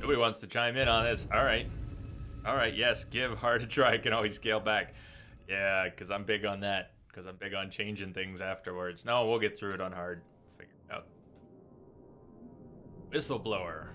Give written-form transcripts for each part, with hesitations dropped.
Nobody wants to chime in on this. All right. All right, yes, give hard a try. Can always scale back. Yeah, because I'm big on that. Because I'm big on changing things afterwards. No, we'll get through it on hard. Figure it out. Whistleblower.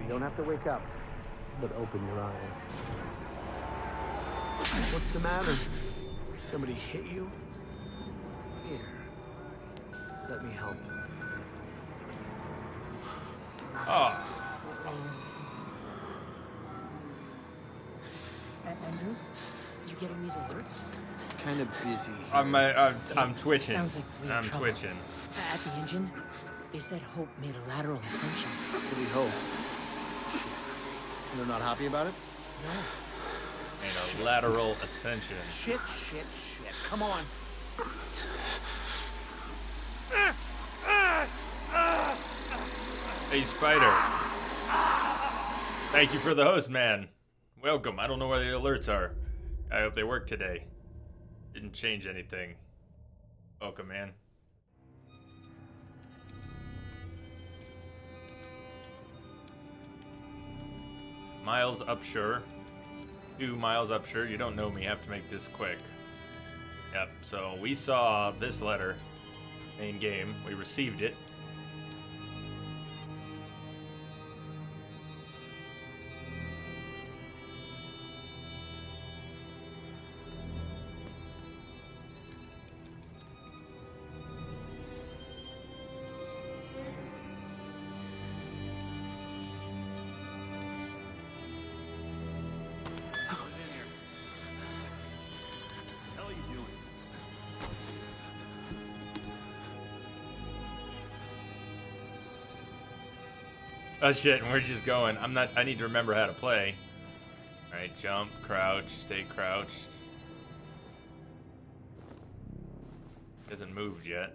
You don't have to wake up, but open your eyes. What's the matter? Somebody hit you? Here. Let me help. Oh. Andrew, you getting these alerts? Kind of busy. I'm twitching. Sounds like we have I'm trouble. twitching. At the engine, they said Hope made a lateral ascension. What do we hope? They're not happy about it? No. Made a lateral ascension. Shit. Come on. Hey, Spider. Thank you for the host, man. Welcome. I don't know where the alerts are. I hope they work today. Didn't change anything. Welcome, man. Miles Upshur. 2 miles Upshur. You don't know me. Have to make this quick. Yep. So we saw this letter. Main game. We received it. Oh shit, and we're just going. I need to remember how to play. Alright, jump, crouch, stay crouched. Hasn't moved yet.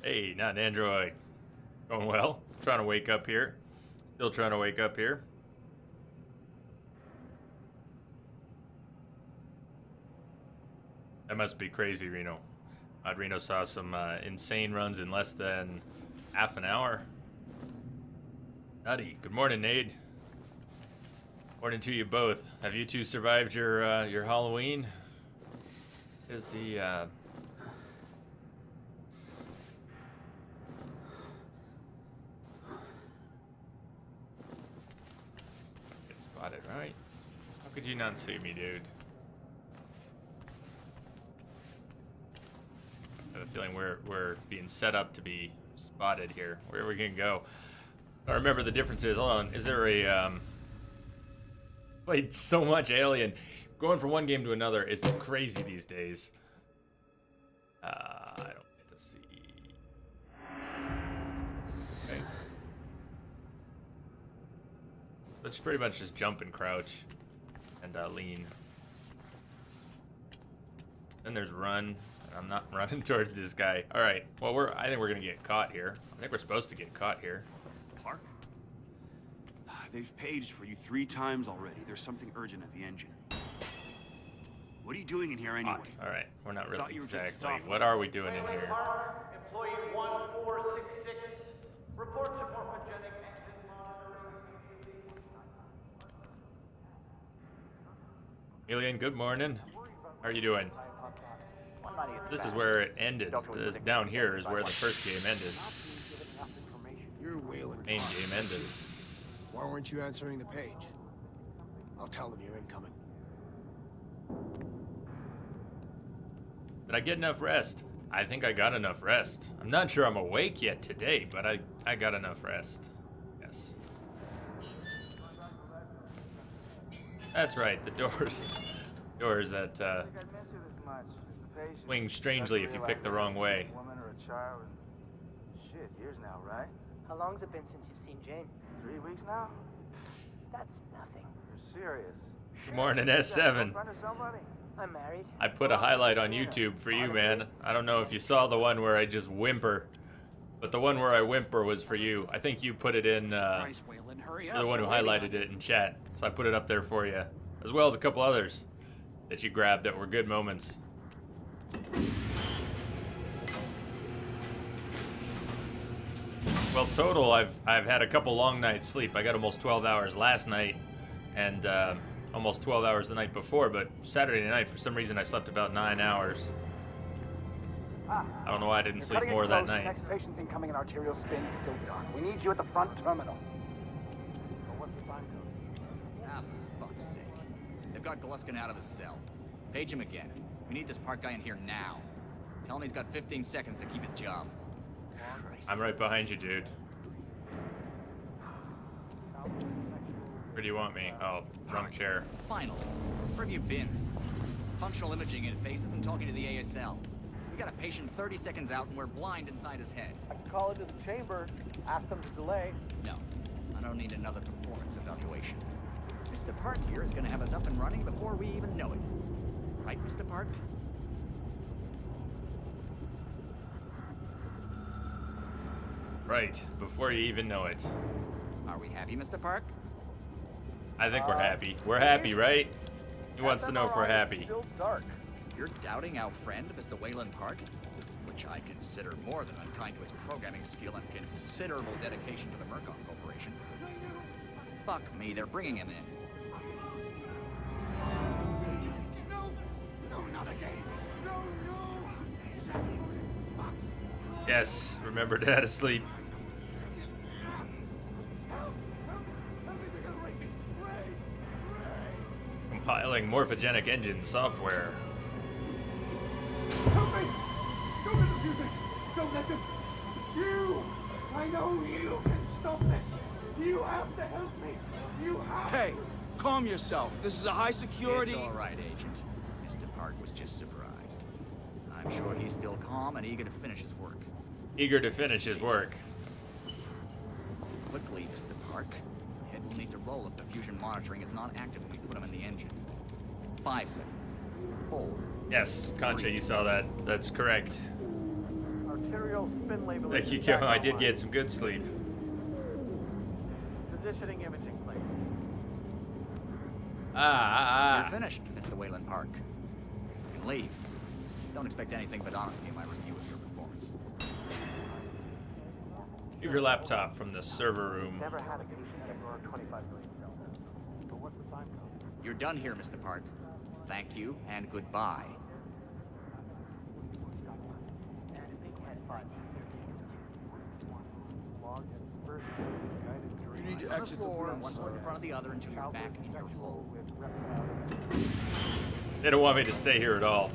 Hey, not an android. Going well. Trying to wake up here. Still trying to wake up here. That must be crazy, Reno. Reno saw some insane runs in less than half an hour. Nutty. Good morning, Nade. Morning to you both. Have you two survived your Halloween? Is the get spotted, right? How could you not see me, dude? I have a feeling we're being set up to be spotted here. Where are we gonna go? I remember the differences. Hold on. Is there a played so much Alien. Going from one game to another is crazy these days. I don't get to see. Okay. Let's pretty much just jump and crouch and lean. Then there's run. I'm not running towards this guy. All right. Well, I think we're gonna get caught here. I think we're supposed to get caught here. Park? They've paged for you 3 times already. There's something urgent at the engine. What are you doing in here anyway? All right. We're not really Thought you were just exactly. soft- What are we doing in here? Employee 1466, report to morphogenic engine monitoring. Alien, good morning. How are you doing? This is where it ended. This down here is where the first game ended. You're Whaler. Main game ended. Why weren't you answering the page? I'll tell them you're incoming. Did I get enough rest? I think I got enough rest. I'm not sure I'm awake yet today, but I got enough rest. Yes. That's right, the doors. Doors that swing strangely if you pick the wrong way. Woman or a child, Shit, years now, right? How long's it been since you've seen Jane? 3 weeks now? That's nothing. You're serious? Good morning, Yeah, S7. girlfriend or somebody? I'm married. I put a highlight on YouTube for you, man. I don't know if you saw the one where I just whimper, but the one where I whimper was for you. I think you put it in, Christ, Waylon, hurry you're up. the one who We're waiting on highlighted you. it in chat, so I put it up there for you, as well as a couple others that you grabbed that were good moments. Well, total, I've had a couple long nights sleep. I got almost 12 hours last night, and almost 12 hours the night before. But Saturday night, for some reason, I slept about 9 hours. I don't know why I didn't sleep more that night. Next patient's incoming and arterial spin still dark. We need you at the front terminal. Well, what's the time code? Ah, for fuck's sake. They've got Gluskin out of his cell. Page him again. We need this Park guy in here now. Tell him he's got 15 seconds to keep his job. Christ. I'm right behind you, dude. Where do you want me? Oh, wrong chair. Finally. Where have you been? Functional imaging interface isn't talking to the ASL. We got a patient 30 seconds out and we're blind inside his head. I can call into the chamber, ask them to delay. No, I don't need another performance evaluation. Mr. Park here is gonna have us up and running before we even know it. Right, Mr. Park? Right, before you even know it. Are we happy, Mr. Park? I think we're happy. We're happy, right? He wants to know if we're happy. Still dark. You're doubting our friend, Mr. Wayland Park? Which I consider more than unkind to his programming skill and considerable dedication to the Murkoff Corporation. Fuck me, they're bringing him in. No, no, not again. No, no. Yes, remember to have sleep. Help, help me, they're gonna rape me. Ray. Compiling morphogenic engine software. Help me! Don't let them do this! Don't let them! You! I know you can stop this! You have to help me! You have Hey, calm yourself. This is a high security. It's all right, Agent. Mr. Park was just surprised. I'm sure he's still calm and eager to finish his work. Eager to finish his work. Quickly, Mr. Park. Head will need to roll if the fusion monitoring is not active when we put him in the engine. 5 seconds. 4. Yes, Concha, you saw that. That's correct. Arterial spin labeling. Thank you, is Kevin. back I did online. get some good sleep. Positioning imaging place. You're finished, Mr. Wayland Park. You can leave. Don't expect anything but honesty in my review of your performance. Leave your laptop from the server room. Never had a patient at your 25 million cell. But what's the time code? You're done here, Mr. Park. Thank you and goodbye. You need to On the exit the floor, room, one foot in sir. front of the other until you're back in your hole. They don't want me to stay here at all.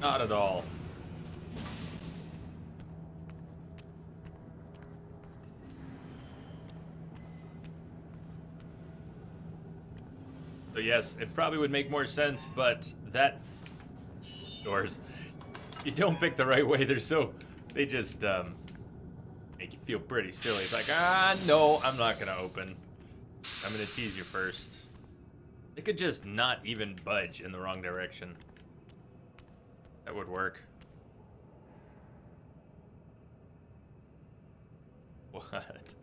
Not at all. So yes, it probably would make more sense, but that doors, you don't pick the right way. They just make you feel pretty silly. It's like, no, I'm not gonna open. I'm gonna tease you first. They could just not even budge in the wrong direction. That would work. What?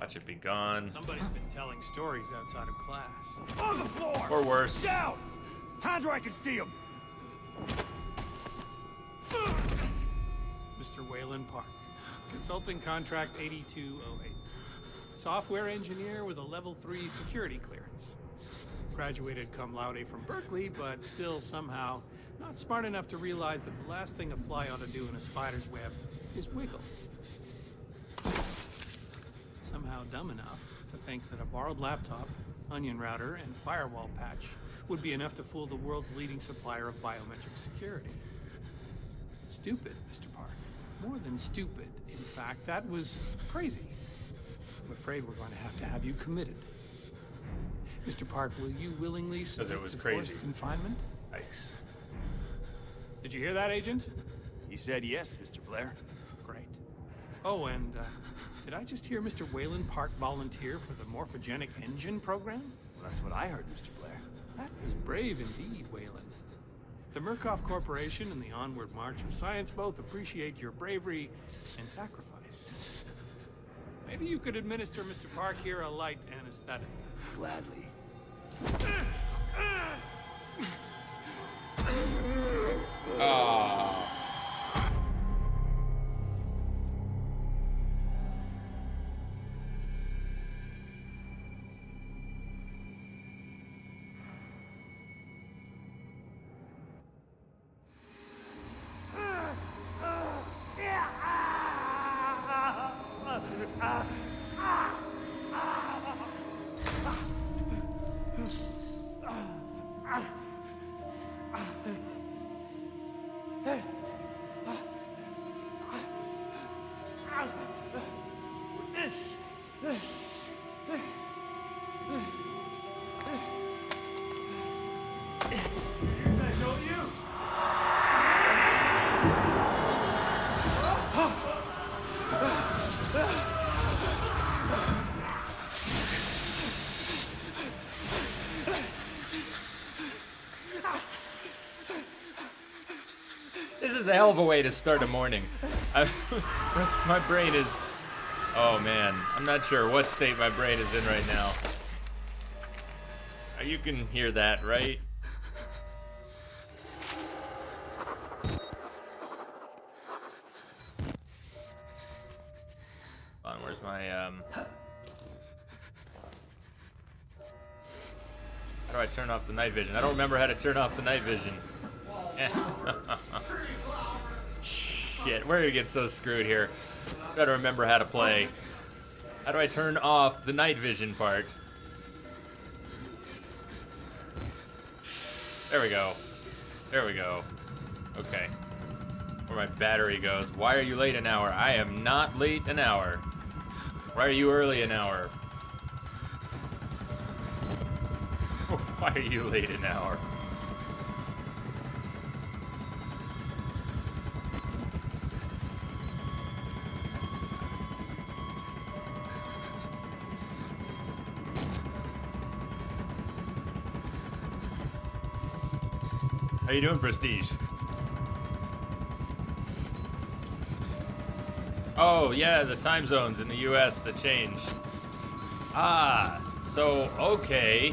Watch it be gone. Somebody's been telling stories outside of class. On the floor! Or worse. Down! Hands where I can see them! Mr. Wayland Park, consulting contract 8208. Software engineer with a level 3 security clearance. Graduated cum laude from Berkeley, but still somehow not smart enough to realize that the last thing a fly ought to do in a spider's web is wiggle. Somehow dumb enough to think that a borrowed laptop, onion router, and firewall patch would be enough to fool the world's leading supplier of biometric security. Stupid, Mr. Park. More than stupid. In fact, that was crazy. I'm afraid we're going to have you committed. Mr. Park, will you willingly submit it was to crazy. forced confinement? Yikes. Did you hear that, Agent? He said yes, Mr. Blair. Great. Oh, and did I just hear Mr. Wayland Park volunteer for the morphogenic engine program? Well, that's what I heard, Mr. Blair. That was brave indeed, Wayland. The Murkoff Corporation and the Onward March of Science both appreciate your bravery and sacrifice. Maybe you could administer Mr. Park here a light anesthetic. Gladly. Oh. This is a hell of a way to start a morning. My brain is... Oh man, I'm not sure what state my brain is in right now. You can hear that, right? Hold on, where's my How do I turn off the night vision? I don't remember how to turn off the night vision. Shit, we're gonna get so screwed here. Gotta remember how to play. How do I turn off the night vision part? There we go. There we go. Okay. Where my battery goes. Why are you late an hour? I am not late an hour. Why are you early an hour? Why are you late an hour? How you doing, Prestige? Oh, yeah, the time zones in the US that changed. Ah, so, okay.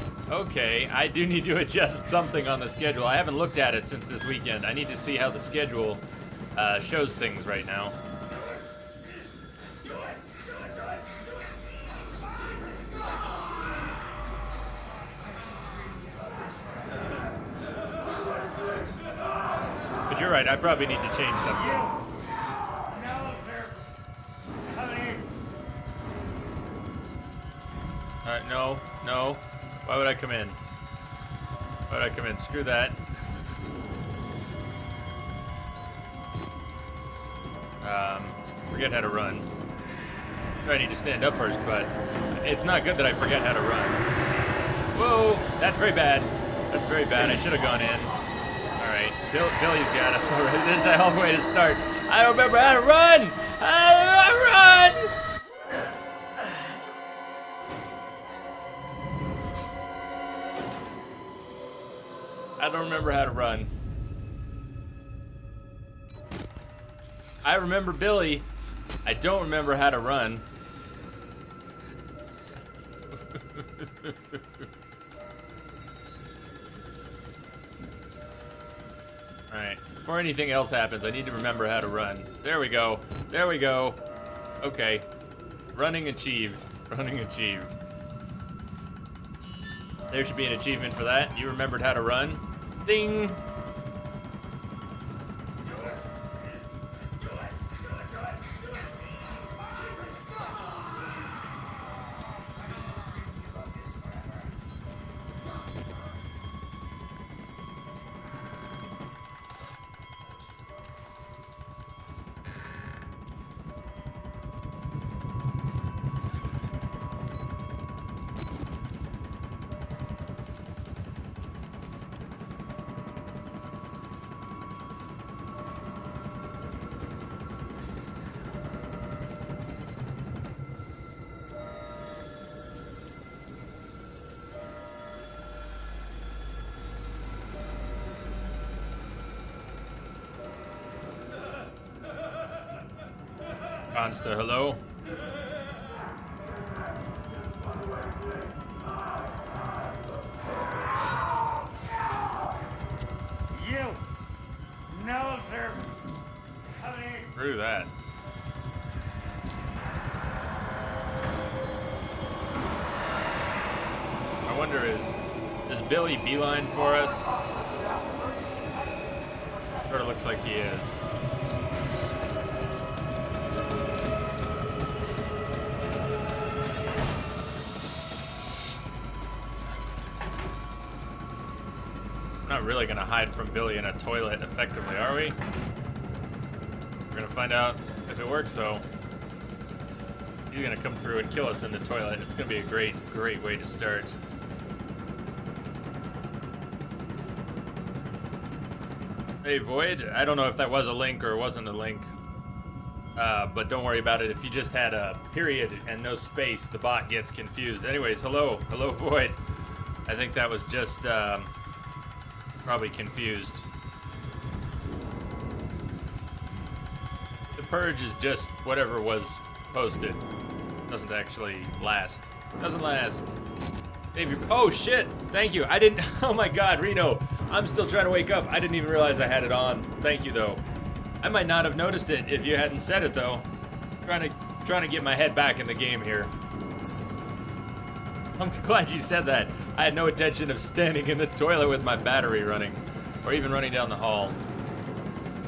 I do need to adjust something on the schedule. I haven't looked at it since this weekend. I need to see how the schedule shows things right now. But you're right, I probably need to change something. No. Why would I come in? Why would I come in? Screw that. Forget how to run. I need to stand up first, but it's not good that I forget how to run. Whoa, that's very bad. That's very bad. I should have gone in. All right, Billy's got us already. This is a hell of a way to start. I don't remember how to run. Run! I don't remember how to run. I remember Billy. I don't remember how to run. Alright, before anything else happens, I need to remember how to run. There we go. There we go. Okay. Running achieved. Running achieved. There should be an achievement for that. You remembered how to run. Ding! Consta, hello? You! No observers! Come in! Screw that. I wonder, is Billy beeline for us? Sort of looks like he is. We're not really gonna hide from Billy in a toilet effectively, are we? We're gonna find out if it works though. He's gonna come through and kill us in the toilet. It's gonna be a great, great way to start. Hey Void, I don't know if that was a link or wasn't a link, but don't worry about it. If you just had a period and no space, the bot gets confused. Anyways, hello Void. I think that was just probably confused. The purge is just whatever was posted. Doesn't actually last. Doesn't last. Dave, oh shit! Thank you. I didn't. Oh my God, Reno. I'm still trying to wake up. I didn't even realize I had it on. Thank you though. I might not have noticed it if you hadn't said it though. Trying to get my head back in the game here. I'm glad you said that. I had no intention of standing in the toilet with my battery running, or even running down the hall.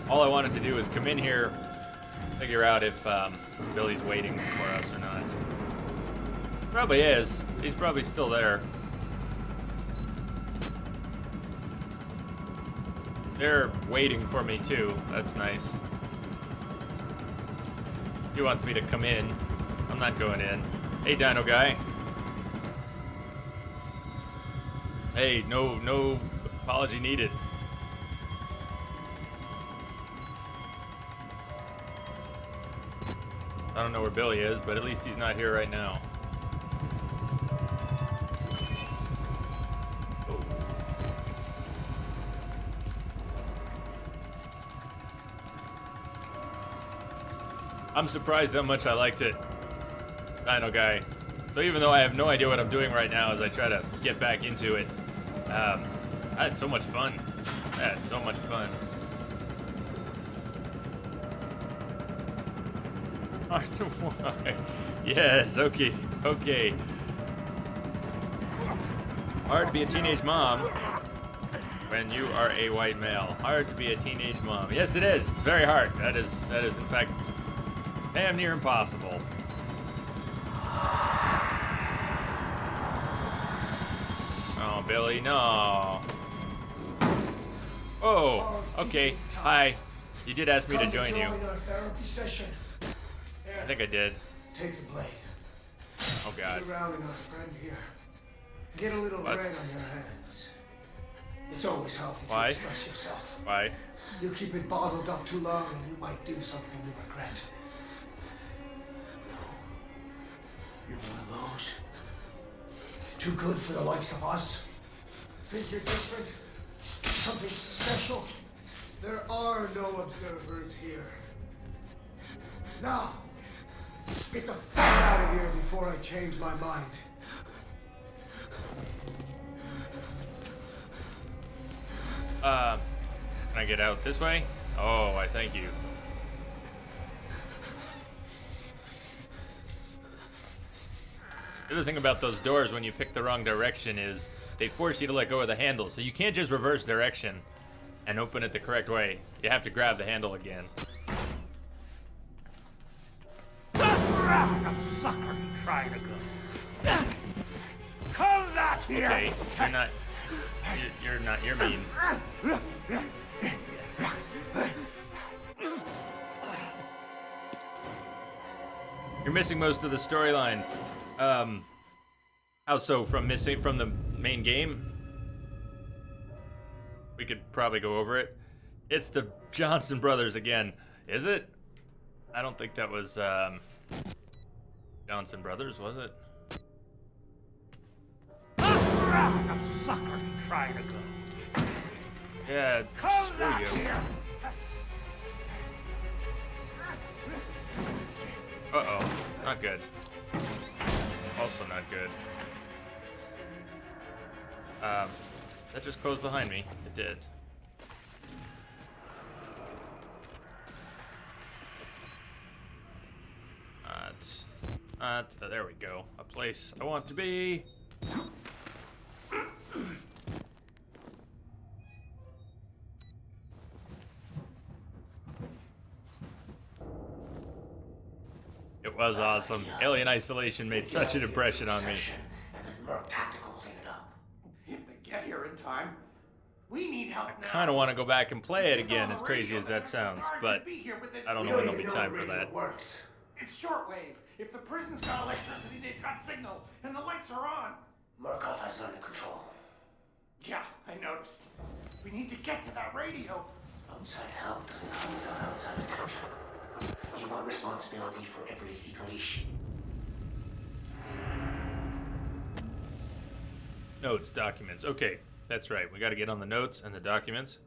All I wanted to do was come in here, figure out if Billy's waiting for us or not. Probably is. He's probably still there. They're waiting for me too. That's nice. He wants me to come in. I'm not going in. Hey, Dino Guy. Hey, no apology needed. I don't know where Billy is, but at least he's not here right now. I'm surprised how much I liked it, Dino Guy. So even though I have no idea what I'm doing right now as I try to get back into it, I had so much fun. I had so much fun. Yes, okay. Hard to be a teenage mom when you are a white male. Hard to be a teenage mom. Yes, it is. It's very hard. That is in fact damn near impossible. Oh, Billy, no. Oh, okay. Hi. You did ask me to join you. Our therapy session. I think I did. Take the blade. Oh God. Surrounding our friend here. Get a little What? red on your hands. It's always healthy Why? to express yourself. Why? You keep it bottled up too long and you might do something you regret. No. You're one of those. Too good for the likes of us. Think you're different? Something special? There are no observers here. Now, get the fuck out of here before I change my mind. Can I get out this way? Oh, I thank you. The other thing about those doors when you pick the wrong direction is they force you to let go of the handle, so you can't just reverse direction and open it the correct way. You have to grab the handle again. The fucker trying to go. Come back here! Okay, you're mean. You're missing most of the storyline. How so? From the main game? We could probably go over it. It's the Johnson brothers again. Is it? I don't think that was Johnson brothers, was it? The fucker trying to go. Yeah, Come screw back you. here! Uh-oh. Not good. Also not good. That just closed behind me. It did. There we go. A place I want to be. It was awesome. Alien Isolation made such an impression on me. And then Merc Tactical clean it up. If they get here in time, we need help now. Kind of want to go back and play it again, as crazy as that sounds, but I don't know when there'll be time for that. It's shortwave. If the prison's got electricity, they've got signal, and the lights are on. Murkoff has it under control. Yeah, I noticed. We need to get to that radio. Outside help doesn't come without outside attention. You want responsibility for every legal issue. Notes, documents. Okay, that's right. We got to get on the notes and the documents.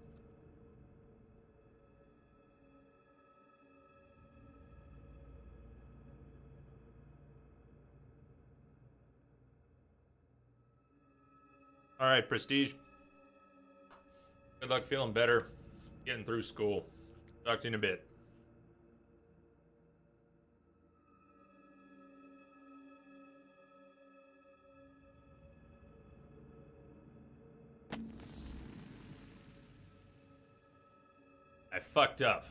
All right, Prestige. Good luck feeling better, getting through school. Talk to you in a bit. I fucked up.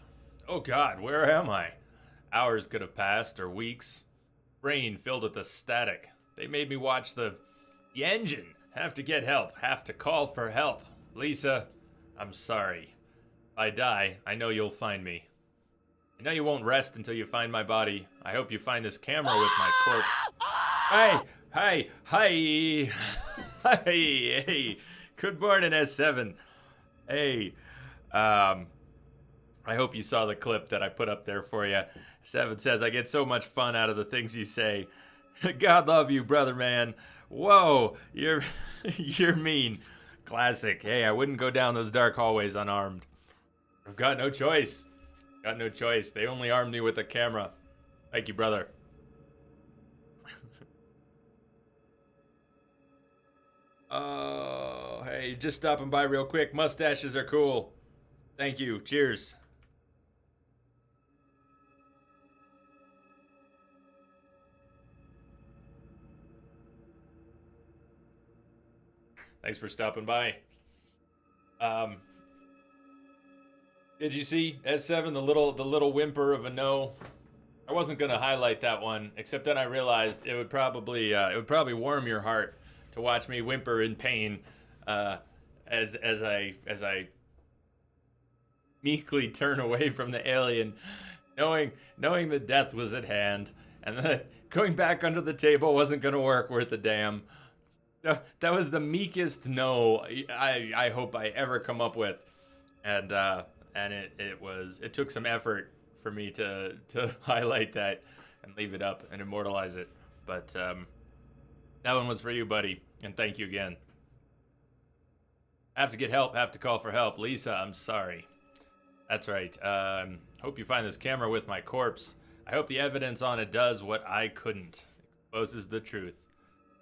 Oh God, where am I? Hours could have passed, or weeks. Brain filled with the static. They made me watch the engine. Have to get help. Have to call for help. Lisa, I'm sorry. If I die, I know you'll find me. I know you won't rest until you find my body. I hope you find this camera with my corpse. Hey. Hey. Good morning, S7. Hey, I hope you saw the clip that I put up there for you. Seven says, I get so much fun out of the things you say. God love you, brother man. Whoa, you're mean. Classic. Hey, I wouldn't go down those dark hallways unarmed. I've got no choice. Got no choice. They only armed me with a camera. Thank you, brother. Oh, hey, just stopping by real quick. Mustaches are cool. Thank you. Cheers. Thanks for stopping by. Did you see S7, the little whimper of a no? I wasn't gonna highlight that one, except then I realized it would probably warm your heart to watch me whimper in pain as I meekly turn away from the alien, knowing that death was at hand, and that going back under the table wasn't gonna work worth a damn. That was the meekest no I hope I ever come up with, and it took some effort for me to highlight that and leave it up and immortalize it, but that one was for you, buddy, and thank you again. Have to get help, have to call for help. Lisa, I'm sorry. That's right. Hope you find this camera with my corpse. I hope the evidence on it does what I couldn't. Exposes the truth.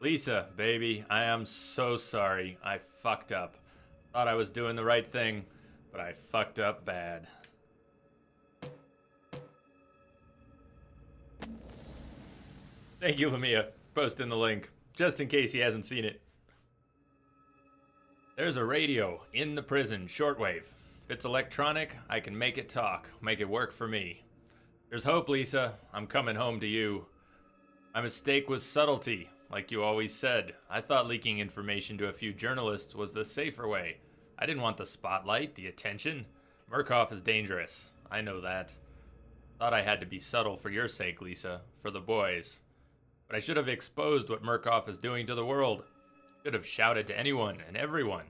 Lisa, baby, I am so sorry. I fucked up. Thought I was doing the right thing, but I fucked up bad. Thank you, Lamia. Posting the link, just in case he hasn't seen it. There's a radio in the prison, shortwave. If it's electronic, I can make it talk, make it work for me. There's hope, Lisa. I'm coming home to you. My mistake was subtlety. Like you always said, I thought leaking information to a few journalists was the safer way. I didn't want the spotlight, the attention. Murkoff is dangerous. I know that. Thought I had to be subtle for your sake, Lisa, for the boys. But I should have exposed what Murkoff is doing to the world. Should have shouted to anyone and everyone.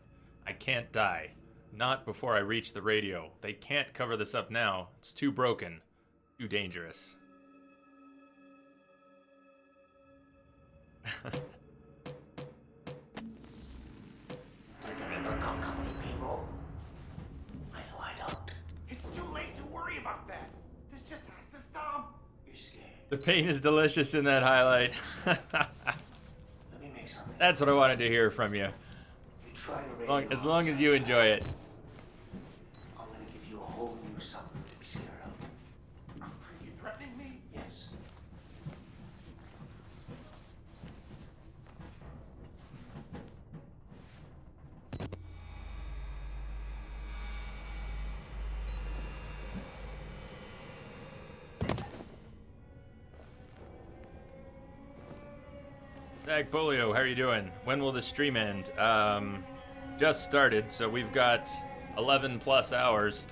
I can't die. Not before I reach the radio. They can't cover this up now. It's too broken. Too dangerous. Murkoff company people. I know I don't. It's too late to worry about that. This just has to stop. You're scared. The pain is delicious in that highlight. Let me make something. That's what I wanted to hear from you. You try to raise As long as you enjoy it. I'm gonna give you a whole new something to be scared of. Are you threatening me? Yes. Zach Polio, how are you doing? When will the stream end? Just started, so we've got 11 plus hours.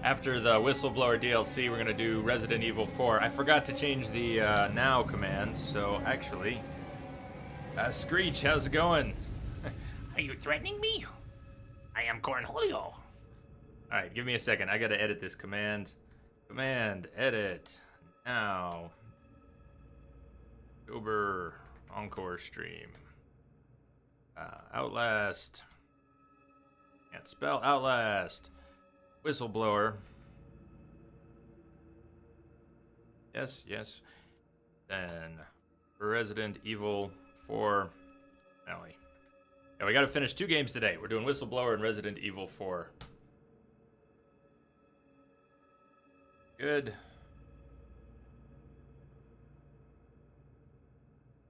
After the Whistleblower DLC, we're gonna do Resident Evil 4. I forgot to change the now command, so actually, Screech, how's it going? Are you threatening me? I am Cornholio. All right, give me a second. I gotta edit this command. Command edit now. October Encore stream. Outlast. Can't spell Outlast. Whistleblower. Yes, yes. Then Resident Evil 4 Alley. Yeah, we gotta finish 2 games today. We're doing Whistleblower and Resident Evil 4. Good.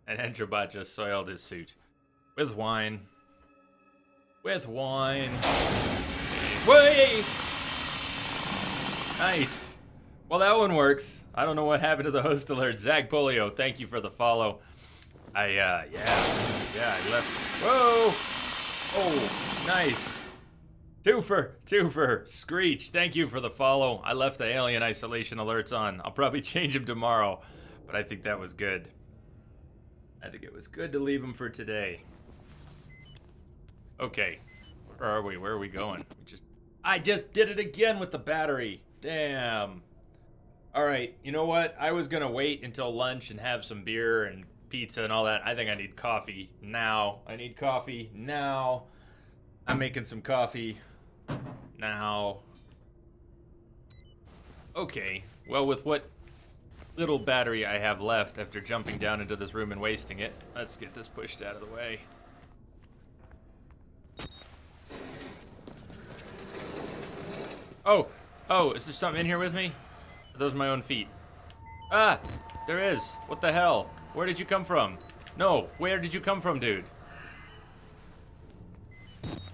And Entrobot just soiled his suit. With wine. With wine. Way! Nice. Well, that one works. I don't know what happened to the host alert. Zach Polio, thank you for the follow. Yeah, I left. Whoa! Oh, nice. Twofer. Screech, thank you for the follow. I left the alien isolation alerts on. I'll probably change them tomorrow, but I think that was good. I think it was good to leave them for today. Okay, where are we? Where are we going? I just did it again with the battery. Damn. All right, you know what? I was gonna wait until lunch and have some beer and pizza and all that. I think I need coffee now. I need coffee now. I'm making some coffee now. Okay, well, with what little battery I have left after jumping down into this room and wasting it, let's get this pushed out of the way. Oh, is there something in here with me? Are those my own feet? Ah, there is. What the hell? Where did you come from? No, where did you come from, dude?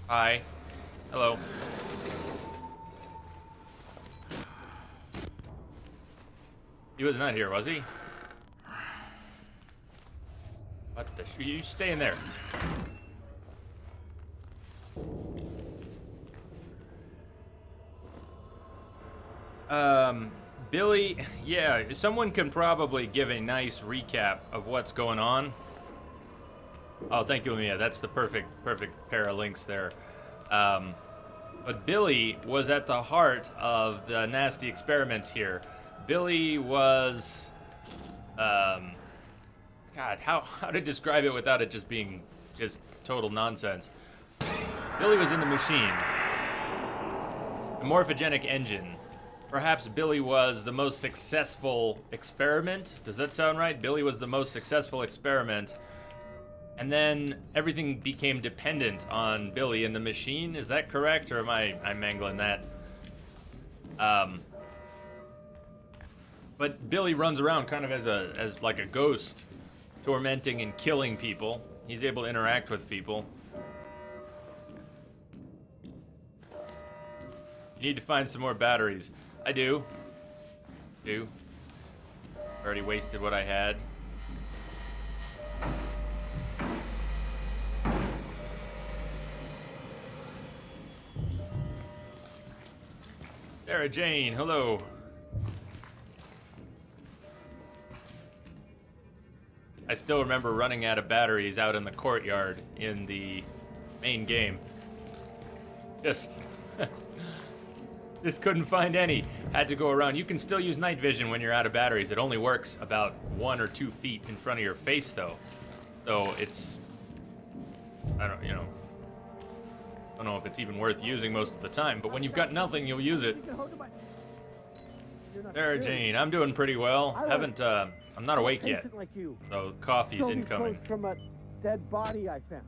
Hi. Hello. He was not here, was he? What the you stay in there. Billy, yeah, someone can probably give a nice recap of what's going on. Oh, thank you, Mia. That's the perfect pair of links there. But Billy was at the heart of the nasty experiments here. Billy was, God, how to describe it without it just being just total nonsense. Billy was in the machine, the morphogenic engine. Perhaps Billy was the most successful experiment. Does that sound right? Billy was the most successful experiment. And then everything became dependent on Billy in the machine. Is that correct, or am I mangling that? But Billy runs around kind of as like a ghost, tormenting and killing people. He's able to interact with people. You need to find some more batteries. I do. Already wasted what I had. Sarah Jane, hello. I still remember running out of batteries out in the courtyard in the main game. Just couldn't find any. Had to go around. You can still use night vision when you're out of batteries. It only works about 1 or 2 feet in front of your face, though. So it's, I don't know if it's even worth using most of the time. But when you've got nothing, you'll use it. Sarah Jane, I'm doing pretty well. Haven't I'm not awake yet. Patient like you. So coffee's Stole these incoming. clothes from a dead body I found.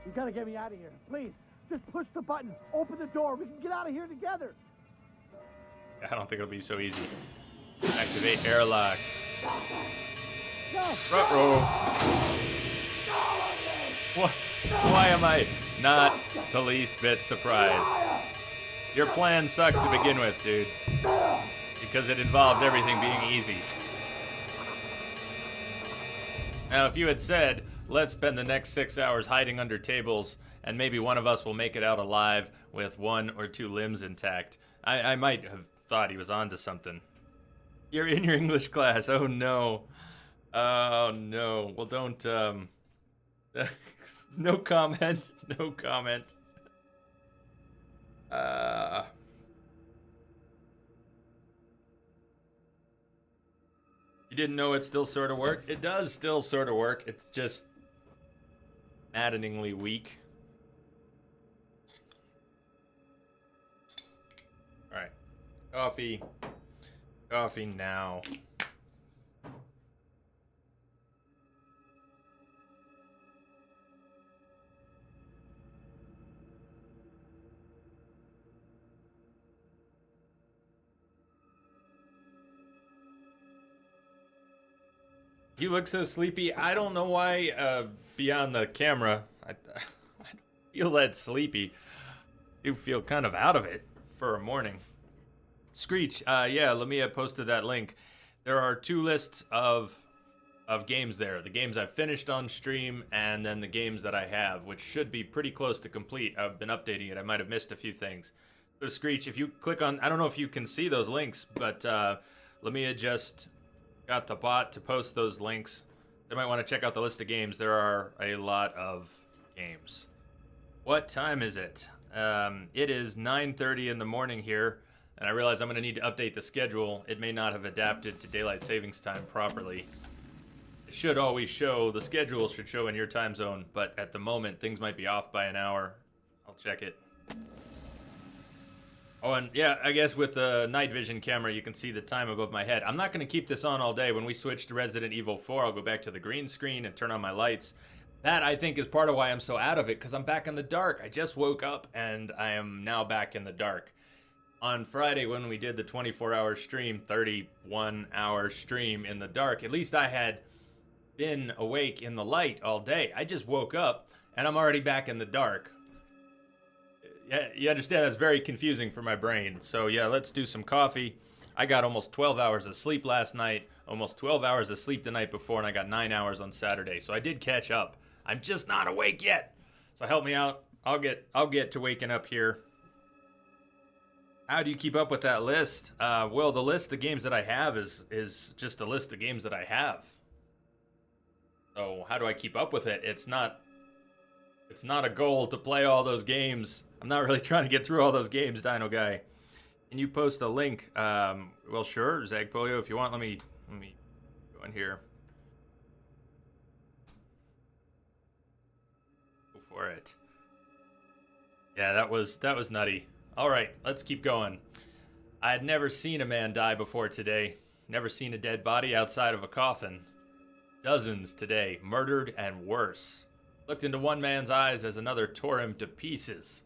You gotta get me out of here. Please, just push the button. Open the door. We can get out of here together. I don't think it'll be so easy. Activate airlock. No. Ruh-roh. What? Why am I not the least bit surprised? Your plan sucked to begin with, dude. Because it involved everything being easy. Now, if you had said, let's spend the next 6 hours hiding under tables, and maybe one of us will make it out alive with 1 or 2 limbs intact, I might have thought he was onto something. You're in your English class. Oh, no. Oh, no. Well, don't, no comment. No comment. You didn't know it still sort of worked? It does still sort of work. It's just maddeningly weak. All right. Coffee. Coffee now. You look so sleepy. I don't know why, beyond the camera, I don't feel that sleepy. You feel kind of out of it for a morning. Screech, yeah, Lamia posted that link. There are 2 lists of games there. The games I've finished on stream, and then the games that I have, which should be pretty close to complete. I've been updating it. I might have missed a few things. So Screech, if you click on, I don't know if you can see those links, but Lamia just got the bot to post those links. You might want to check out the list of games. There are a lot of games. What time is it? It is 9:30 in the morning here, and I realize I'm going to need to update the schedule. It may not have adapted to daylight savings time properly. It should always show, the schedule should show in your time zone, but at the moment things might be off by an hour. I'll check it. Oh, and yeah, I guess with the night vision camera, you can see the time above my head. I'm not going to keep this on all day. When we switch to Resident Evil 4, I'll go back to the green screen and turn on my lights. That, I think, is part of why I'm so out of it, because I'm back in the dark. I just woke up, and I am now back in the dark. On Friday, when we did the 24-hour stream, 31-hour stream in the dark, at least I had been awake in the light all day. I just woke up, and I'm already back in the dark. Yeah, you understand that's very confusing for my brain. So yeah, let's do some coffee. I got almost 12 hours of sleep last night, almost 12 hours of sleep the night before, and I got 9 hours on Saturday. So I did catch up. I'm just not awake yet. So help me out. I'll get to waking up here. How do you keep up with that list? Well, the list of games that I have is just a list of games that I have. So how do I keep up with it? It's not a goal to play all those games. I'm not really trying to get through all those games, Dino Guy. Can you post a link? Well, sure, Zagpolio, if you want. Let me go in here. Go for it. Yeah, that was nutty. All right, let's keep going. I had never seen a man die before today. Never seen a dead body outside of a coffin. Dozens today, murdered and worse. Looked into one man's eyes as another tore him to pieces.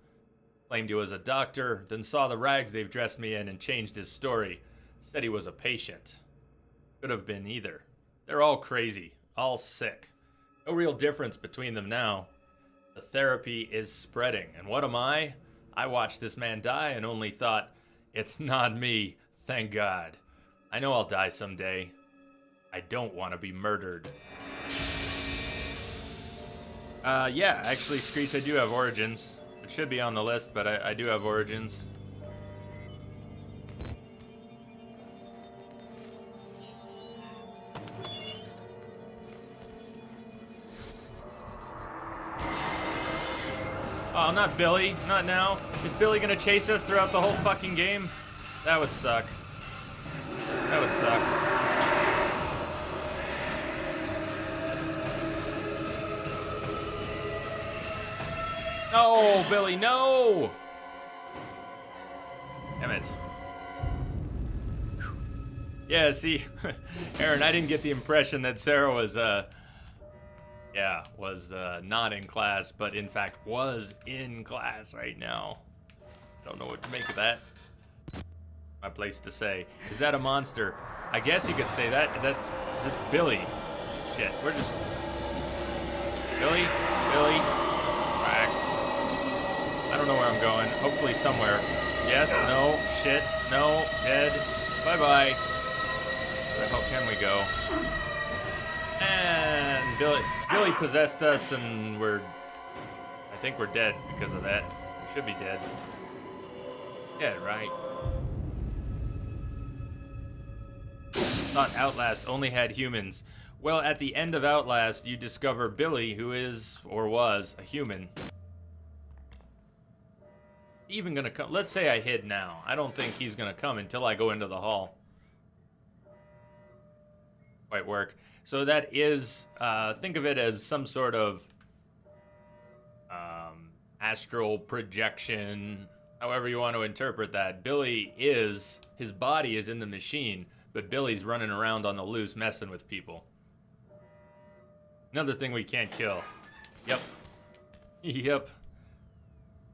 Claimed he was a doctor, then saw the rags they've dressed me in and changed his story. Said he was a patient. Could have been either. They're all crazy, all sick. No real difference between them now. The therapy is spreading, and what am I? I watched this man die and only thought, it's not me, thank God. I know I'll die someday. I don't want to be murdered. Yeah, actually, Screech, I do have Origins. It should be on the list, but I do have Origins. Oh, not Billy. Not now. Is Billy gonna chase us throughout the whole fucking game? That would suck. That would suck. No, Billy, no! Damn it. Yeah, see, Aaron, I didn't get the impression that Sarah was, not in class, but in fact was in class right now. Don't know what to make of that. My place to say. Is that a monster? I guess you could say that. That's Billy. Shit, we're just... Billy? Whack. I don't know where I'm going. Hopefully somewhere. Yes, no, shit, no, dead. Bye-bye. Where the hell can we go? And Billy possessed us, and I think we're dead because of that. We should be dead. Yeah, right. Thought Outlast only had humans. Well, at the end of Outlast, you discover Billy, who is, or was, a human. Even gonna come. Let's say I hid now. I don't think he's gonna come until I go into the hall. Quite work. So that is, think of it as some sort of astral projection, however you want to interpret that. Billy is, his body is in the machine, but Billy's running around on the loose messing with people. Another thing we can't kill. Yep. Yep.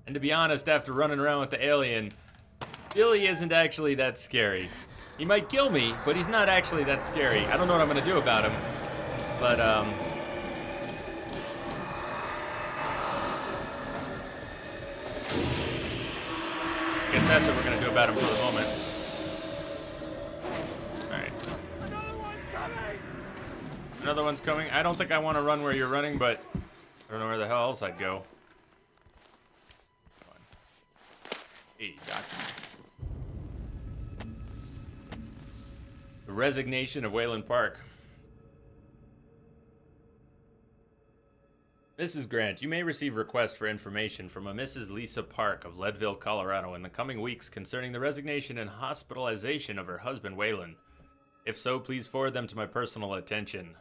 And to be honest, after running around with the alien, Billy isn't actually that scary. He might kill me, but he's not actually that scary. I don't know what I'm gonna do about him, but I guess that's what we're gonna do about him for the moment. Alright. Another one's coming. I don't think I want to run where you're running, but I don't know where the hell else I'd go. Hey, documents. The resignation of Wayland Park. Mrs. Grant, you may receive requests for information from a Mrs. Lisa Park of Leadville, Colorado in the coming weeks concerning the resignation and hospitalization of her husband, Wayland. If so, please forward them to my personal attention.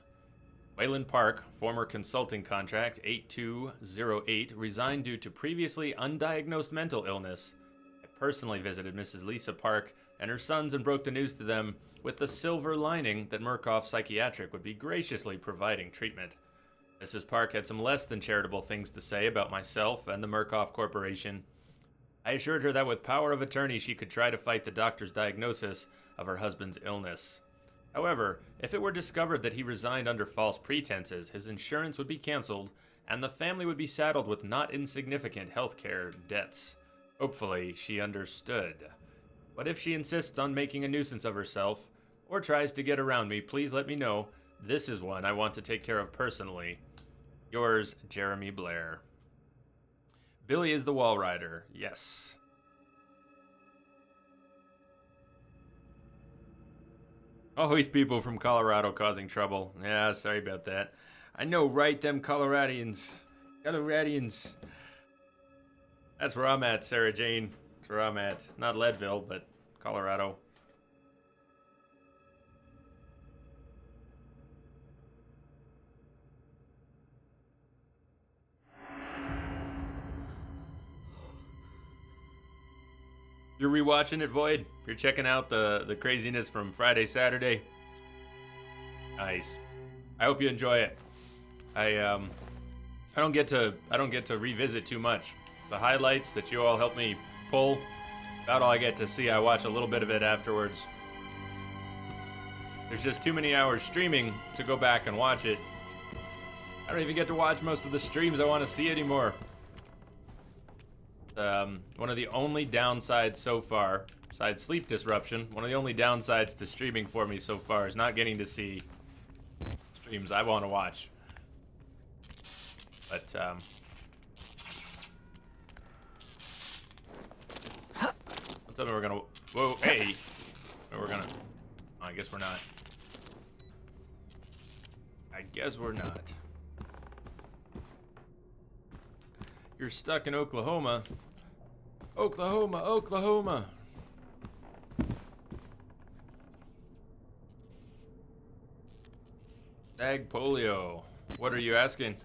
Wayland Park, former consulting contract 8208, resigned due to previously undiagnosed mental illness. I personally visited Mrs. Lisa Park and her sons and broke the news to them with the silver lining that Murkoff Psychiatric would be graciously providing treatment. Mrs. Park had some less than charitable things to say about myself and the Murkoff Corporation. I assured her that with power of attorney she could try to fight the doctor's diagnosis of her husband's illness. However, if it were discovered that he resigned under false pretenses, his insurance would be canceled, and the family would be saddled with not insignificant health care debts. Hopefully, she understood. But if she insists on making a nuisance of herself, or tries to get around me, please let me know. This is one I want to take care of personally. Yours, Jeremy Blair. Billy is the wall rider. Yes. Always people from Colorado causing trouble. Yeah, sorry about that. I know, right? Them Coloradians. That's where I'm at, Sarah Jane. That's where I'm at. Not Leadville, but Colorado. You're rewatching it, Void? You're checking out the craziness from Friday, Saturday? Nice. I hope you enjoy it. I don't get to revisit too much. The highlights that you all help me pull, about all I get to see. I watch a little bit of it afterwards. There's just too many hours streaming to go back and watch it. I don't even get to watch most of the streams I want to see anymore. One of the only downsides so far, besides sleep disruption, one of the only downsides to streaming for me so far is not getting to see streams I want to watch. But, don't tell me we're gonna, whoa, hey, we're gonna, oh, I guess we're not. I guess we're not. You're stuck in Oklahoma. Oklahoma. Dag polio. What are you asking?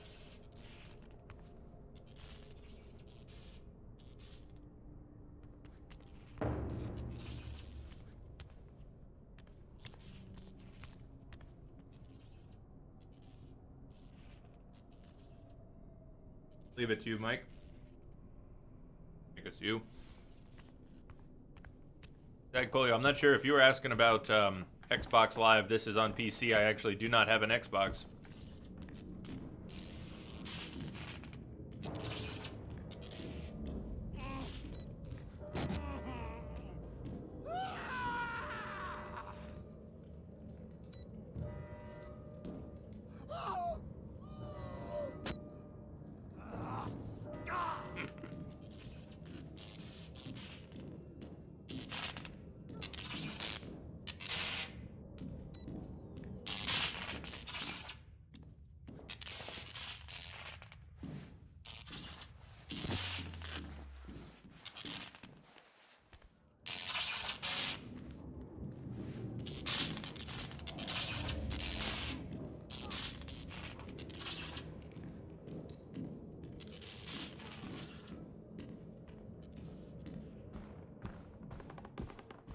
Leave it to you, Mike. I think it's you. Zag Polio, I'm not sure if you were asking about Xbox Live. This is on PC. I actually do not have an Xbox.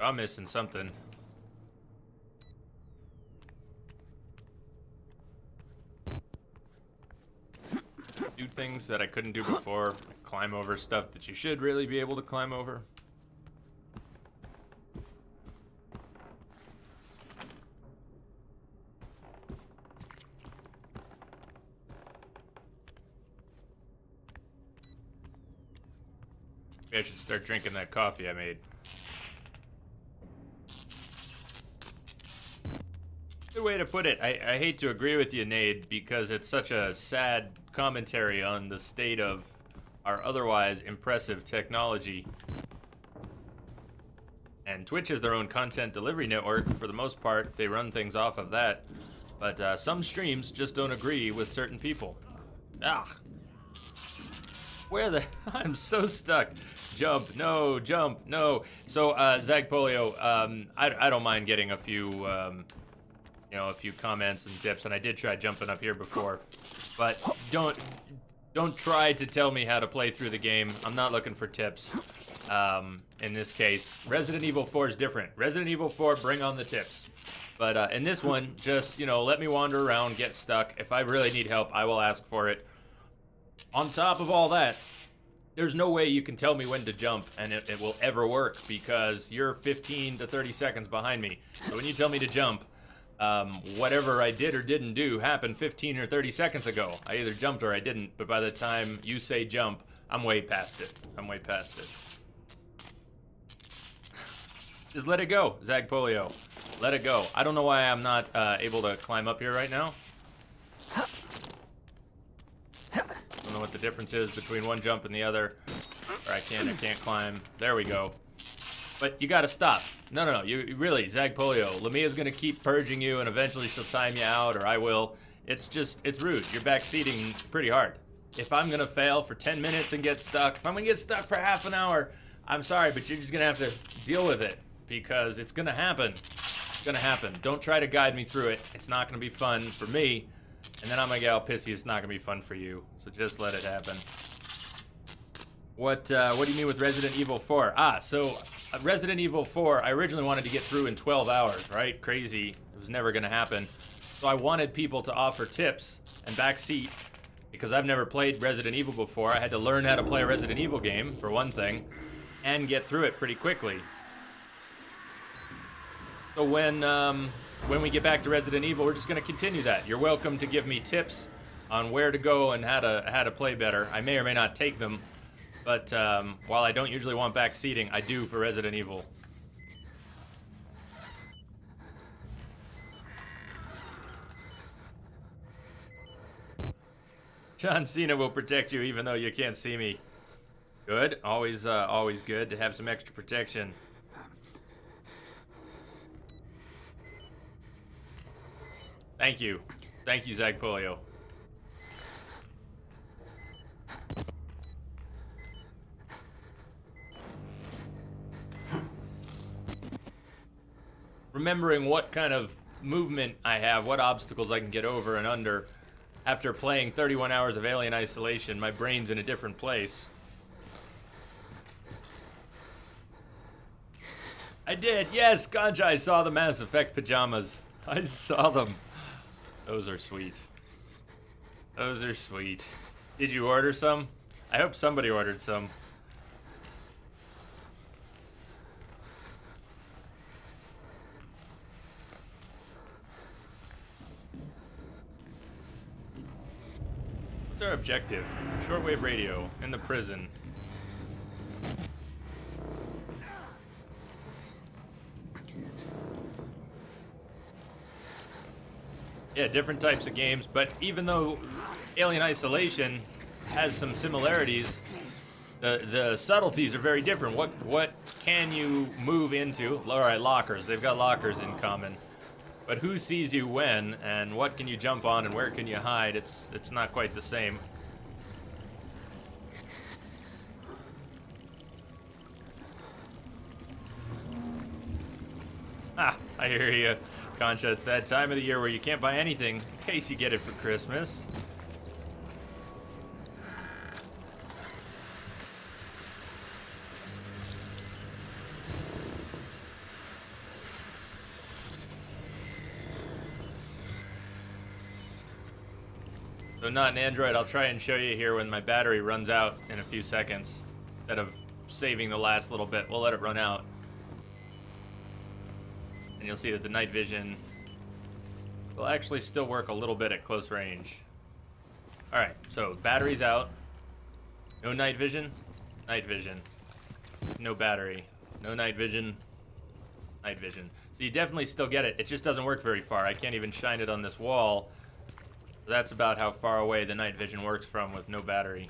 I'm missing something. Do things that I couldn't do before. Climb over stuff that you should really be able to climb over. Maybe I should start drinking that coffee I made. Good way to put it. I hate to agree with you, Nade, because it's such a sad commentary on the state of our otherwise impressive technology. And Twitch is their own content delivery network. For the most part, they run things off of that. But some streams just don't agree with certain people. Ah. Where the... I'm so stuck. Jump, no, jump, no. So, Zag Polio, I don't mind getting a few... you know, a few comments and tips, and I did try jumping up here before, but don't try to tell me how to play through the game. I'm not looking for tips. In this case, Resident Evil 4 is different. Resident Evil 4, bring on the tips. But in this one, just, you know, let me wander around, get stuck. If I really need help, I will ask for it. On top of all that, there's no way you can tell me when to jump and it will ever work because you're 15 to 30 seconds behind me. So when you tell me to jump, whatever I did or didn't do happened 15 or 30 seconds ago. I either jumped or I didn't, but by the time you say jump, I'm way past it. I'm way past it. Just let it go, Zag Polio. Let it go. I don't know why I'm not able to climb up here right now. Don't know what the difference is between one jump and the other. Or I can't climb. There we go. But you gotta stop. No. You really, Zag Polio. Lamia's gonna keep purging you, and eventually she'll time you out, or I will. It's rude. You're backseating pretty hard. If I'm gonna fail for 10 minutes and get stuck, if I'm gonna get stuck for half an hour, I'm sorry, but you're just gonna have to deal with it because it's gonna happen. It's gonna happen. Don't try to guide me through it. It's not gonna be fun for me, and then I'm gonna get all pissy. It's not gonna be fun for you. So just let it happen. What do you mean with Resident Evil 4? So Resident Evil 4, I originally wanted to get through in 12 hours, right? Crazy. It was never going to happen. So I wanted people to offer tips and backseat because I've never played Resident Evil before. I had to learn how to play a Resident Evil game, for one thing, and get through it pretty quickly. So when we get back to Resident Evil, we're just going to continue that. You're welcome to give me tips on where to go and how to play better. I may or may not take them. But while I don't usually want back seating, I do for Resident Evil. John Cena will protect you even though you can't see me. Good. Always good to have some extra protection. Thank you. Thank you, Zag Polio. Remembering what kind of movement I have, what obstacles I can get over and under. After playing 31 hours of Alien Isolation, my brain's in a different place. I did, yes, Ganja, I saw the Mass Effect pajamas. I saw them. Those are sweet. Those are sweet. Did you order some? I hope somebody ordered some. What's our objective? Shortwave radio in the prison. Yeah, different types of games, but even though Alien Isolation has some similarities, the subtleties are very different. What can you move into? All right, lockers. They've got lockers in common. But who sees you when, and what can you jump on, and where can you hide? It's not quite the same. Ah, I hear you, Concha. It's that time of the year where you can't buy anything in case you get it for Christmas. So not an Android. I'll try and show you here when my battery runs out in a few seconds. Instead of saving the last little bit, we'll let it run out. And you'll see that the night vision will actually still work a little bit at close range. Alright, so battery's out. No night vision. Night vision. No battery. No night vision. Night vision. So you definitely still get it. It just doesn't work very far. I can't even shine it on this wall. That's about how far away the night vision works from with no battery.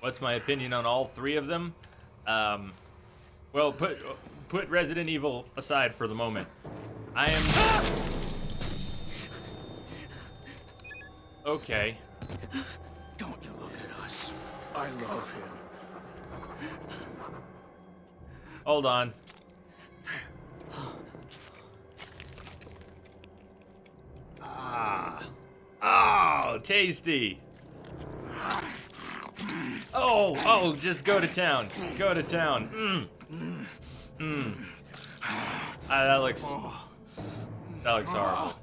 What's my opinion on all three of them? Well, put Resident Evil aside for the moment. I am... Okay. Don't you look at us. I love him. Hold on. Ah. Oh, tasty. Oh, just go to town. Go to town. That looks horrible.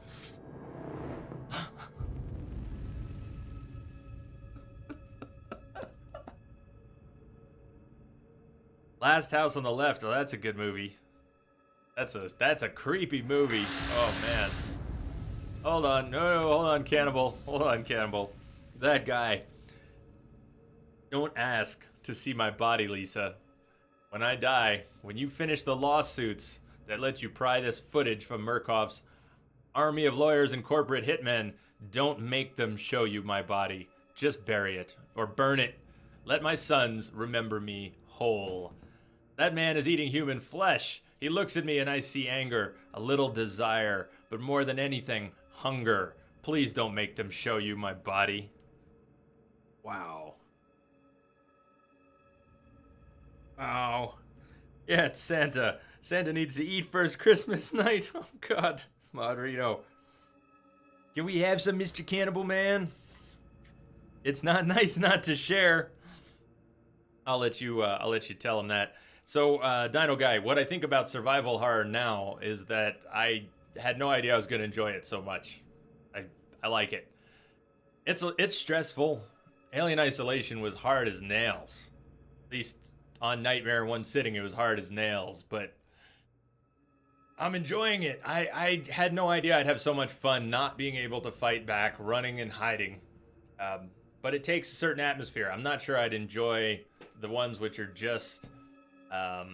Last House on the Left. Oh, that's a good movie. That's a creepy movie. Oh man. Hold on. No, hold on, Cannibal. Hold on, Cannibal. That guy. Don't ask to see my body, Lisa. When I die, when you finish the lawsuits that let you pry this footage from Murkoff's army of lawyers and corporate hitmen, don't make them show you my body. Just bury it or burn it. Let my sons remember me whole. That man is eating human flesh. He looks at me and I see anger, a little desire, but more than anything, hunger. Please don't make them show you my body. Wow. Wow. Yeah, it's Santa. Santa needs to eat first Christmas night. Oh, God. Modrino. Can we have some, Mr. Cannibal Man? It's not nice not to share. I'll let you tell him that. So, Dino Guy, what I think about survival horror now is that I had no idea I was going to enjoy it so much. I like it. It's stressful. Alien Isolation was hard as nails. At least on Nightmare in one sitting, it was hard as nails, but I'm enjoying it. I had no idea I'd have so much fun not being able to fight back, running and hiding. But it takes a certain atmosphere. I'm not sure I'd enjoy the ones which are just... I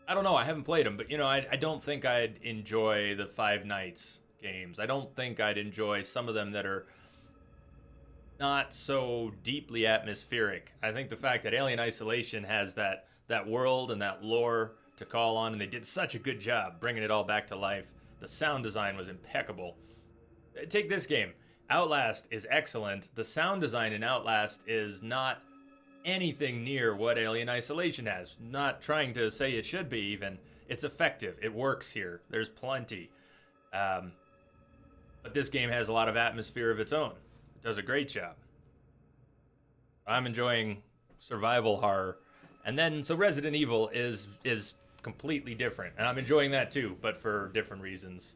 don't know. I haven't played them, but, you know, I don't think I'd enjoy the Five Nights games. I don't think I'd enjoy some of them that are not so deeply atmospheric. I think the fact that Alien Isolation has that world and that lore to call on, and they did such a good job bringing it all back to life. The sound design was impeccable. Take this game. Outlast is excellent. The sound design in Outlast is not anything near what Alien Isolation has. Not trying to say it should be even. It's effective. It works here. There's plenty. But this game has a lot of atmosphere of its own. It does a great job. I'm enjoying survival horror. And then, so Resident Evil is completely different. And I'm enjoying that too, but for different reasons.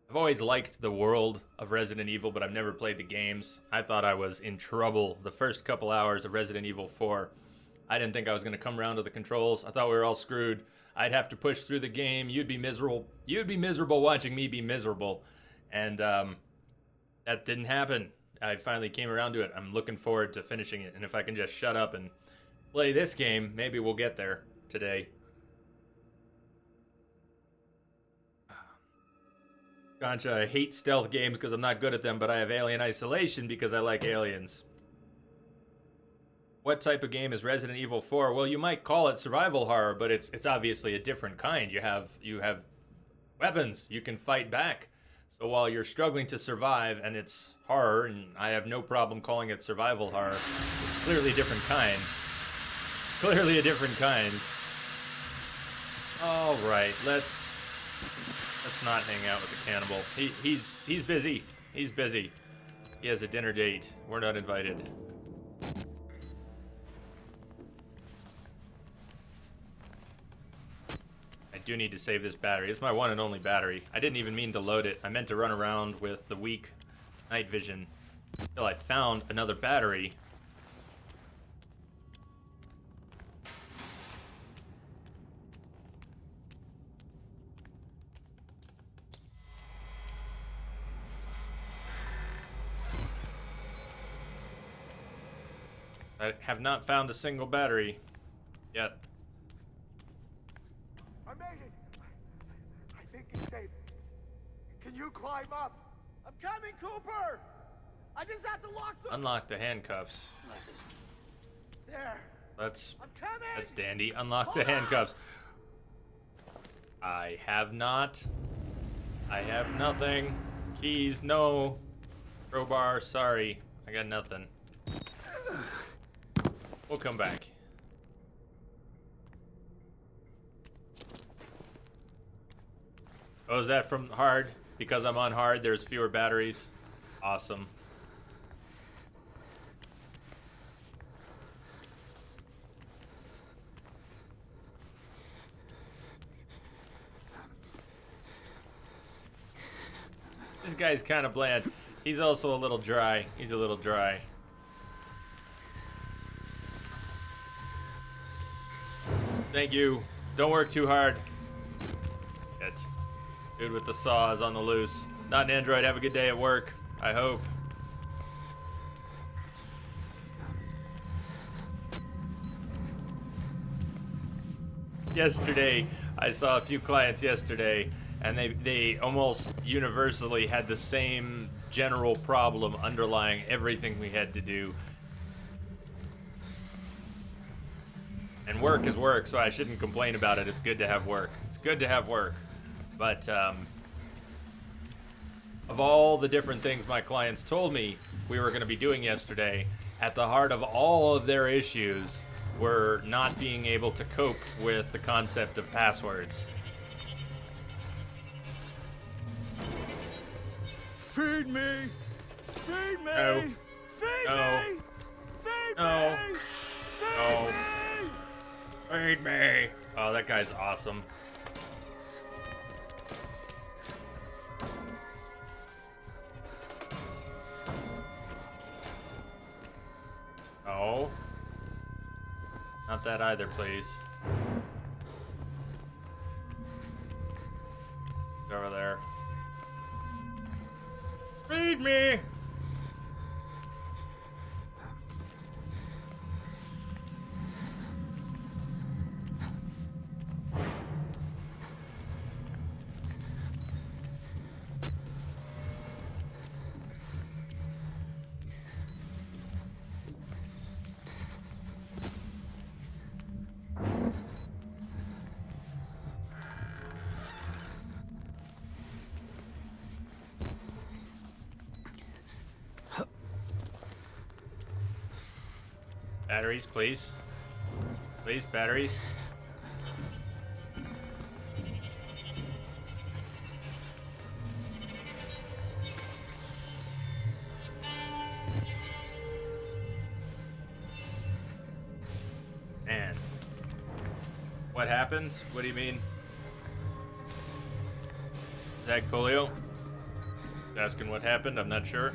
I've always liked the world of Resident Evil, but I've never played the games. I thought I was in trouble the first couple hours of Resident Evil 4. I didn't think I was going to come around to the controls. I thought we were all screwed. I'd have to push through the game. You'd be miserable. You'd be miserable watching me be miserable. And that didn't happen. I finally came around to it. I'm looking forward to finishing it. And if I can just shut up and play this game, maybe we'll get there today. Gotcha, I hate stealth games because I'm not good at them, but I have Alien Isolation because I like aliens. What type of game is Resident Evil 4? Well, you might call it survival horror, but it's obviously a different kind. You have weapons. You can fight back. So while you're struggling to survive and it's horror, and I have no problem calling it survival horror, it's clearly a different kind. Clearly a different kind. All right, let's not hang out with the cannibal. He's busy. He's busy. He has a dinner date. We're not invited. I do need to save this battery. It's my one and only battery. I didn't even mean to load it. I meant to run around with the weak night vision until I found another battery. I have not found a single battery yet. I made it. I think he's safe. Can you climb up? I'm coming, Cooper! I just have to lock the... Unlock the handcuffs. There. That's I'm coming! That's dandy. Unlock the handcuffs. I have not. I have nothing. Keys, no. Crowbar, sorry. I got nothing. We'll come back. Oh, is that from hard? Because I'm on hard, there's fewer batteries. Awesome. This guy's kind of bland. He's also a little dry. He's a little dry. Thank you. Don't work too hard. It. Dude with the saw is on the loose. Not an android. Have a good day at work. I hope. Yesterday, I saw a few clients yesterday, and they almost universally had the same general problem underlying everything we had to do. And work is work, so I shouldn't complain about it. It's good to have work. It's good to have work. But of all the different things my clients told me we were going to be doing yesterday, at the heart of all of their issues were not being able to cope with the concept of passwords. Feed me! Feed me! No. Feed No. me! Feed No. me! Feed No. me! Feed me! Oh, that guy's awesome. Oh. Not that either, please. Over there. Feed me! Batteries, please. Please, batteries. What happened? What do you mean? Zach Polio? Asking what happened, I'm not sure.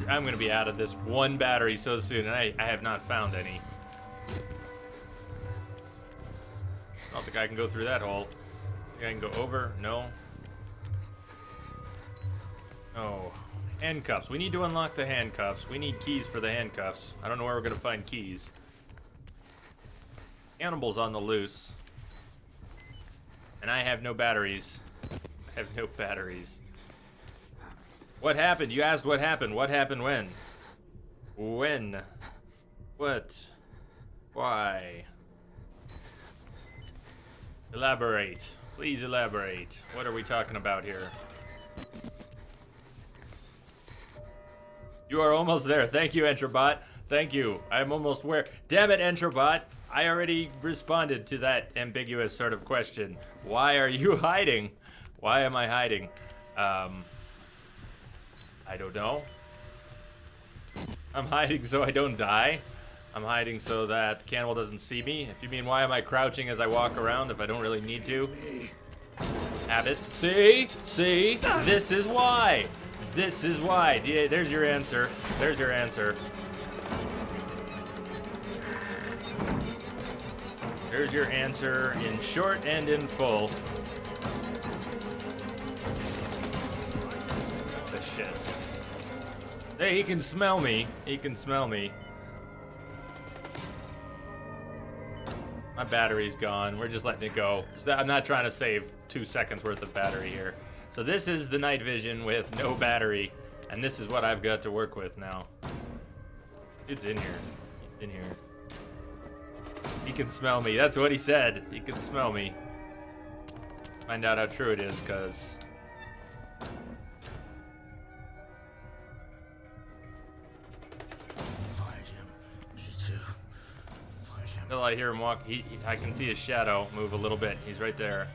I'm gonna be out of this one battery so soon, and I have not found any. I don't think I can go through that hole. Think I can go over? No. Oh. Handcuffs. We need to unlock the handcuffs. We need keys for the handcuffs. I don't know where we're gonna find keys. Hannibal's on the loose. And I have no batteries. I have no batteries. What happened? You asked what happened. What happened when? When? What? Why? Elaborate. Please elaborate. What are we talking about here? You are almost there. Thank you, Entrobot. Thank you. I'm almost where. Damn it, Entrobot. I already responded to that ambiguous sort of question. Why are you hiding? Why am I hiding? I don't know. I'm hiding so I don't die. I'm hiding so that the cannibal doesn't see me. If you mean why am I crouching as I walk around if I don't really need to. Habits. See? See? This is why. This is why. Yeah, there's your answer. There's your answer. There's your answer in short and in full. The shit. Hey, he can smell me. He can smell me. My battery's gone. We're just letting it go. I'm not trying to save 2 seconds worth of battery here. So this is the night vision with no battery. And this is what I've got to work with now. Dude's in here. In here. He can smell me. That's what he said. He can smell me. Find out how true it is, because... Until I hear him walk, I can see his shadow move a little bit. He's right there.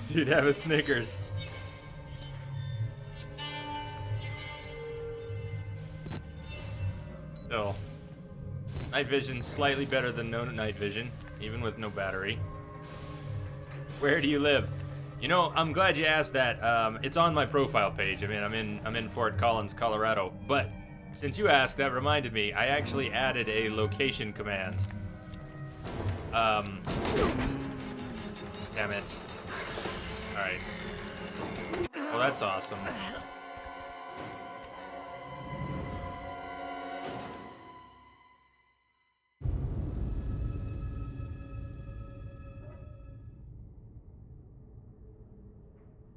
Dude, have a Snickers. Still, night vision's slightly better than no night vision, even with no battery. Where do you live? You know, I'm glad you asked that. It's on my profile page. I mean, I'm in Fort Collins, Colorado, but. Since you asked, that reminded me, I actually added a location command. Damn it. Alright. Well, that's awesome.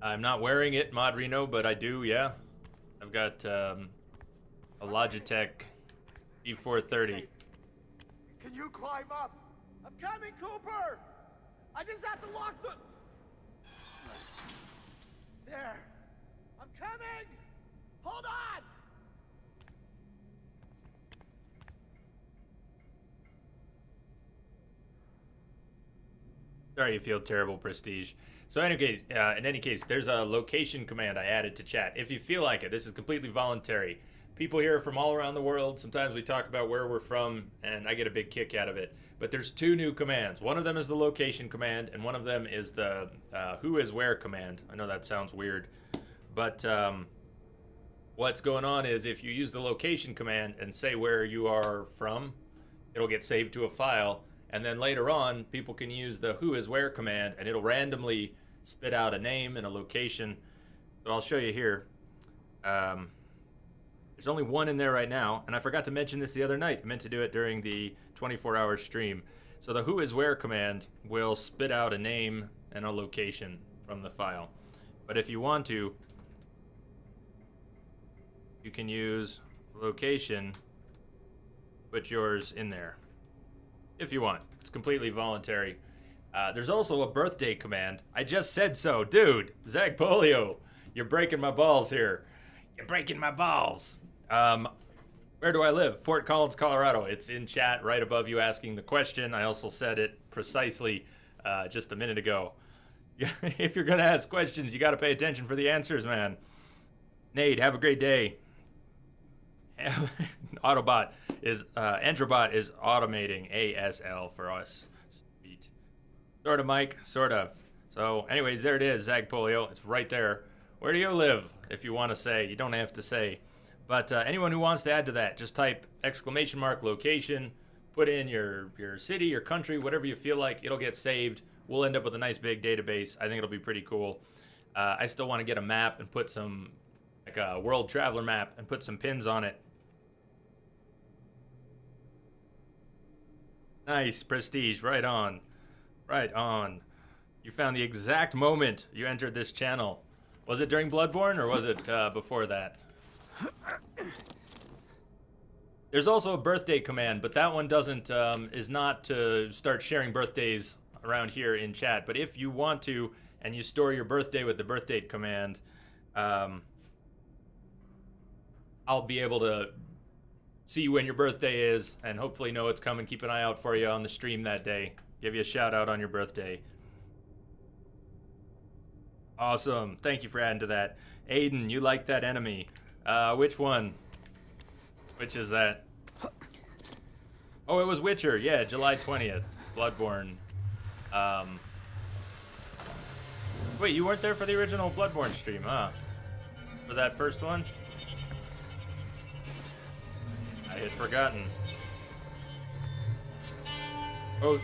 I'm not wearing it, Modrino, but I do, yeah. I've got, a Logitech E430. Can you climb up? I'm coming, Cooper! I just have to lock the... There. I'm coming! Hold on! Sorry you feel terrible, Prestige. So in any case, there's a location command I added to chat. If you feel like it, this is completely voluntary. People here from all around the world. Sometimes we talk about where we're from, and I get a big kick out of it. But there's 2 new commands. One of them is the location command, and one of them is the who is where command. I know that sounds weird, but what's going on is if you use the location command and say where you are from, it'll get saved to a file, and then later on, people can use the who is where command, and it'll randomly spit out a name and a location. So I'll show you here. There's only one in there right now, and I forgot to mention this the other night. I meant to do it during the 24-hour stream. So the who is where command will spit out a name and a location from the file. But if you want to, you can use location, put yours in there. If you want. It's completely voluntary. There's also a birthday command. I just said so. Dude, Zach Polio, you're breaking my balls here. You're breaking my balls. Where do I live? Fort Collins, Colorado. It's in chat right above you asking the question. I also said it precisely just a minute ago. If you're going to ask questions, you got to pay attention for the answers, man. Nate, have a great day. Androbot is automating ASL for us. Sweet. Sort of, Mike. Sort of. So, anyways, there it is, Zag Polio. It's right there. Where do you live? If you want to say, you don't have to say. But anyone who wants to add to that, just type !location, put in your city, your country, whatever you feel like. It'll get saved. We'll end up with a nice big database. I think it'll be pretty cool. I still want to get a map and put some, like a world traveler map, and put some pins on it. Nice, Prestige, right on. Right on. You found the exact moment you entered this channel. Was it during Bloodborne, or was it before that? There's also a birthday command, but that one doesn't, is not to start sharing birthdays around here in chat. But if you want to, and you store your birthday with the birth date command, I'll be able to see when your birthday is, and hopefully know it's coming. Keep an eye out for you on the stream that day. Give you a shout out on your birthday. Awesome. Thank you for adding to that. Aiden, you like that enemy. Which one? Which is that? Oh, it was Witcher. Yeah, July 20th. Bloodborne. Wait, you weren't there for the original Bloodborne stream, huh? For that first one? I had forgotten. Oh,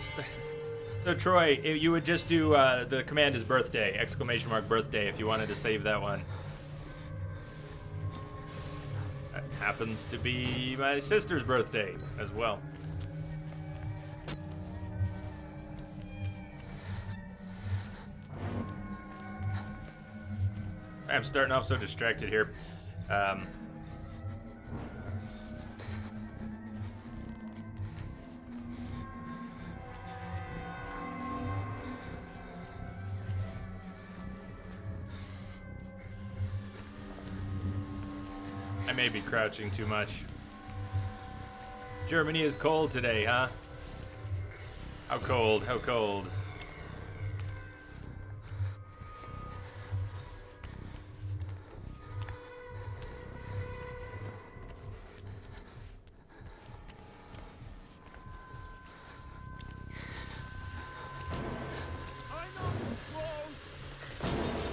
so Troy, you would just do the command is birthday, ! birthday, if you wanted to save that one. That happens to be my sister's birthday as well. I'm starting off so distracted here. I may be crouching too much. Germany is cold today, huh? How cold? How cold?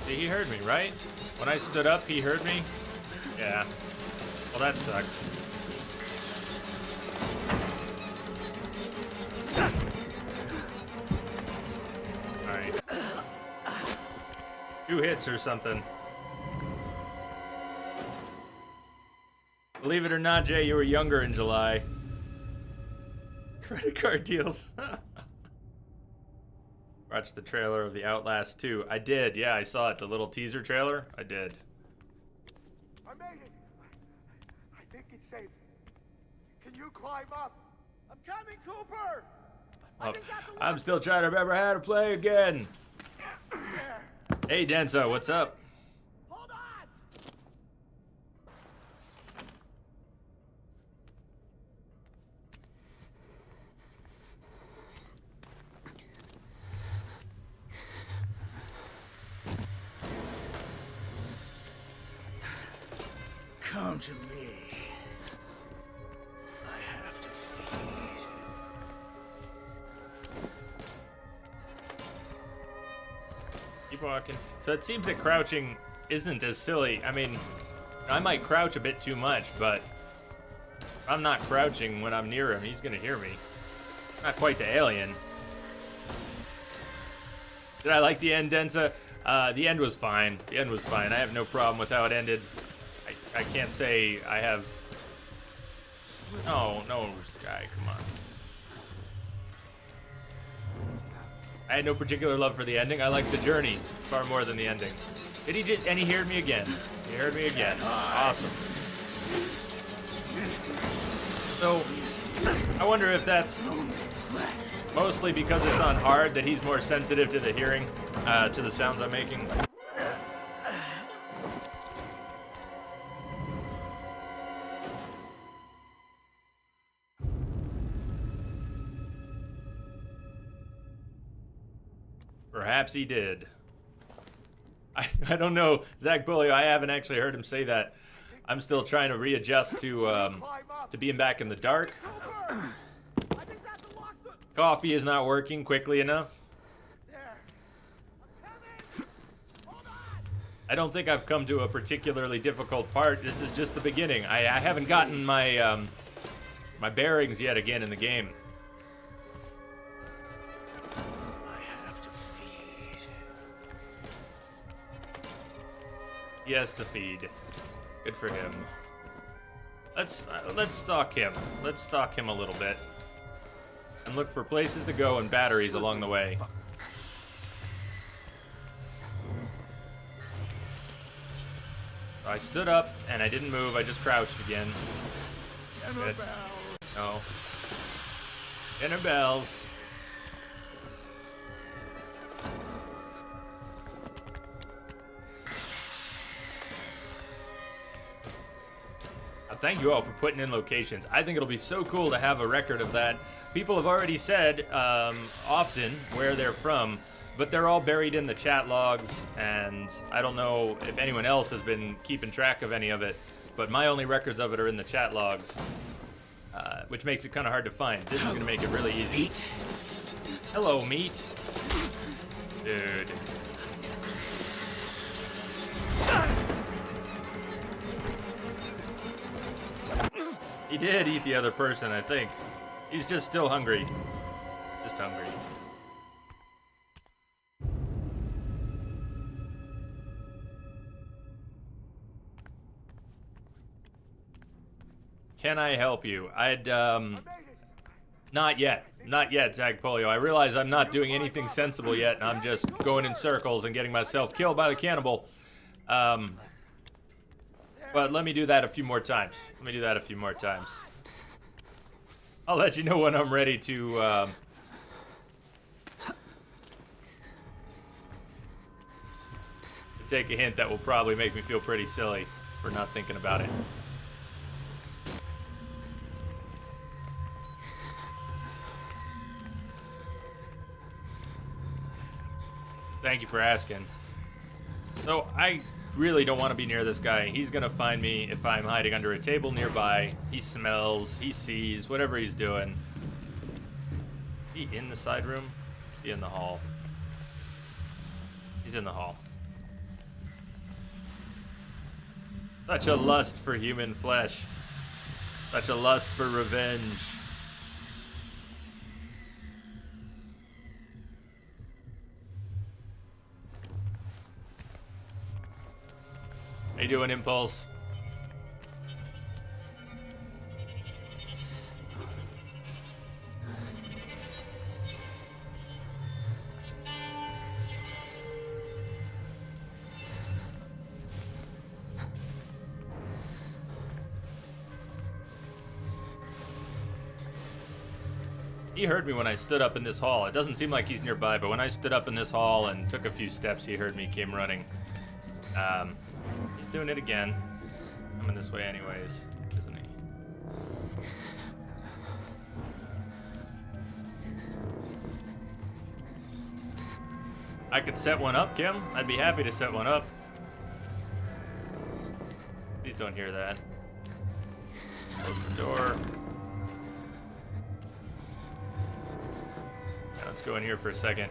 He heard me, right? When I stood up, he heard me? Yeah. Well, that sucks. Alright. 2 hits or something. Believe it or not, Jay, you were younger in July. Credit card deals. Watched the trailer of the Outlast 2. I did, yeah, I saw it. The little teaser trailer. I did. I made it. I think it's safe. Can you climb up? I'm coming, Cooper. I'm still trying to remember how to play again. Hey, Denso, what's up? Hold on. Come to me. I have to feed. Keep walking. So it seems that crouching isn't as silly. I mean, I might crouch a bit too much, but if I'm not crouching when I'm near him, he's gonna hear me. Not quite the alien. Did I like the end, Densa? The end was fine. The end was fine. I have no problem with how it ended. I can't say I have... No, guy, come on. I had no particular love for the ending. I like the journey far more than the ending. Did he just... And he heard me again. He heard me again. Awesome. So, I wonder if that's... Mostly because it's on hard that he's more sensitive to the hearing, to the sounds I'm making. Perhaps he did. I don't know, Zach Bully, I haven't actually heard him say that. I'm still trying to readjust to being back in the dark. Coffee is not working quickly enough. I don't think I've come to a particularly difficult part. This is just the beginning. I haven't gotten my my bearings yet again in the game. He has to feed. Good for him. Let's stalk him. Let's stalk him a little bit. And look for places to go and batteries along the way. So I stood up and I didn't move. I just crouched again. Good. No. Dinner bells. Thank you all for putting in locations. I think it'll be so cool to have a record of that. People have already said often where they're from, but they're all buried in the chat logs, and I don't know if anyone else has been keeping track of any of it, but my only records of it are in the chat logs, which makes it kind of hard to find. This is going to make it really easy. Meat. Hello, meat. Dude. He did eat the other person, I think. He's just still hungry. Just hungry. Can I help you? I'd, not yet. Not yet, Zach Polio. I realize I'm not doing anything sensible yet, and I'm just going in circles and getting myself killed by the cannibal. But let me do that a few more times. Let me do that a few more times. I'll let you know when I'm ready to take a hint that will probably make me feel pretty silly for not thinking about it. Thank you for asking. So, I really don't want to be near this guy. He's gonna find me if I'm hiding under a table nearby. He smells, he sees, whatever he's doing. Is he in the side room? Is he in the hall? He's in the hall. Such a lust for human flesh. Such a lust for revenge. How you doing, Impulse? He heard me when I stood up in this hall. It doesn't seem like he's nearby, but when I stood up in this hall and took a few steps, he heard me, came running. He's doing it again. Coming this way anyways, isn't he? I could set one up, Kim. I'd be happy to set one up. Please don't hear that. Close the door. Now let's go in here for a second.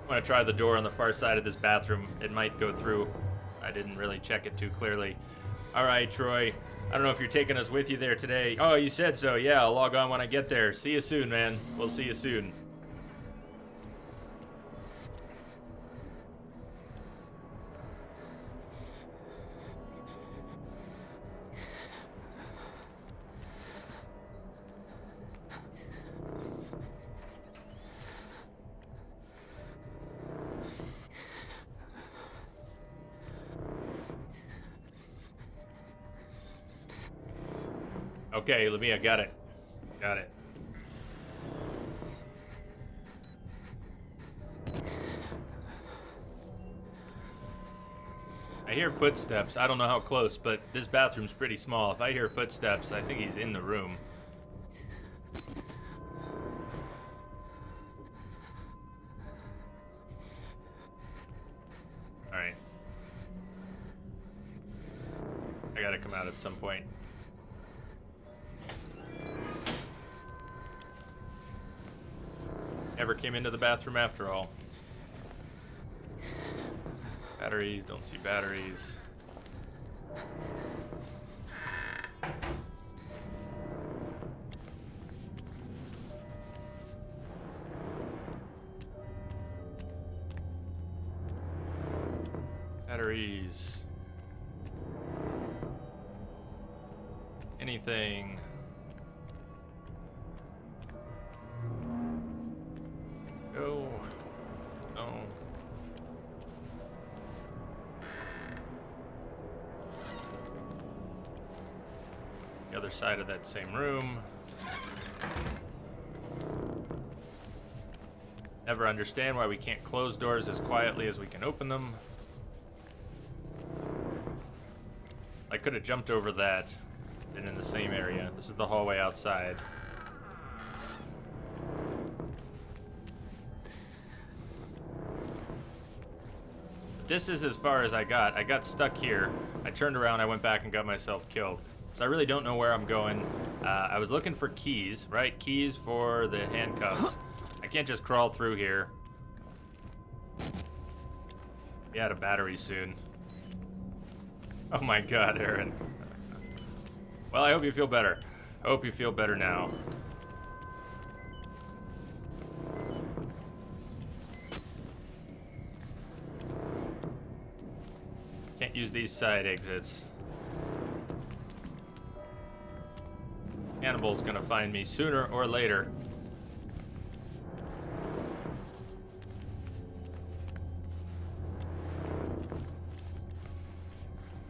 I want to try the door on the far side of this bathroom. It might go through. I didn't really check it too clearly. All right, Troy. I don't know if you're taking us with you there today. Oh, you said so. Yeah, I'll log on when I get there. See you soon, man. We'll see you soon. Okay, Lamia, got it. Got it. I hear footsteps. I don't know how close, but this bathroom's pretty small. If I hear footsteps, I think he's in the room. Alright. I gotta come out at some point. Never came into the bathroom after all. Batteries, don't see batteries. Batteries. Anything. Go. No. The other side of that same room. Never understand why we can't close doors as quietly as we can open them. I could have jumped over that, been in the same area. This is the hallway outside. This is as far as I got. I got stuck here. I turned around, I went back and got myself killed. So I really don't know where I'm going. I was looking for keys, right? Keys for the handcuffs. I can't just crawl through here. Be out of battery soon. Oh my god, Aaron. Well, I hope you feel better. I hope you feel better now. Can't use these side exits. Hannibal's gonna find me sooner or later.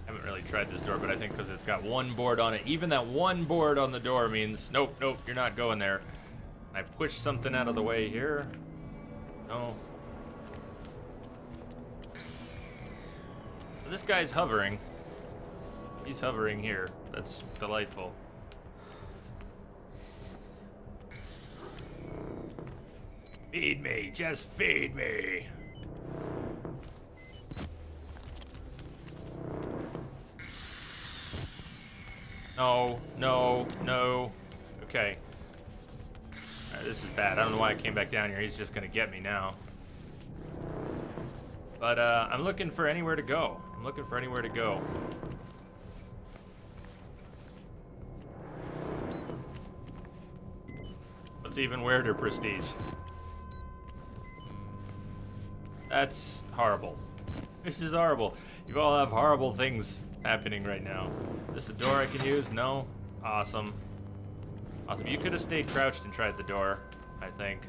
Haven't really tried this door, but I think because it's got one board on it, even that one board on the door means, nope, nope, you're not going there. I push something out of the way here. No. This guy's hovering. He's hovering here. That's delightful. Feed me, just feed me. No, no, no. Okay. This is bad. I don't know why I came back down here. He's just gonna get me now. But I'm looking for anywhere to go. I'm looking for anywhere to go. What's even weirder, Prestige? That's horrible. This is horrible. You all have horrible things happening right now. Is this a door I can use? No? Awesome. Awesome. You could have stayed crouched and tried the door, I think.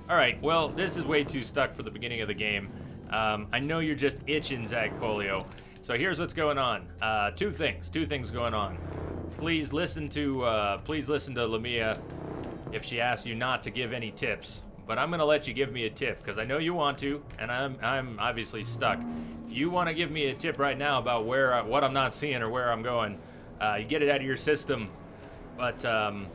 Alright, well, this is way too stuck for the beginning of the game. I know you're just itching, Zach Polio. So here's what's going on. Two things going on. Please listen to Lamia if she asks you not to give any tips. But I'm gonna let you give me a tip because I know you want to, and I'm obviously stuck. If you want to give me a tip right now about what I'm not seeing or where I'm going, you get it out of your system. But I'm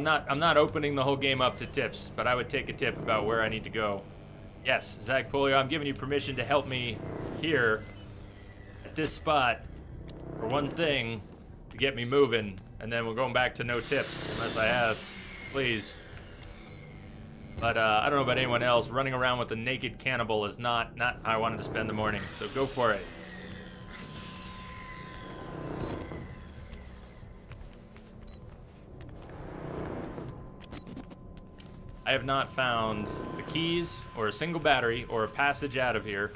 not opening the whole game up to tips. But I would take a tip about where I need to go. Yes, Zach Polio, I'm giving you permission to help me here at this spot for one thing to get me moving, and then we're going back to no tips unless I ask, please. But I don't know about anyone else. Running around with a naked cannibal is not how I wanted to spend the morning, so go for it. I have not found the keys or a single battery or a passage out of here.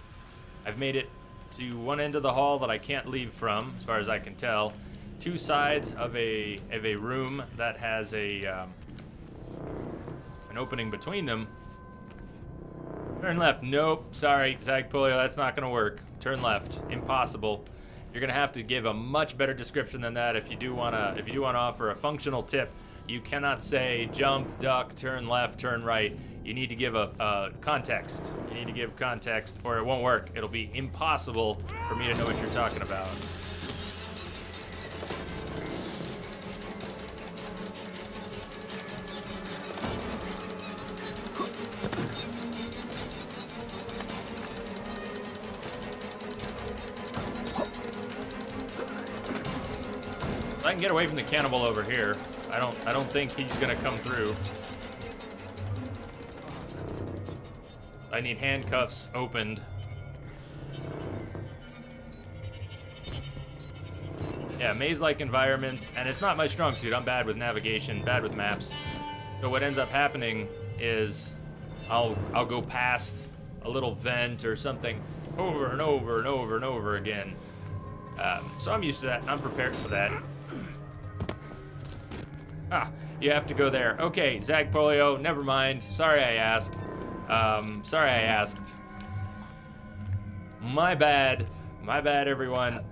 I've made it to one end of the hall that I can't leave from, as far as I can tell. Two sides of a room that has an opening between them. Turn left. Nope. Sorry, Zach Polio, that's not gonna work. Turn left. Impossible. You're gonna have to give a much better description than that if you do wanna offer a functional tip. You cannot say jump, duck, turn left, turn right. You need to give a context. You need to give context, or it won't work. It'll be impossible for me to know what you're talking about. I can get away from the cannibal over here. I don't think he's gonna come through. I need handcuffs opened. Yeah, maze-like environments, and it's not my strong suit. I'm bad with navigation, bad with maps. So what ends up happening is I'll go past a little vent or something over and over and over and over again. So I'm used to that. I'm prepared for that. Ah, you have to go there. Okay, Zagpolio, never mind. Sorry I asked. Sorry I asked. My bad. My bad, everyone.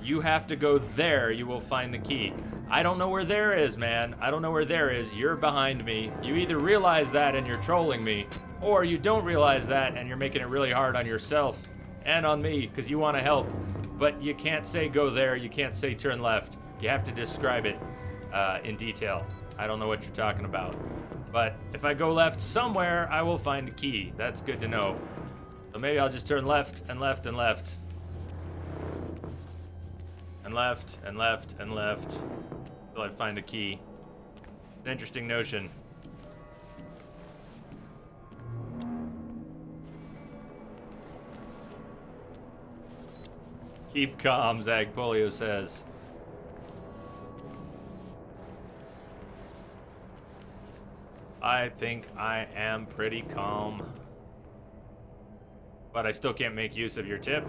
You have to go there. You will find the key. I don't know where there is, man. I don't know where there is. You're behind me. You either realize that and you're trolling me, or you don't realize that and you're making it really hard on yourself and on me because you want to help. But you can't say go there. You can't say turn left. You have to describe it in detail. I don't know what you're talking about. But if I go left somewhere, I will find a key. That's good to know. So maybe I'll just turn left and left and left. And left and left and left until I find a key. An interesting notion. Keep calm, Zagpolio says. I think I am pretty calm. But I still can't make use of your tip.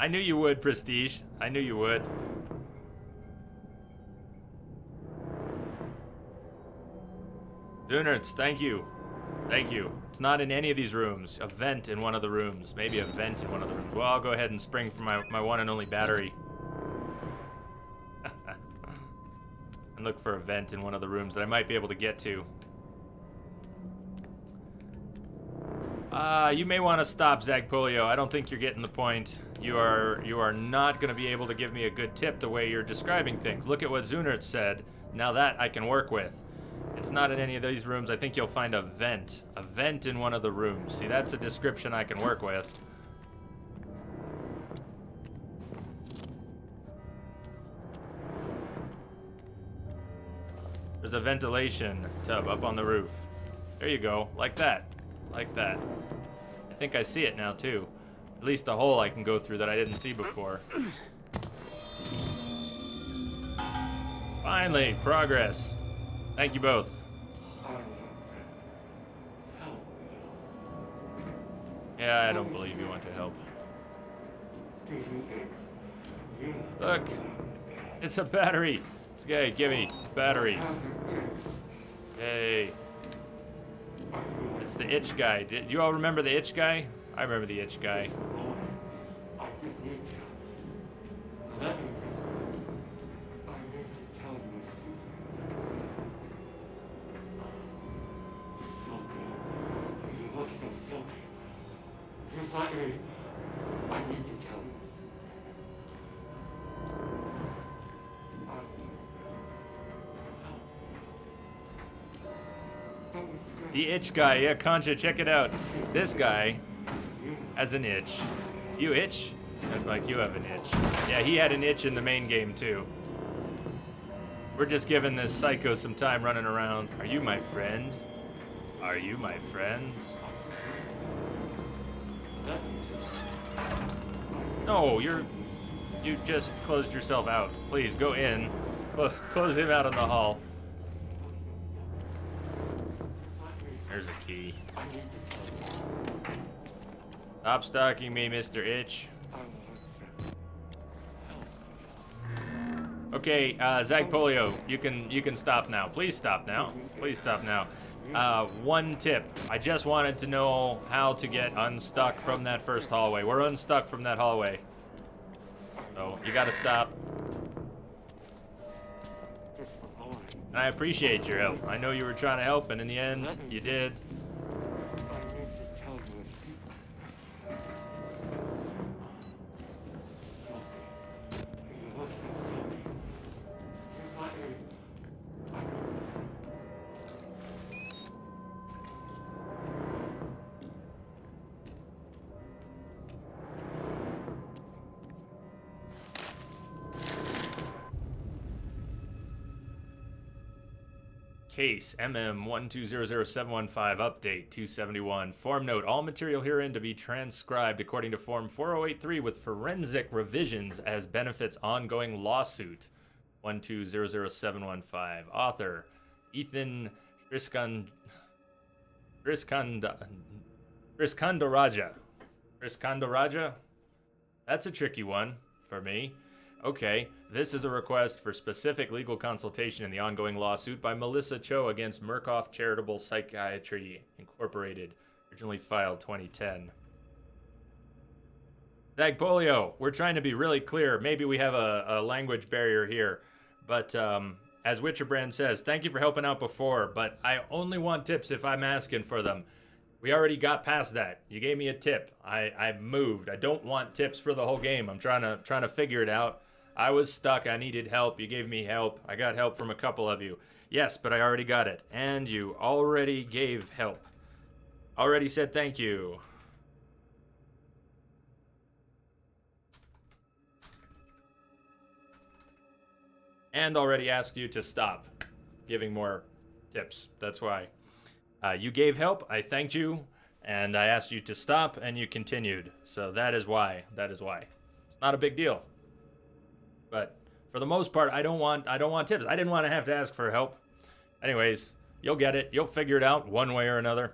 I knew you would, Prestige. I knew you would. Dunerts, thank you. Thank you. It's not in any of these rooms. A vent in one of the rooms. Maybe a vent in one of the rooms. Well, I'll go ahead and spring for my one and only battery. And look for a vent in one of the rooms that I might be able to get to. You may want to stop, Zagpolio. I don't think you're getting the point. You are not going to be able to give me a good tip the way you're describing things. Look at what Zunert said. Now that I can work with. It's not in any of these rooms. I think you'll find a vent. A vent in one of the rooms. See, that's a description I can work with. There's a ventilation tub up on the roof. There you go. Like that. Like that. I think I see it now, too. At least the hole I can go through that I didn't see before. Finally, progress. Thank you both. Yeah, I don't believe you want to help. Look, it's a battery. It's okay, give me battery. Hey. It's the itch guy. Do you all remember the itch guy? I remember the itch guy. The itch guy, yeah, Concha, check it out. This guy has an itch. You itch? Look like you have an itch. Yeah, he had an itch in the main game too. We're just giving this psycho some time running around. Are you my friend? Are you my friend? No, you just closed yourself out. Please, go in. Close him out in the hall. There's a key. Stop stalking me, Mr. Itch. Okay, Zag Polio, you can stop now. Please stop now. Please stop now. One tip. I just wanted to know how to get unstuck from that first hallway. We're unstuck from that hallway. So, you gotta stop. And I appreciate your help. I know you were trying to help, and in the end, you did. Case MM1200715 update 271. Form note, all material herein to be transcribed according to Form 4083 with forensic revisions as benefits ongoing lawsuit 1200715. Author, Ethan Triskandaraja. Triskandaraja? That's a tricky one for me. Okay, this is a request for specific legal consultation in the ongoing lawsuit by Melissa Cho against Murkoff Charitable Psychiatry Incorporated, originally filed 2010. Zagpolio, we're trying to be really clear. Maybe we have a language barrier here, but as Witcherbrand says, thank you for helping out before, but I only want tips if I'm asking for them. We already got past that. You gave me a tip. I moved. I don't want tips for the whole game. I'm trying to figure it out. I was stuck. I needed help. You gave me help. I got help from a couple of you. Yes, but I already got it. And you already gave help. Already said thank you. And already asked you to stop giving more tips. That's why. You gave help. I thanked you. And I asked you to stop, and you continued. So that is why. That is why. It's not a big deal. But for the most part, I don't want tips. I didn't want to have to ask for help. Anyways, you'll get it. You'll figure it out one way or another.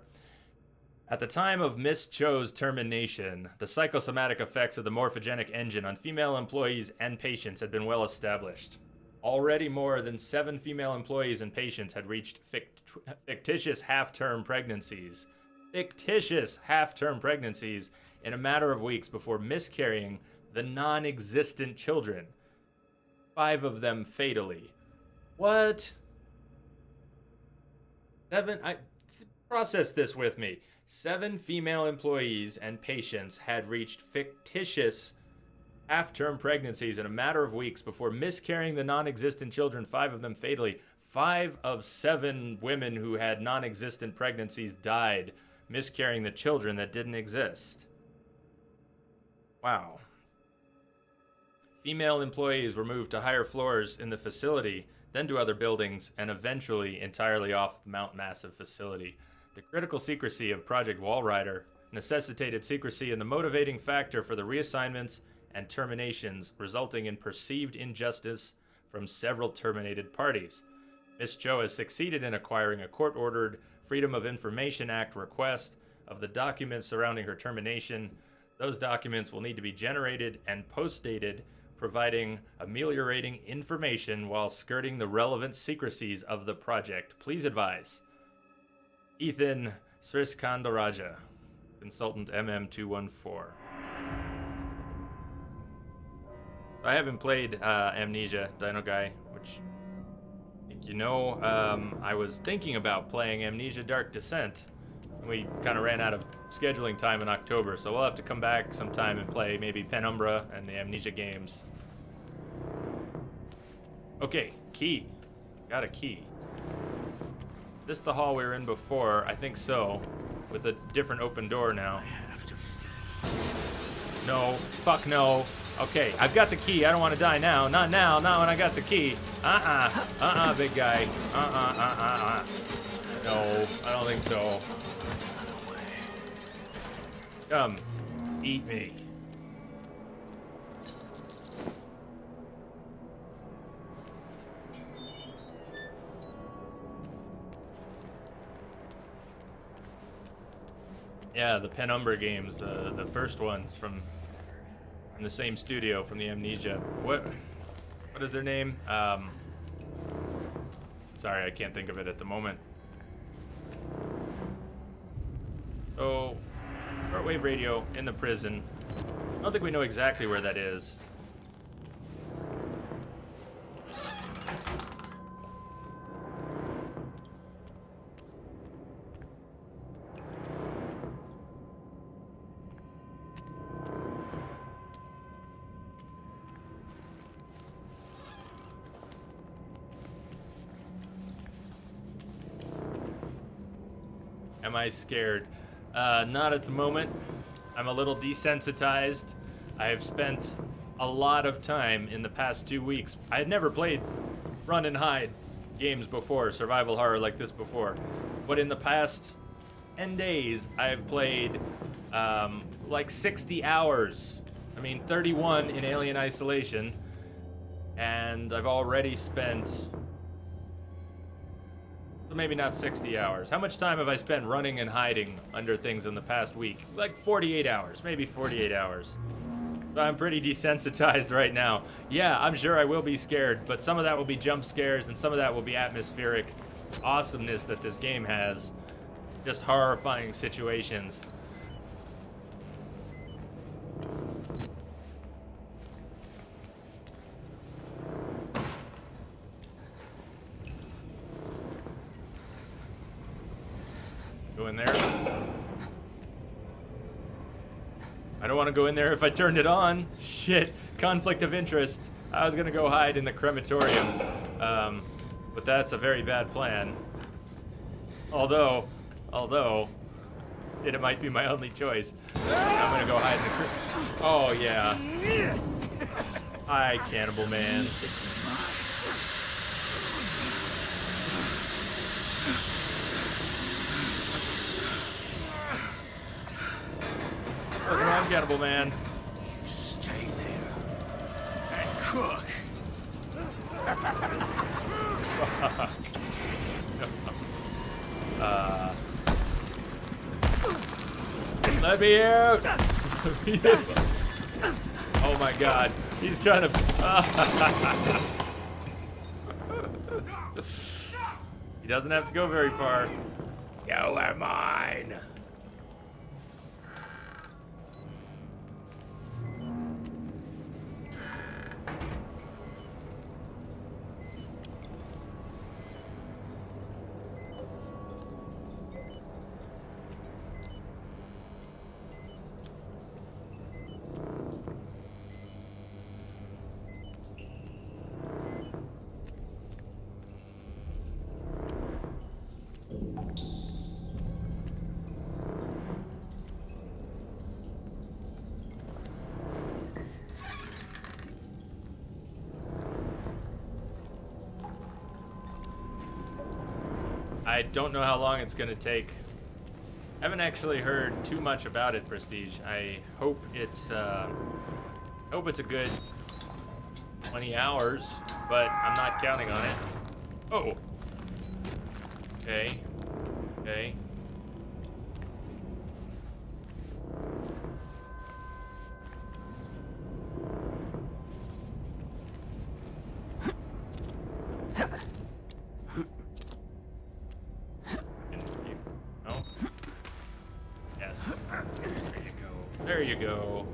At the time of Miss Cho's termination, the psychosomatic effects of the morphogenic engine on female employees and patients had been well established. Already more than 7 female employees and patients had reached fictitious half-term pregnancies. Fictitious half-term pregnancies in a matter of weeks before miscarrying the non-existent children. 5 of them fatally. What? 7? Process this with me. 7 female employees and patients had reached fictitious half-term pregnancies in a matter of weeks before miscarrying the non-existent children, 5 of them fatally. 5 of 7 women who had non-existent pregnancies died, miscarrying the children that didn't exist. Wow. Female employees were moved to higher floors in the facility, then to other buildings, and eventually entirely off the Mount Massive facility. The critical secrecy of Project Walrider necessitated secrecy in the motivating factor for the reassignments and terminations, resulting in perceived injustice from several terminated parties. Ms. Cho has succeeded in acquiring a court-ordered Freedom of Information Act request of the documents surrounding her termination. Those documents will need to be generated and post-dated, providing ameliorating information while skirting the relevant secrecies of the project. Please advise. Ethan Sriskandaraja, Consultant MM214. I haven't played Amnesia, Dino Guy, which, you know, I was thinking about playing Amnesia Dark Descent. We kind of ran out of scheduling time in October, so we'll have to come back sometime and play maybe Penumbra and the Amnesia games. Okay, key. Got a key. This the hall we were in before? I think so. With a different open door now. No. Fuck no. Okay, I've got the key. I don't want to die now. Not now. Not when I got the key. Big guy. No, I don't think so. Come, eat me. Yeah, the Penumbra games, the first ones from the same studio, from the Amnesia. What what is their name? Sorry, I can't think of it at the moment. Oh, shortwave radio in the prison. I don't think we know exactly where that is. Am I scared? Not at the moment. I'm a little desensitized. I have spent a lot of time in the past 2 weeks. I had never played run and hide games before, survival horror like this before. But in the past 10 days, I've played like 60 hours. I mean, 31 in Alien Isolation. And I've already spent... maybe not 60 hours. How much time have I spent running and hiding under things in the past week? Like 48 hours, maybe 48 hours. So I'm pretty desensitized right now. Yeah, I'm sure I will be scared, but some of that will be jump scares and some of that will be atmospheric awesomeness that this game has. Just horrifying situations. Go in there. I don't want to go in there if I turned it on. Shit. Conflict of interest. I was going to go hide in the crematorium. But that's a very bad plan. Although, it might be my only choice. I'm going to go hide in the Oh, yeah. Hi, Cannibal Man. What's wrong, Cannibal Man? You stay there and cook. Let me out! Oh my God, he's trying to. He doesn't have to go very far. You are mine. I don't know how long it's gonna take. I haven't actually heard too much about it, Prestige. I hope it's a good 20 hours, but I'm not counting on it. Oh. Okay. Okay. There you go.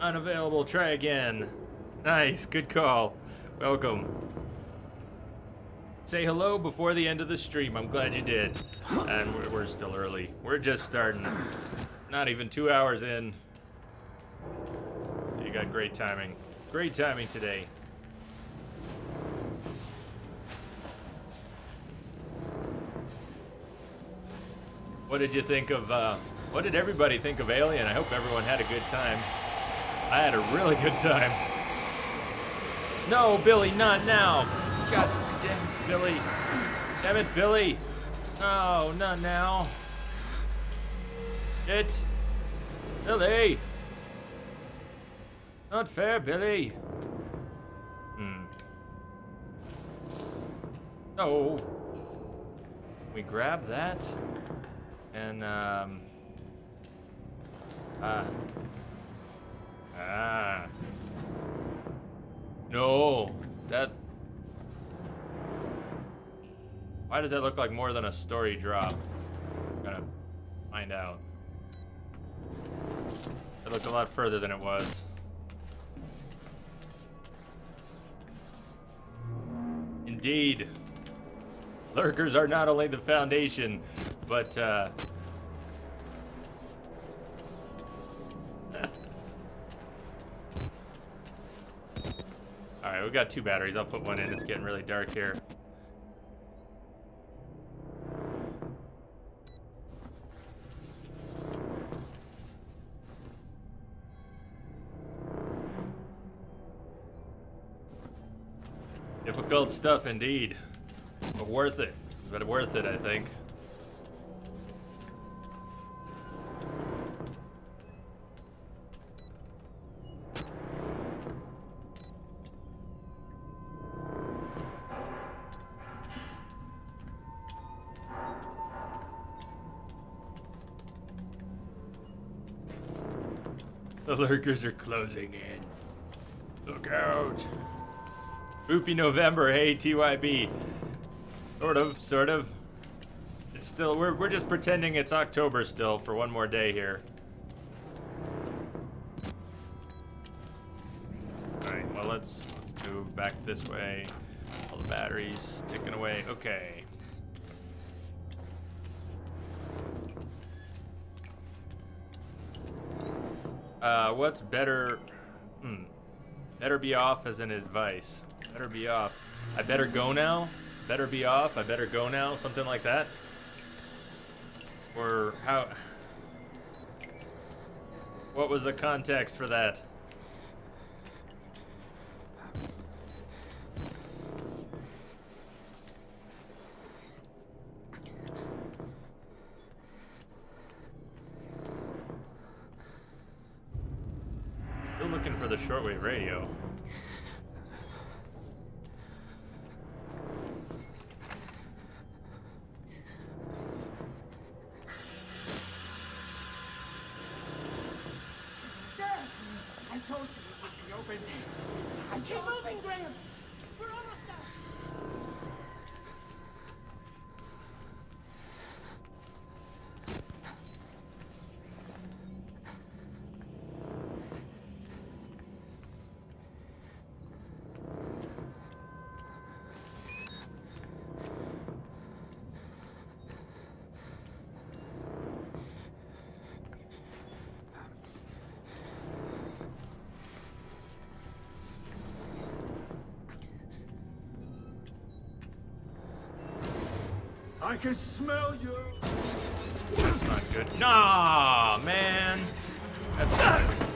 Unavailable, try again. Nice, good call. Welcome. Say hello before the end of the stream. I'm glad you did. And we're still early. We're just starting. Not even 2 hours in. So you got great timing. Great timing today. What did you think of, what did everybody think of Alien? I hope everyone had a good time. I had a really good time. No, Billy, not now. God damn, Billy. Damn it, Billy. Oh, not now. Shit. Billy. Not fair, Billy. No. We grab that. And, no. That... Why does that look like more than a story drop? I'm gonna find out. It looked a lot further than it was. Indeed. Lurkers are not only the foundation, but, Alright, we got 2 batteries. I'll put one in. It's getting really dark here. Difficult stuff indeed. But worth it. But worth it, I think. The lurkers are closing in. Look out. Spoopy November, hey TYB. Sort of. It's still, we're just pretending it's October still for one more day here. Alright, well let's move back this way. All the batteries ticking away. Okay. What's better? Better be off as an advice. Better be off. I better go now? Better be off? I better go now? Something like that? Or how? What was the context for that? Still looking for the shortwave radio. I can smell you. That's not good. Nah, man. That sucks.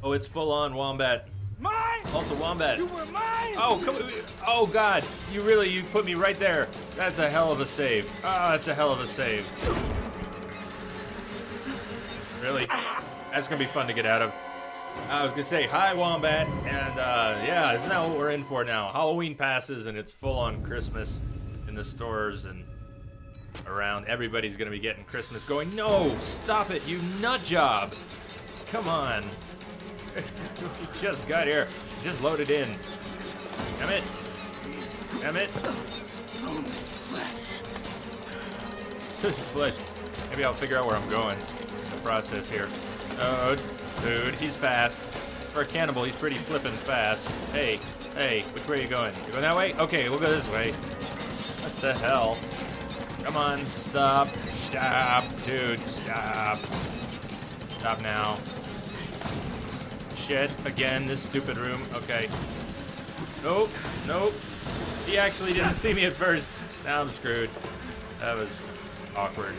Oh, it's full on Wombat. Mine! Also Wombat. You were mine! Oh, come. Oh, God. You put me right there. That's a hell of a save. Ah, that's a hell of a save. Really? That's gonna be fun to get out of. I was gonna say, hi, Wombat. And, yeah, isn't that what we're in for now? Halloween passes, and it's full on Christmas in the stores and around. Everybody's gonna be getting Christmas going. No, stop it, you nut job. Come on. We just got here. Just loaded in. Damn it. Damn it. Flesh. Maybe I'll figure out where I'm going in the process here. Oh, dude, he's fast. For a cannibal, he's pretty flippin' fast. Hey, which way are you going? You going that way? Okay, we'll go this way. What the hell? Come on, stop. Stop, dude, stop. Stop now. Shit, again, this stupid room. Okay. Nope. He actually didn't see me at first. Now I'm screwed. That was awkward.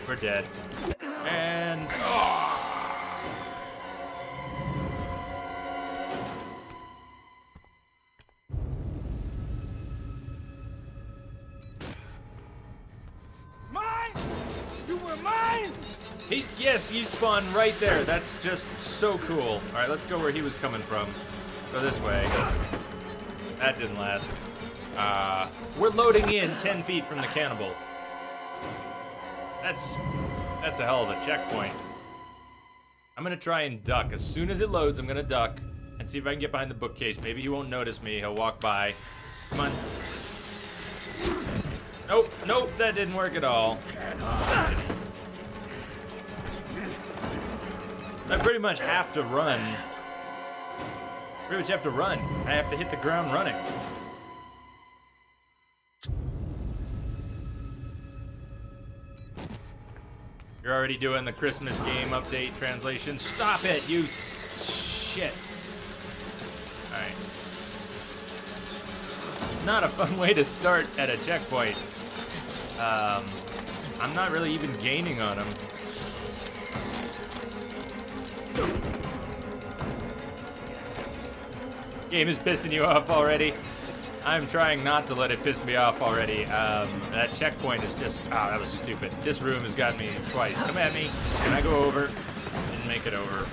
We're dead. And... Mine! You were mine! Yes, you spawned right there. That's just so cool. All right, let's go where he was coming from. Go this way. That didn't last. We're loading in 10 feet from the cannibal. That's a hell of a checkpoint. I'm gonna try and duck. As soon as it loads, I'm gonna duck and see if I can get behind the bookcase. Maybe he won't notice me. He'll walk by. Come on. Nope, nope, that didn't work at all. I pretty much have to run. Pretty much have to run. I have to hit the ground running. You're already doing the Christmas game update translation. Stop it, you shit. Alright. It's not a fun way to start at a checkpoint. I'm not really even gaining on him. Game is pissing you off already. I'm trying not to let it piss me off already. That checkpoint is just... Oh, that was stupid. This room has got me twice. Come at me. Can I go over? Didn't make it over.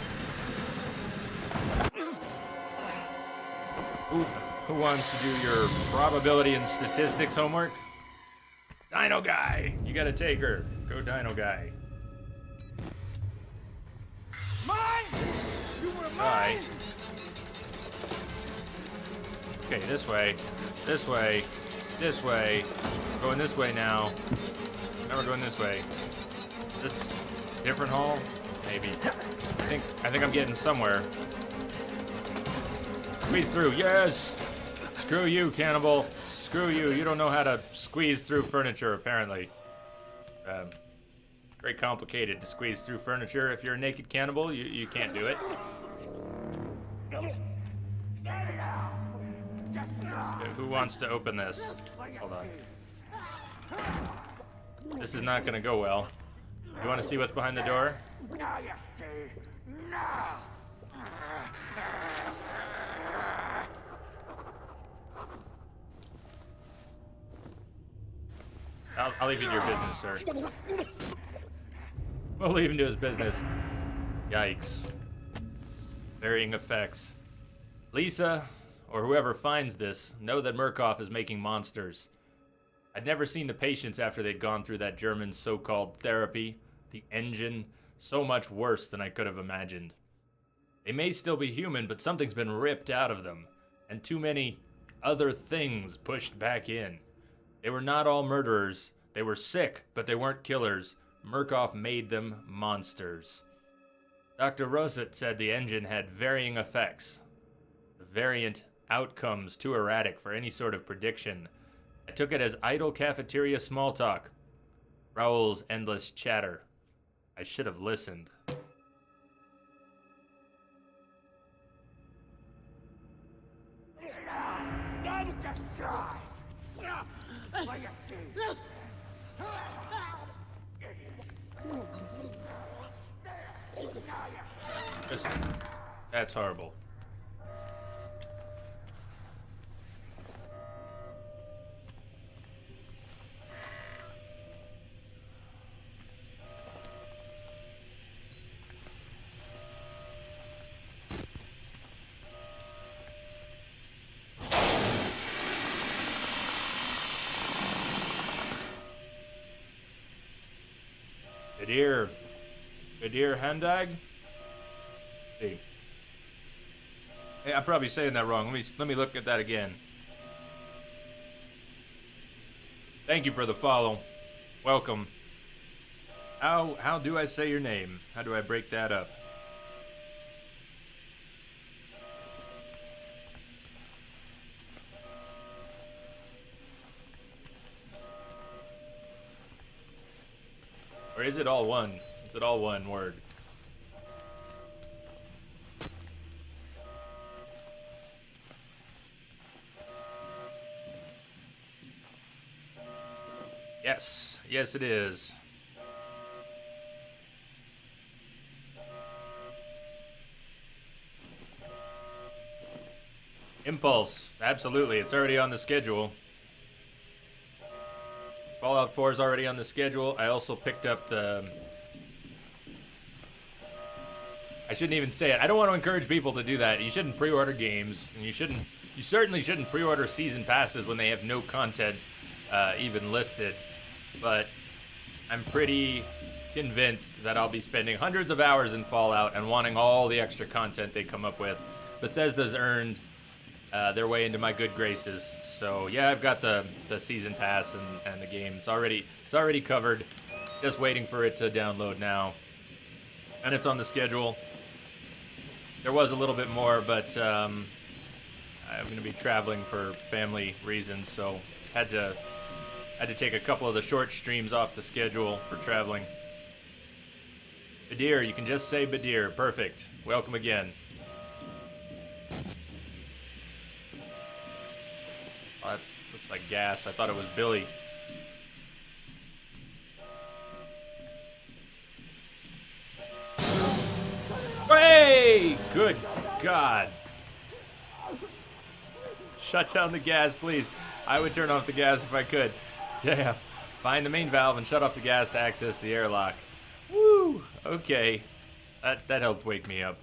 Who wants to do your probability and statistics homework? Dino Guy. You gotta take her. Go Dino Guy. Mine! You were mine! Alright. Okay, this way. This way. This way. Going this way now. Now we're going this way. This different hall? Maybe. I think I'm getting somewhere. Squeeze through. Yes! Screw you, cannibal. Screw you. You don't know how to squeeze through furniture, apparently. Very complicated to squeeze through furniture. If you're a naked cannibal, you can't do it. Okay, who wants to open this? Hold on. This is not gonna go well. You want to see what's behind the door? Now you see. Now. I'll leave you to your business, sir. We'll leave him to his business. Yikes. Varying effects. Lisa, or whoever finds this, know that Murkoff is making monsters. I'd never seen the patients after they'd gone through that German so-called therapy, the engine, so much worse than I could have imagined. They may still be human, but something's been ripped out of them, and too many other things pushed back in. They were not all murderers. They were sick, but they weren't killers. Murkoff made them monsters. Dr. Rosett said the engine had varying effects. The variant outcomes too erratic for any sort of prediction. I took it as idle cafeteria small talk. Raoul's endless chatter. I should have listened. That's horrible. Good ear, Handag? Hey. Hey, I'm probably saying that wrong. Let me look at that again. Thank you for the follow. Welcome. How do I say your name? How do I break that up? Or is it all one? Is it all one word? Yes. Yes, it is. Impulse. Absolutely. It's already on the schedule. Fallout 4 is already on the schedule. I also picked up the... I shouldn't even say it. I don't want to encourage people to do that. You shouldn't pre-order games, and you certainly shouldn't pre-order season passes when they have no content even listed. But I'm pretty convinced that I'll be spending hundreds of hours in Fallout and wanting all the extra content they come up with. Bethesda's earned their way into my good graces. So yeah, I've got the season pass and the game. It's already covered. Just waiting for it to download now. And it's on the schedule. There was a little bit more, but I'm going to be traveling for family reasons, so had to take a couple of the short streams off the schedule for traveling. Badir, you can just say Badir. Perfect. Welcome again. Oh, that looks like gas. I thought it was Billy. Hey! Good God. Shut down the gas, please. I would turn off the gas if I could. Damn. Find the main valve and shut off the gas to access the airlock. Woo! Okay. That helped wake me up.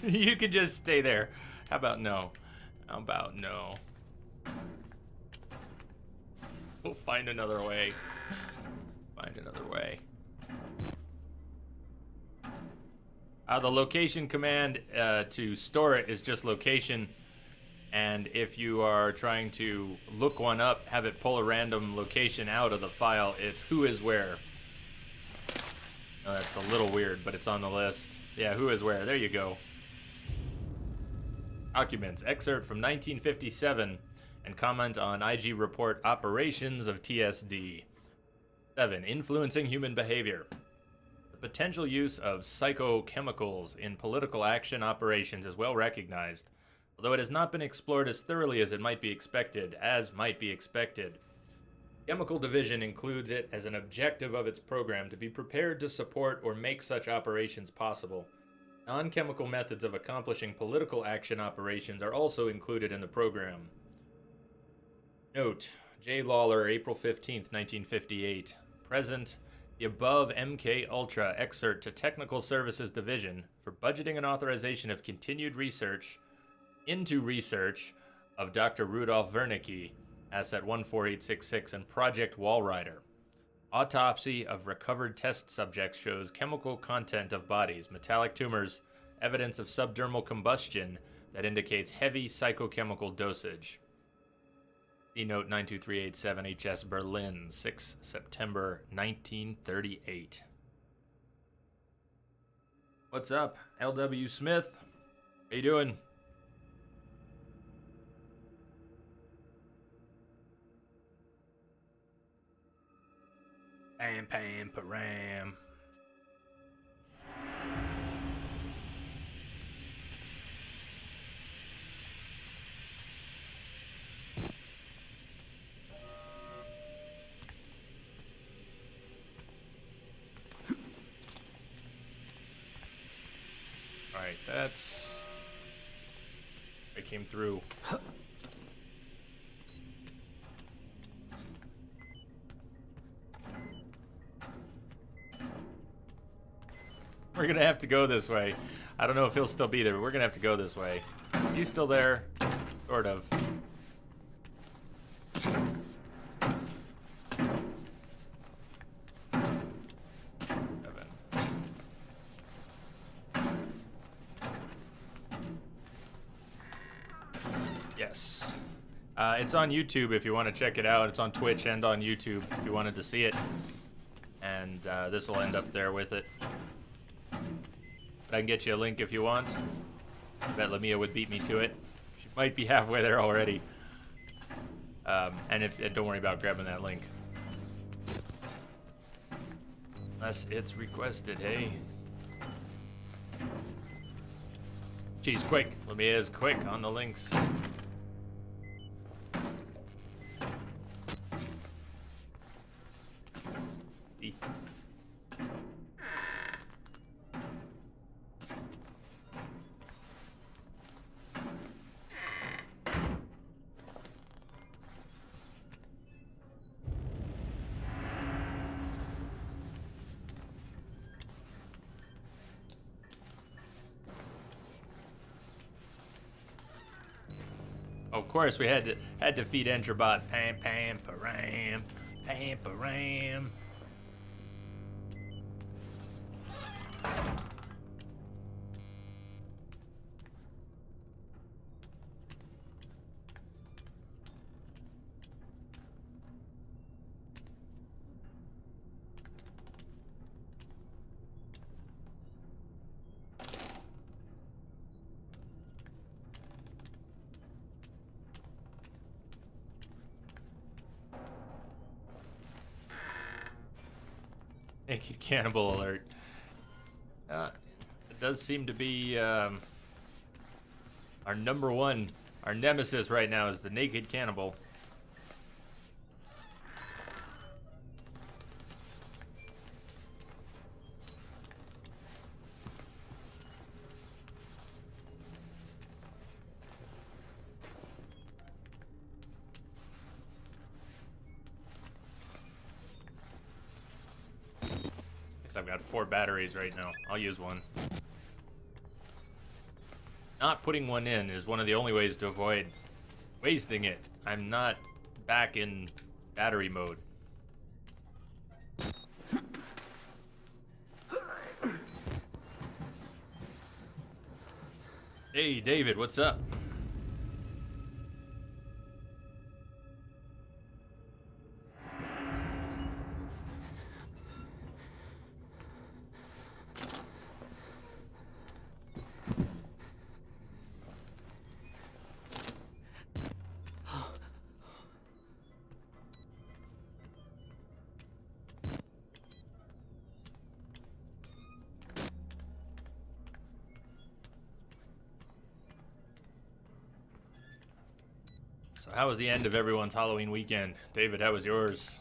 You could just stay there. How about no? How about no? We'll find another way. Find another way. The location command to store it is just location. And if you are trying to look one up, have it pull a random location out of the file, it's who is where. Oh, that's a little weird, but it's on the list. Yeah, who is where. There you go. Documents. Excerpt from 1957 and comment on IG report operations of TSD. 7. Influencing human behavior. The potential use of psychochemicals in political action operations is well recognized, although it has not been explored as thoroughly as might be expected. Chemical Division includes it as an objective of its program to be prepared to support or make such operations possible. Non-chemical methods of accomplishing political action operations are also included in the program. Note, J. Lawler, April 15th, 1958. Present, the above MK Ultra excerpt to Technical Services Division for budgeting and authorization of continued research into research of Dr. Rudolf Wernicke, Asset 14866, and Project Walrider. Autopsy of recovered test subjects shows chemical content of bodies, metallic tumors, evidence of subdermal combustion that indicates heavy psychochemical dosage. See note 92387 HS Berlin, 6 September 1938. What's up, LW Smith? How you doing? Pam, pam, param. Alright, that's... I came through. We're gonna have to go this way. I don't know if he'll still be there, but we're gonna have to go this way. You still there? Sort of. Yes. It's on YouTube if you want to check it out. It's on Twitch and on YouTube if you wanted to see it. And this will end up there with it. But I can get you a link if you want. I bet Lamia would beat me to it. She might be halfway there already. And don't worry about grabbing that link. Unless it's requested, hey. She's quick. Lamia is quick on the links. Of course, we had to feed Enterbot. Pam pam param, pam param. Naked cannibal alert. It does seem to be our number one, our nemesis right now is the naked cannibal. I've got 4 batteries right now. I'll use one. Not putting one in is one of the only ways to avoid wasting it. I'm not back in battery mode. Hey, David, what's up? So how was the end of everyone's Halloween weekend? David, how was yours?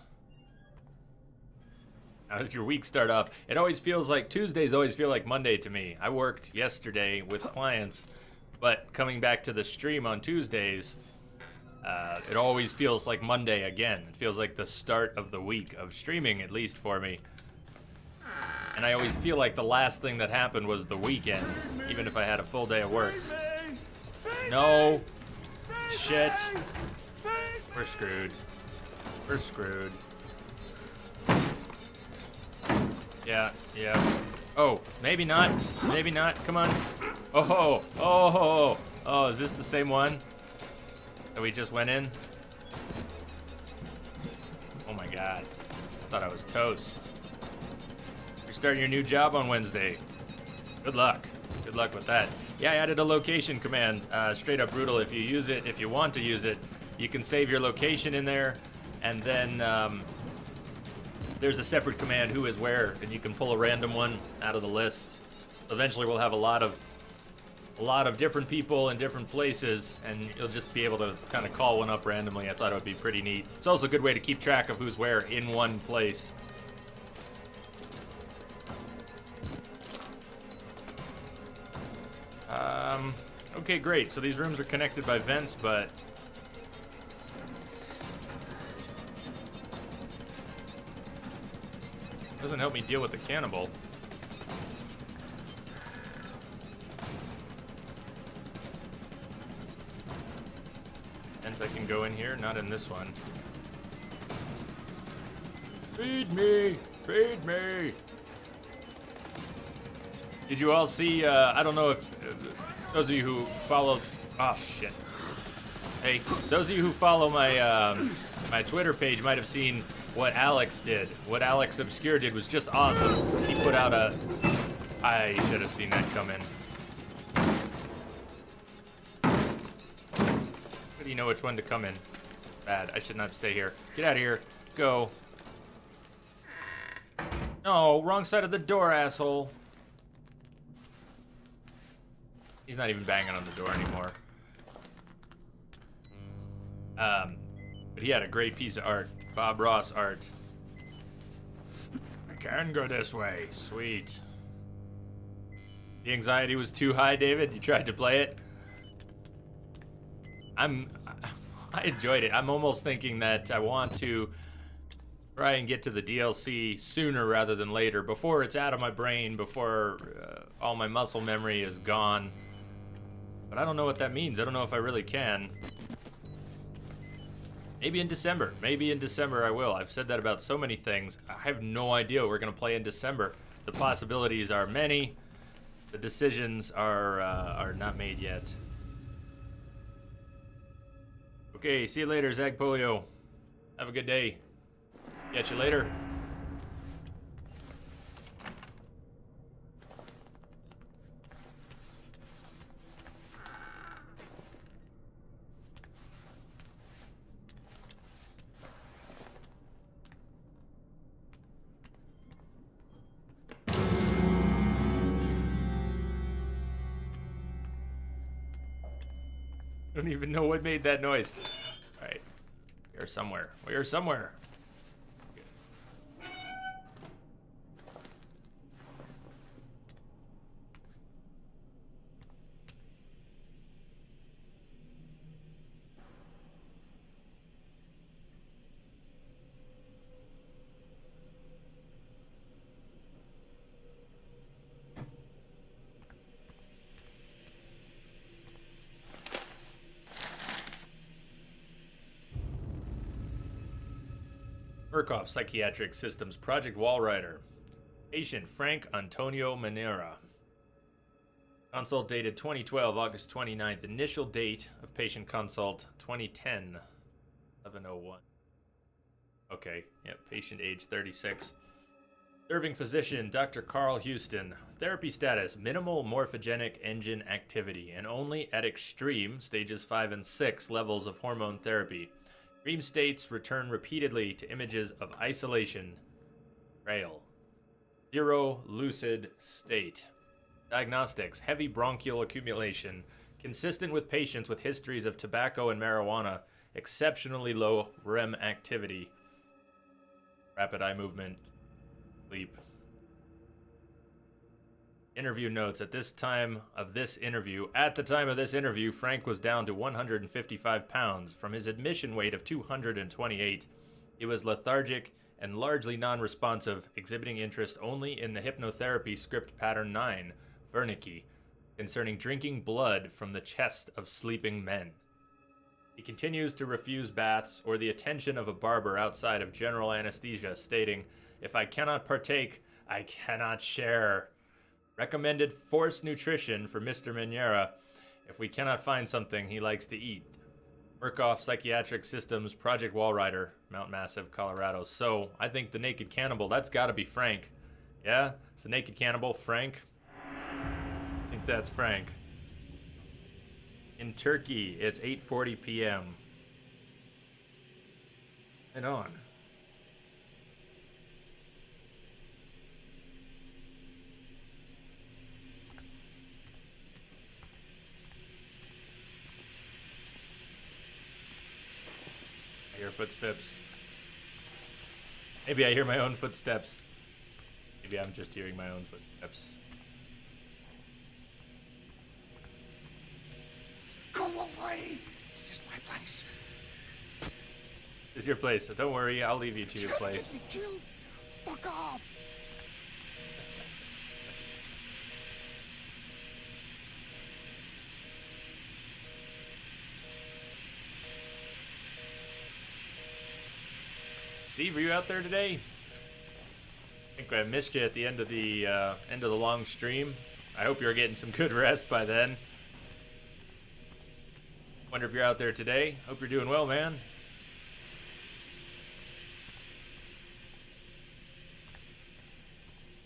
How did your week start off? It always feels like Tuesdays always feel like Monday to me. I worked yesterday with clients, but coming back to the stream on Tuesdays, it always feels like Monday again. It feels like the start of the week of streaming, at least for me. And I always feel like the last thing that happened was the weekend, even if I had a full day of work. No. Shit. We're screwed. We're screwed. Yeah. Oh, maybe not. Maybe not. Come on. Oh, is this the same one that we just went in? Oh my god. I thought I was toast. You're starting your new job on Wednesday. Good luck. Good luck with that. Yeah, I added a location command. Straight up brutal. If you use it, if you want to use it, you can save your location in there, and then there's a separate command, who is where, and you can pull a random one out of the list. Eventually, we'll have a lot of different people in different places, and you'll just be able to kind of call one up randomly. I thought it would be pretty neat. It's also a good way to keep track of who's where in one place. Okay, great. So these rooms are connected by vents, but it doesn't help me deal with the cannibal. And I can go in here, not in this one. Feed me! Feed me! Did you all see, I don't know if those of you who follow, oh shit. Hey, those of you who follow my my Twitter page might have seen what Alex did. What Alex Obscure did was just awesome. He put out I should have seen that come in. How do you know which one to come in? Bad. I should not stay here. Get out of here. Go. No, wrong side of the door, asshole. He's not even banging on the door anymore. But he had a great piece of art. Bob Ross art. I can go this way. Sweet. The anxiety was too high, David. You tried to play it. I enjoyed it. I'm almost thinking that I want to try and get to the DLC sooner rather than later, before it's out of my brain, before all my muscle memory is gone. But I don't know what that means. I don't know if I really can. Maybe in December. Maybe in December I will. I've said that about so many things. I have no idea what we're going to play in December. The possibilities are many. The decisions are not made yet. Okay, see you later, Zag Polio. Have a good day. Catch you later. I don't even know what made that noise. All right, we are somewhere. We are somewhere. Murkoff Psychiatric Systems Project Walrider. Patient Frank Antonio Manera. Consult dated 2012, August 29th. Initial date of patient consult 2010, 1101. Okay, yep, patient age 36. Serving physician Dr. Carl Houston. Therapy status minimal morphogenic engine activity and only at extreme stages 5 and 6 levels of hormone therapy. Dream states return repeatedly to images of isolation. Rail. Zero lucid state. Diagnostics. Heavy bronchial accumulation. Consistent with patients with histories of tobacco and marijuana. Exceptionally low REM activity. Rapid eye movement. Sleep. Interview notes. At the time of this interview, Frank was down to 155 pounds. From his admission weight of 228, he was lethargic and largely non-responsive, exhibiting interest only in the hypnotherapy script pattern 9, Wernicke, concerning drinking blood from the chest of sleeping men. He continues to refuse baths or the attention of a barber outside of general anesthesia, stating, "If I cannot partake, I cannot share." Recommended forced nutrition for Mr. Manera if we cannot find something he likes to eat. Murkoff Psychiatric Systems, Project Walrider, Mount Massive, Colorado. So, I think the Naked Cannibal, that's gotta be Frank. Yeah? It's the Naked Cannibal, Frank? I think that's Frank. In Turkey, it's 8:40 p.m. Right on. I hear footsteps. Maybe I hear my own footsteps. Maybe I'm just hearing my own footsteps. Go away! This is my place. This is your place, so don't worry, I'll leave you to your place. Get me killed. Fuck off! Steve, are you out there today? I think I missed you at the end of the long stream. I hope you're getting some good rest by then. Wonder if you're out there today. Hope you're doing well, man.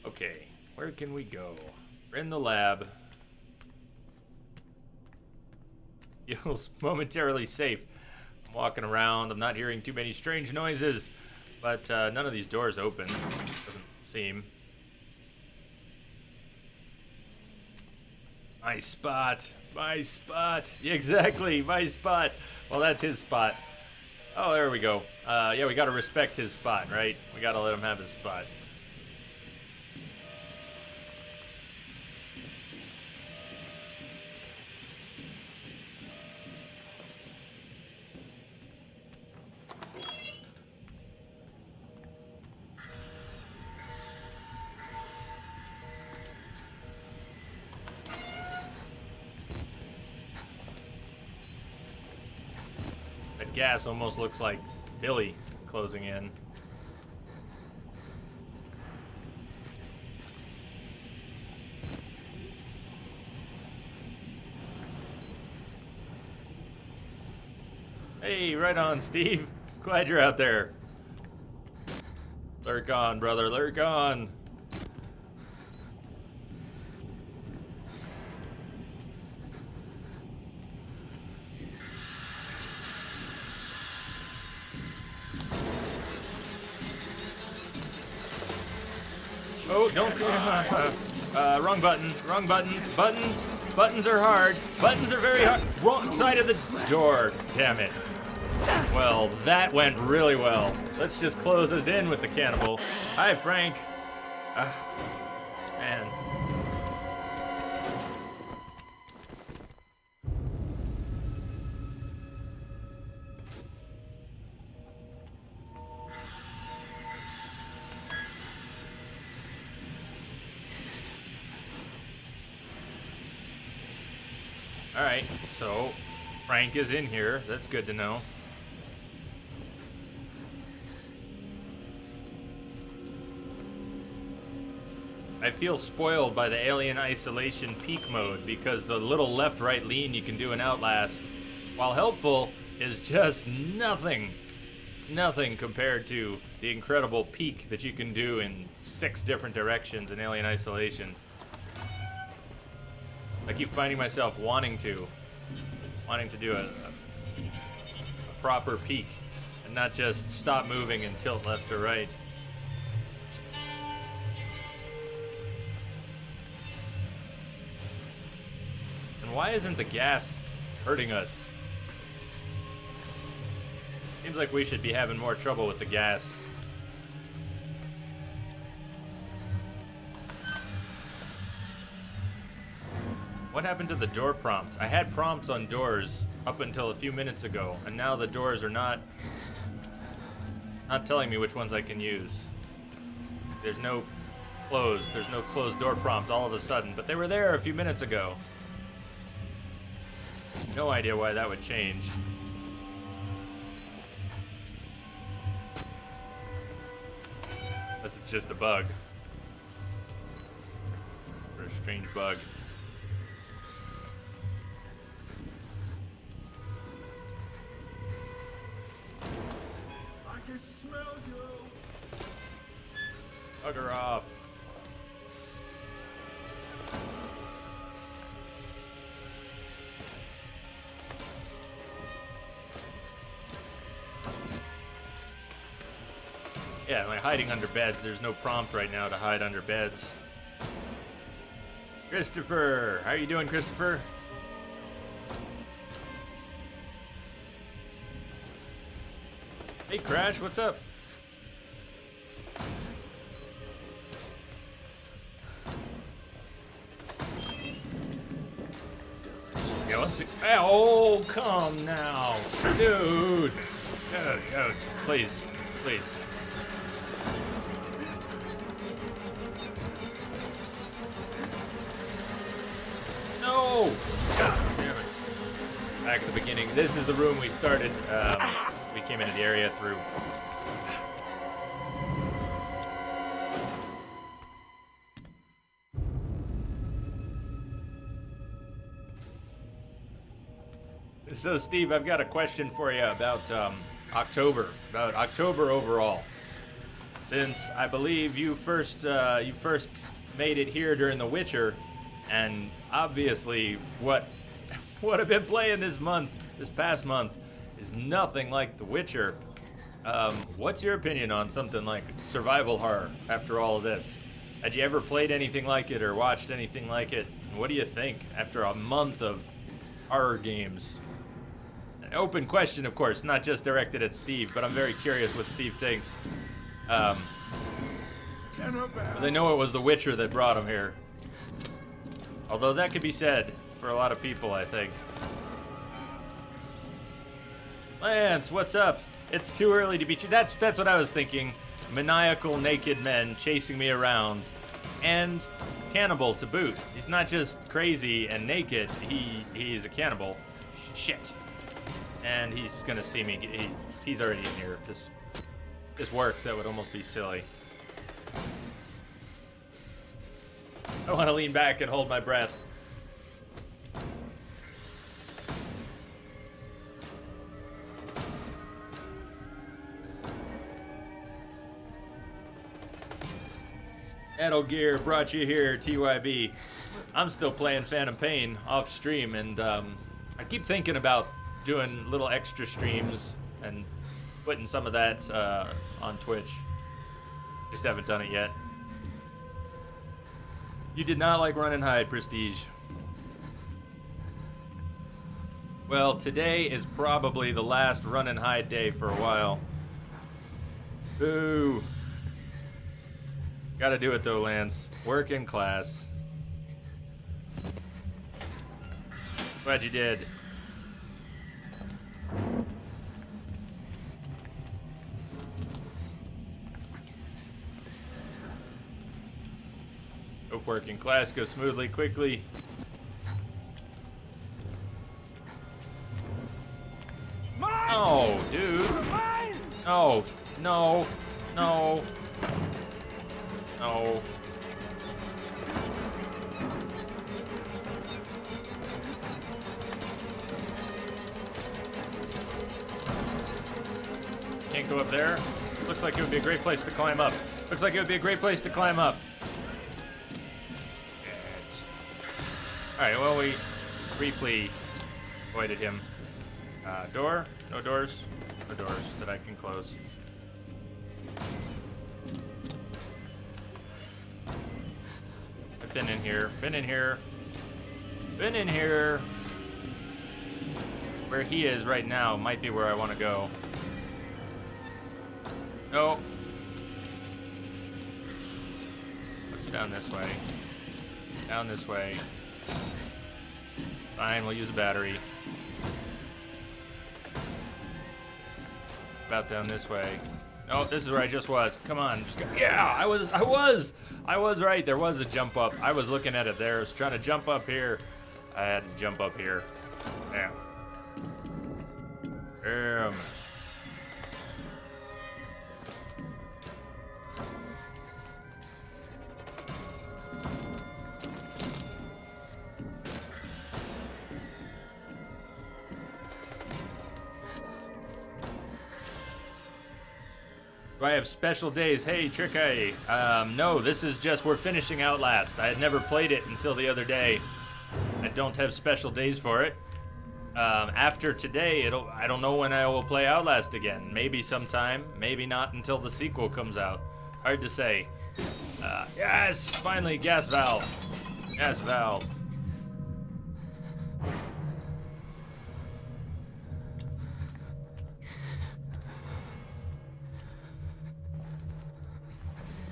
Okay, where can we go? We're in the lab. feels momentarily safe. I'm walking around. I'm not hearing too many strange noises, but none of these doors open. Doesn't seem. My spot. My spot. Yeah, exactly. My spot. Well, that's his spot. Oh, there we go. Yeah, we gotta respect his spot, right? We gotta let him have his spot. That gas almost looks like Billy closing in. Hey, right on, Steve. Glad you're out there. Lurk on, brother, lurk on. Oh, don't. Wrong button. Wrong buttons. Buttons are hard. Buttons are very hard. Wrong side of the door. Damn it. Well, that went really well. Let's just close us in with the cannibal. Hi, Frank. Man. Alright, so Frank is in here. That's good to know. I feel spoiled by the Alien Isolation peak mode because the little left-right lean you can do in Outlast, while helpful, is just nothing. Nothing compared to the incredible peak that you can do in 6 different directions in Alien Isolation. I keep finding myself wanting to do a proper peek and not just stop moving and tilt left or right. And why isn't the gas hurting us? Seems like we should be having more trouble with the gas. What happened to the door prompt? I had prompts on doors up until a few minutes ago, and now the doors are not telling me which ones I can use. There's no closed door prompt all of a sudden, but they were there a few minutes ago. No idea why that would change. Unless it's just a bug. Or a strange bug. I can smell you. Bugger off. Yeah, like hiding under beds. There's no prompt right now to hide under beds. Christopher! How are you doing, Christopher? Hey, Crash, what's up? Yeah, let's see. Oh, come now. Dude. Dude, please. Please. No! God damn it. Back at the beginning. This is the room we started. We came into the area through. So, Steve, I've got a question for you about October overall. Since I believe you first made it here during The Witcher, and obviously what what I've been playing this past month, is nothing like The Witcher. What's your opinion on something like survival horror after all of this? Had you ever played anything like it or watched anything like it? And what do you think after a month of horror games? An open question, of course, not just directed at Steve, but I'm very curious what Steve thinks. Because I know it was The Witcher that brought him here. Although that could be said for a lot of people, I think. Lance, what's up? It's too early to be... That's what I was thinking. Maniacal naked men chasing me around. And cannibal to boot. He's not just crazy and naked. He's a cannibal. Shit. And he's gonna see me. He's already in here. This works. That would almost be silly. I want to lean back and hold my breath. Metal Gear brought you here, TYB. I'm still playing Phantom Pain off stream, and I keep thinking about doing little extra streams and putting some of that on Twitch. Just haven't done it yet. You did not like Run and Hide, Prestige. Well, today is probably the last Run and Hide day for a while. Boo. Gotta do it though, Lance. Work in class. Glad you did. Hope work in class goes smoothly, quickly. Oh, dude. Oh, no. No. No. Can't go up there. Looks like it would be a great place to climb up. Looks like it would be a great place to climb up. Alright, well, we briefly avoided him. Door? No doors? No doors that I can close. I've been in here. Been in here. Been in here. Where he is right now might be where I want to go. No. What's down this way? Down this way. Fine, we'll use a battery. About down this way. Oh, this is where I just was. Come on, just go. Yeah, I was right. There was a jump up. I was looking at it there. I was trying to jump up here. I had to jump up here. Damn. Damn. Do I have special days? Hey, Tricky. No, this is just, we're finishing Outlast. I had never played it until the other day. I don't have special days for it. After today, I don't know when I will play Outlast again. Maybe sometime, maybe not until the sequel comes out. Hard to say. Yes, finally, gas valve. Gas valve.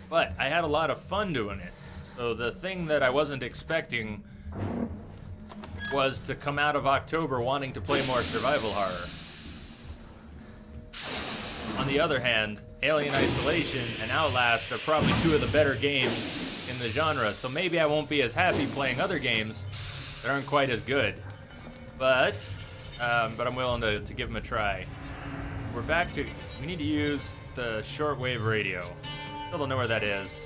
But I had a lot of fun doing it. So the thing that I wasn't expecting was to come out of October wanting to play more survival horror. On the other hand, Alien Isolation and Outlast are probably two of the better games in the genre, so maybe I won't be as happy playing other games that aren't quite as good. But I'm willing to give them a try. We're back to, we need to use the shortwave radio. Still don't know where that is.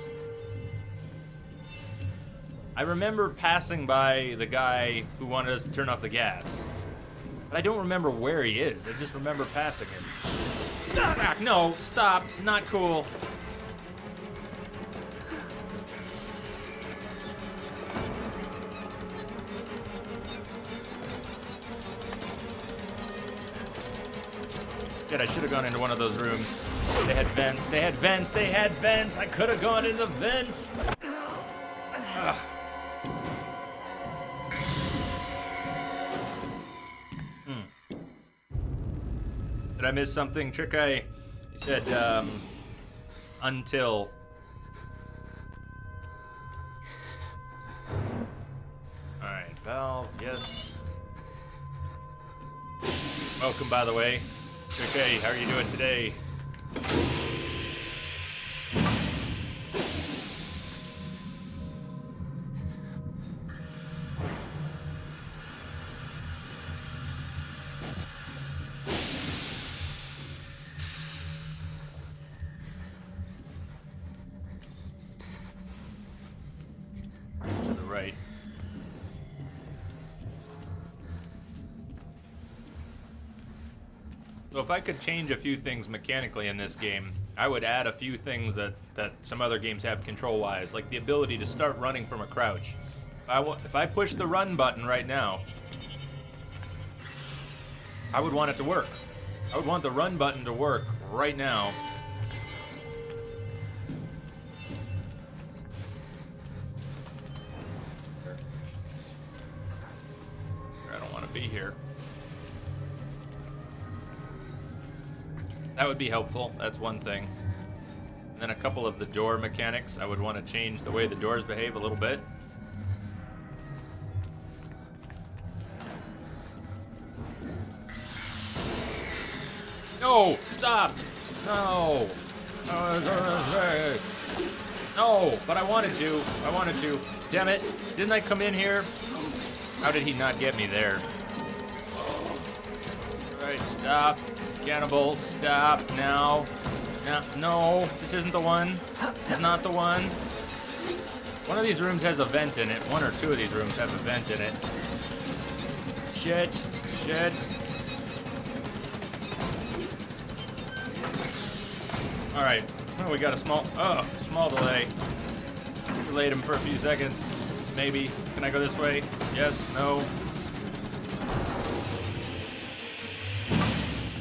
I remember passing by the guy who wanted us to turn off the gas. But I don't remember where he is. I just remember passing him. Ah, no, stop. Not cool. Shit, I should have gone into one of those rooms. They had vents. They had vents. They had vents. I could have gone in the vent. Ugh. Did I miss something? Trick Eye, you said, until. Alright, Valve, yes. Welcome, by the way. Trick Eye, how are you doing today? To the right. So if I could change a few things mechanically in this game, I would add a few things that some other games have control-wise, like the ability to start running from a crouch. If I push the run button right now, I would want it to work. I would want the run button to work right now. I don't want to be here. That would be helpful. That's one thing. And then a couple of the door mechanics. I would want to change the way the doors behave a little bit. No! Stop! No! No! But I wanted to. I wanted to. Damn it. Didn't I come in here? How did he not get me there? Alright, stop. Cannibal, stop now. No, this isn't the one. This is not the one. One of these rooms has a vent in it. One or two of these rooms have a vent in it. Shit. Shit. Alright. Oh, we got a small delay. Delayed him for a few seconds. Maybe. Can I go this way? Yes? No?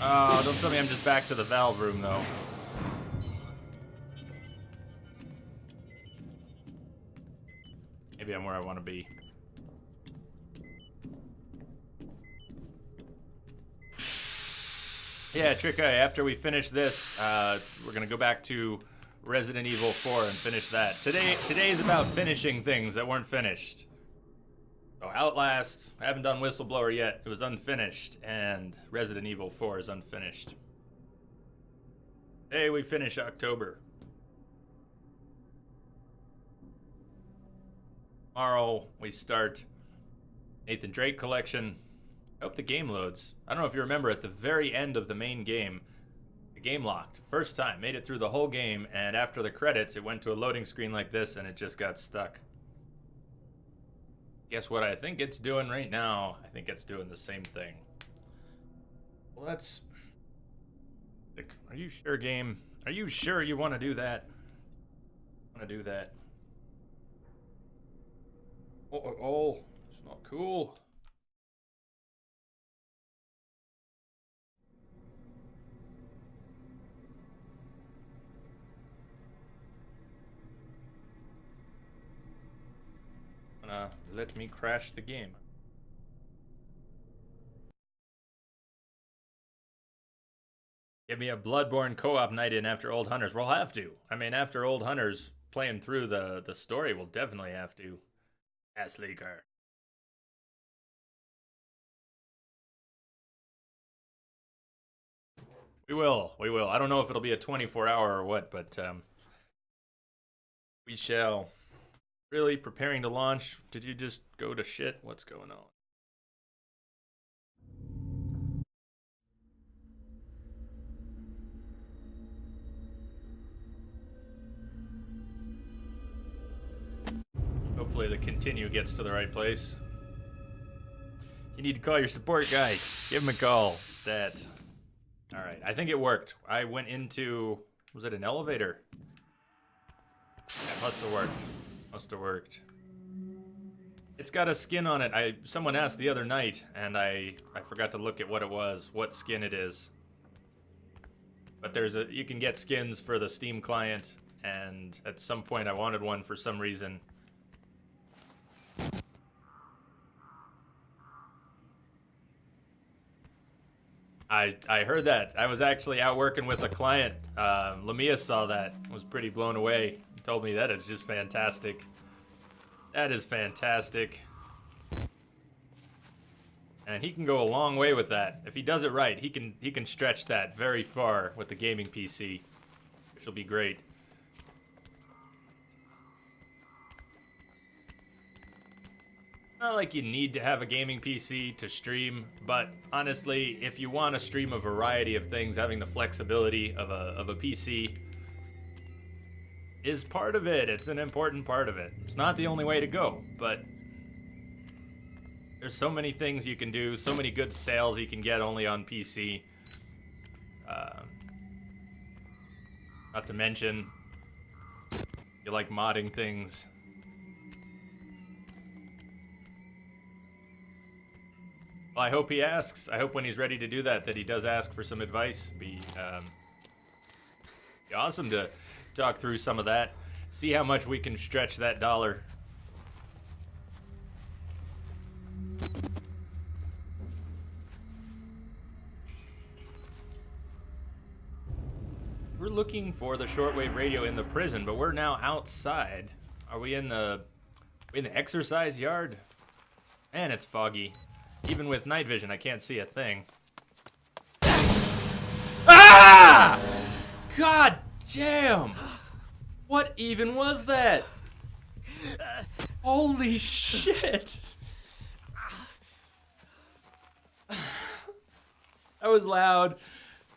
Oh, don't tell me I'm just back to the valve room, though. Maybe I'm where I want to be. Yeah, Trick Eye, after we finish this, we're going to go back to Resident Evil 4 and finish that. Today is about finishing things that weren't finished. So Outlast, I haven't done Whistleblower yet. It was unfinished, and Resident Evil 4 is unfinished. Hey, we finish October. Tomorrow we start Nathan Drake collection. I hope the game loads. I don't know if you remember, at the very end of the main game, the game locked. First time, made it through the whole game, and after the credits, it went to a loading screen like this, and it just got stuck. Guess what I think it's doing right now? I think it's doing the same thing. Well, that's... Are you sure, game? Are you sure you want to do that? Want to do that? Oh, it's not cool. Let me crash the game. Give me a Bloodborne co-op night in after Old Hunters. We'll have to. I mean, after Old Hunters, playing through the story, we'll definitely have to. Leaker. We will. We will. I don't know if it'll be a 24-hour or what, but we shall. Really preparing to launch? Did you just go to shit? What's going on? Hopefully the continue gets to the right place. You need to call your support guy. Give him a call. Stat. Alright, I think it worked. I went into... Was it an elevator? That must have worked. Must have worked. It's got a skin on it. Someone asked the other night, and I forgot to look at what it was, what skin it is. But you can get skins for the Steam client, and at some point I wanted one for some reason. I heard that. I was actually out working with a client. Lamia saw that, was pretty blown away. He told me that is just fantastic. That is fantastic. And he can go a long way with that. If he does it right, he can stretch that very far with the gaming PC, which will be great. Not like you need to have a gaming PC to stream, but honestly, if you want to stream a variety of things, having the flexibility of a PC is part of it. It's an important part of it. It's not the only way to go, but there's so many things you can do, so many good sales you can get only on PC. Not to mention, you like modding things. Well, I hope he asks. I hope when he's ready to do that he does ask for some advice. Be awesome to talk through some of that. See how much we can stretch that dollar. We're looking for the shortwave radio in the prison, but we're now outside. Are we in the exercise yard? Man, it's foggy. Even with night vision, I can't see a thing. Ah! God damn! What even was that? Holy shit! That was loud.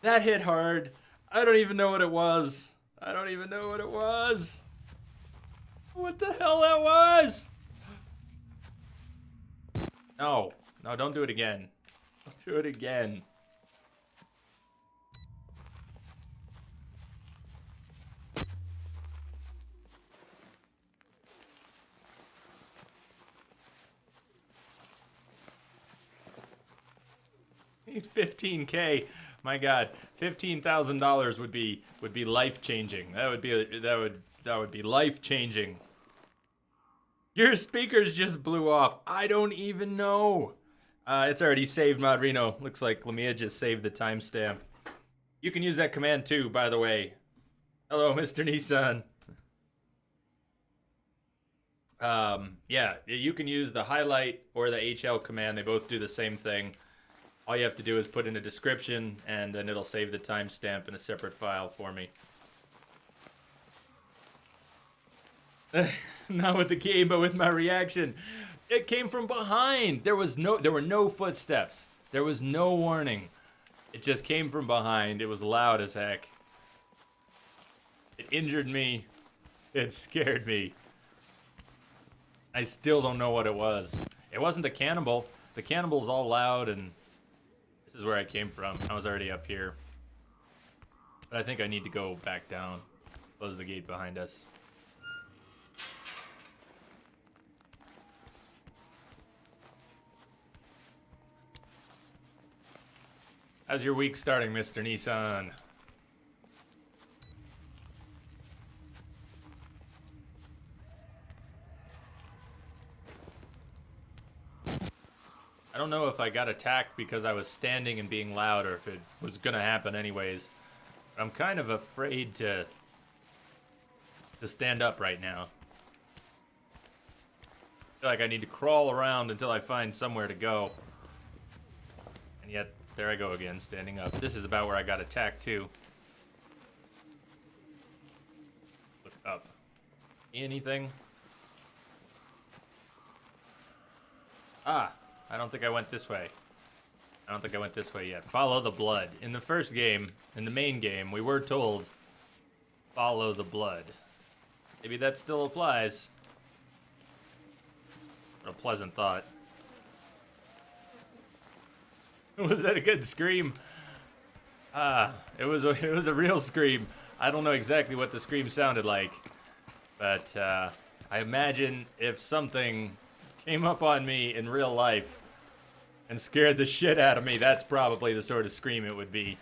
That hit hard. I don't even know what it was. I don't even know what it was. What the hell that was? No. No, don't do it again. Don't do it again. Need $15K. My God, $15,000 would be life changing. That would be life changing. Your speakers just blew off. I don't even know. It's already saved, Modrino. Looks like Lamia just saved the timestamp. You can use that command too, by the way. Hello, Mr. Nissan. Yeah, you can use the highlight or the HL command. They both do the same thing. All you have to do is put in a description, and then it'll save the timestamp in a separate file for me. Not with the game, but with my reaction. It came from behind. There were no footsteps. There was no warning. It just came from behind. It was loud as heck. It injured me. It scared me. I still don't know what it was. It wasn't the cannibal. The cannibal's all loud, and this is where I came from. I was already up here. But I think I need to go back down. Close the gate behind us. How's your week starting, Mr. Nissan? I don't know if I got attacked because I was standing and being loud, or if it was gonna happen anyways. But I'm kind of afraid to stand up right now. I feel like I need to crawl around until I find somewhere to go. And yet, there I go again, standing up. This is about where I got attacked too. Look up. Anything? Ah, I don't think I went this way. I don't think I went this way yet. Follow the blood. In the first game, in the main game, we were told, follow the blood. Maybe that still applies. What a pleasant thought. Was that a good scream? It was a real scream. I don't know exactly what the scream sounded like, but I imagine if something came up on me in real life and scared the shit out of me, that's probably the sort of scream it would be.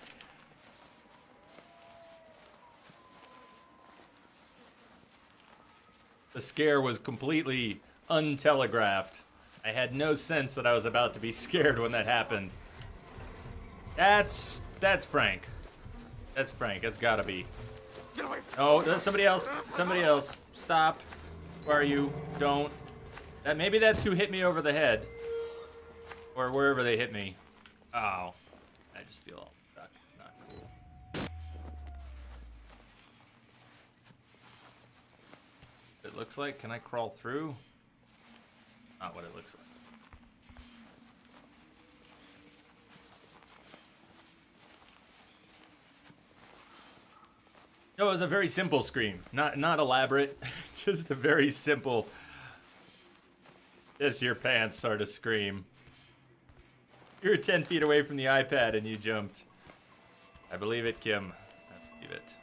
The scare was completely untelegraphed. I had no sense that I was about to be scared when that happened. That's Frank. That's Frank. That's gotta be. Oh, that's somebody else. Somebody else. Stop. Where are you? Don't. Maybe that's who hit me over the head. Or wherever they hit me. Oh. I just feel all stuck. Not cool. It looks like. Can I crawl through? Not what it looks like. No, it was a very simple scream. Not elaborate. Just a very simple piss your pants sort of scream. You were 10 feet away from the iPad and you jumped. I believe it, Kim. I believe it.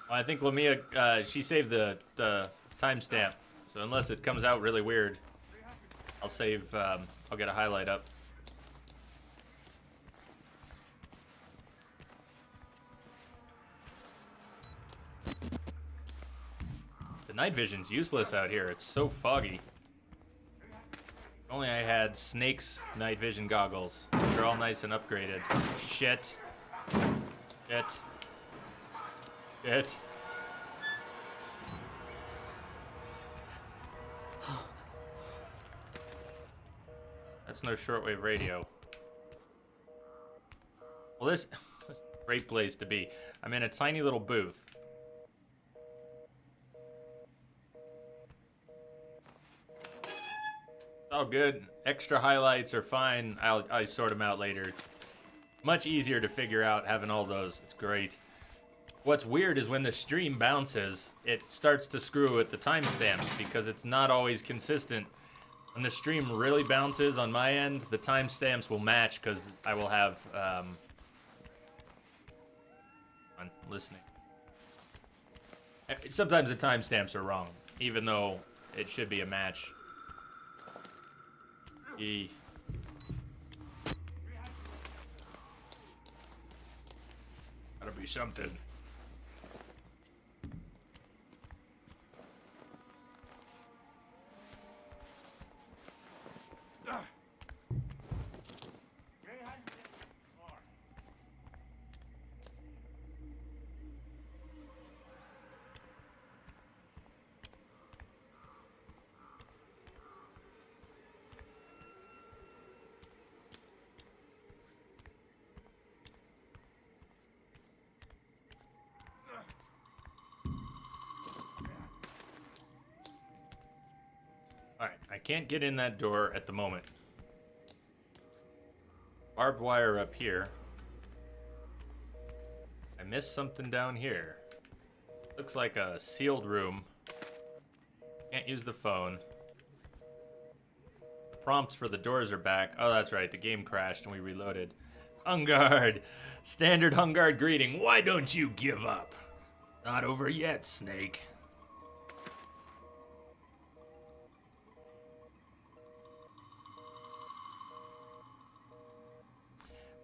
I think Lamia, she saved the timestamp, so unless it comes out really weird, I'll save, I'll get a highlight up. The night vision's useless out here, it's so foggy. If only I had Snake's night vision goggles. They're all nice and upgraded. Shit. Shit. Shit. That's no shortwave radio. Well, this is a great place to be. I'm in a tiny little booth. All good. Extra highlights are fine. I sort them out later. It's much easier to figure out having all those. It's great. What's weird is when the stream bounces, it starts to screw with the timestamps because it's not always consistent. When the stream really bounces on my end, the timestamps will match because I will have, I'm listening. Sometimes the timestamps are wrong, even though it should be a match. E. Gotta be something. Alright, I can't get in that door at the moment. Barbed wire up here. I missed something down here. Looks like a sealed room. Can't use the phone. The prompts for the doors are back. Oh, that's right, the game crashed and we reloaded. Hungard! Standard Hungard greeting. Why don't you give up? Not over yet, Snake.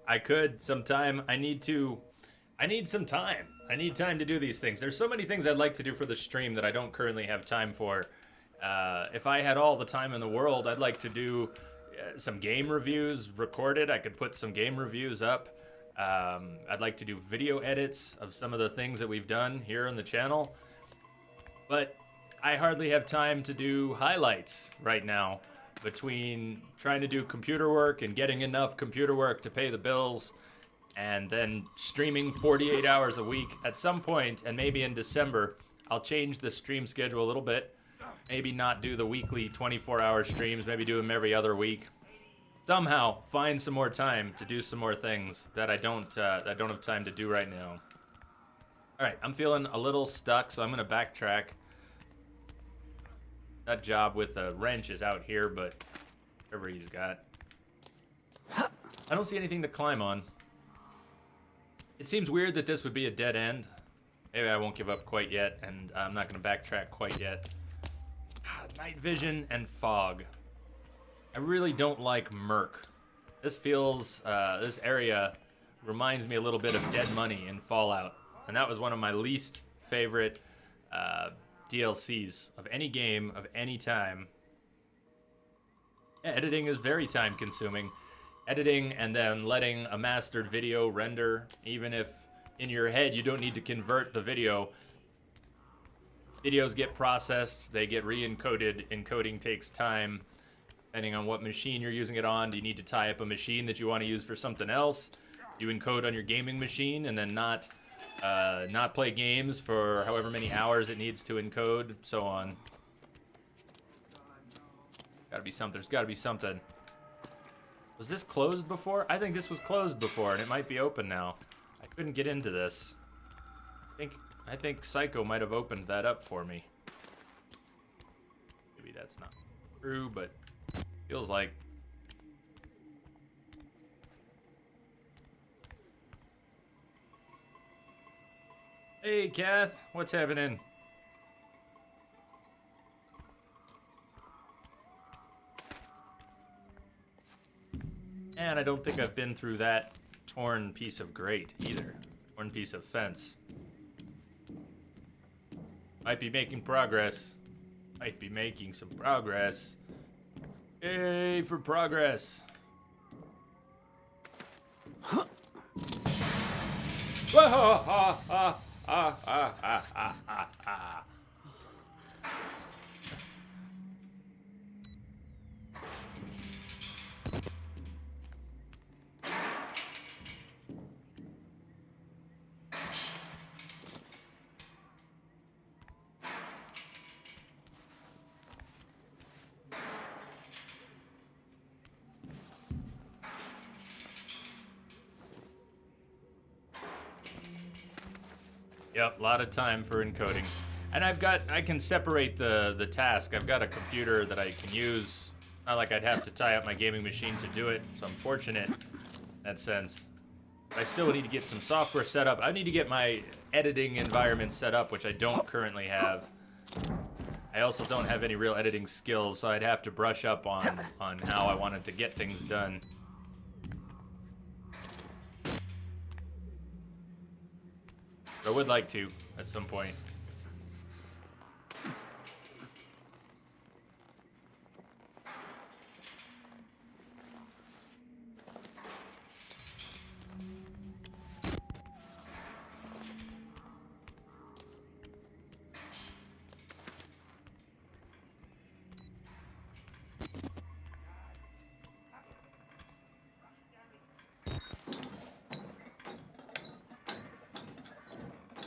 I could sometime. I need some time. I need time to do these things. There's so many things I'd like to do for the stream that I don't currently have time for. If I had all the time in the world, I'd like to do some game reviews recorded. I could put some game reviews up. I'd like to do video edits of some of the things that we've done here on the channel. But I hardly have time to do highlights right now. Between trying to do computer work and getting enough computer work to pay the bills and then streaming 48 hours a week. At some point, and maybe in December, I'll change the stream schedule a little bit. Maybe not do the weekly 24-hour streams, maybe do them every other week. Somehow find some more time to do some more things that I don't have time to do right now. All right, I'm feeling a little stuck, so I'm gonna backtrack. That job with the wrench is out here, but whatever he's got. I don't see anything to climb on. It seems weird that this would be a dead end. Maybe I won't give up quite yet, and I'm not going to backtrack quite yet. Night vision and fog. I really don't like murk. This feels, this area reminds me a little bit of Dead Money in Fallout. And that was one of my least favorite DLCs of any game of any time. Editing is very time consuming. Editing and then letting a mastered video render, even if in your head you don't need to convert the video. Videos get processed, they get re-encoded. Encoding takes time, depending on what machine you're using it on. Do you need to tie up a machine that you want to use for something else? Do you encode on your gaming machine and then not play games for however many hours it needs to encode, so on. Gotta be something. There's gotta be something. Was this closed before? I think this was closed before, and it might be open now. I couldn't get into this. I think Psycho might have opened that up for me. Maybe that's not true, but feels like. Hey, Kath, what's happening? And I don't think I've been through that torn piece of grate either. Torn piece of fence. Might be making progress. Might be making some progress. Yay for progress. Whoa! Ha ha ha ha ha ha ha ha. Yep, a lot of time for encoding. And I can separate the task. I've got a computer that I can use. It's not like I'd have to tie up my gaming machine to do it, so I'm fortunate in that sense. But I still need to get some software set up. I need to get my editing environment set up, which I don't currently have. I also don't have any real editing skills, so I'd have to brush up on how I wanted to get things done. I would like to, at some point.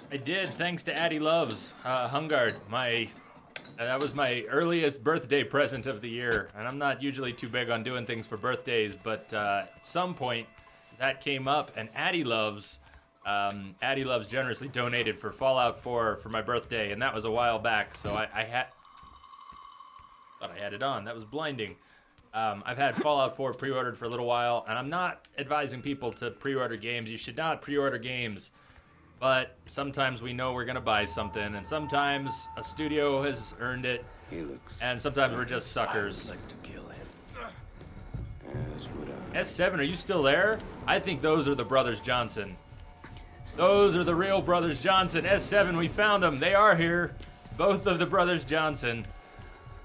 I did, thanks to Addie Loves, Hungard. That was my earliest birthday present of the year, and I'm not usually too big on doing things for birthdays, but at some point that came up, and Addie Loves generously donated for Fallout 4 for my birthday, and that was a while back, so thought I had it on. That was blinding. I've had Fallout 4 pre-ordered for a little while, and I'm not advising people to pre-order games. You should not pre-order games. But sometimes we know we're gonna buy something, and sometimes a studio has earned it, and sometimes we're just suckers. I'd like to kill him. As would I. S7, are you still there? I think those are the Brothers Johnson. Those are the real Brothers Johnson. S7, we found them. They are here. Both of the Brothers Johnson.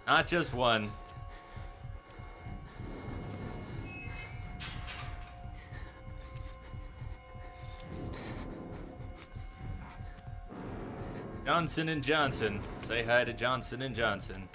Not just one. Johnson and Johnson. Say hi to Johnson and Johnson.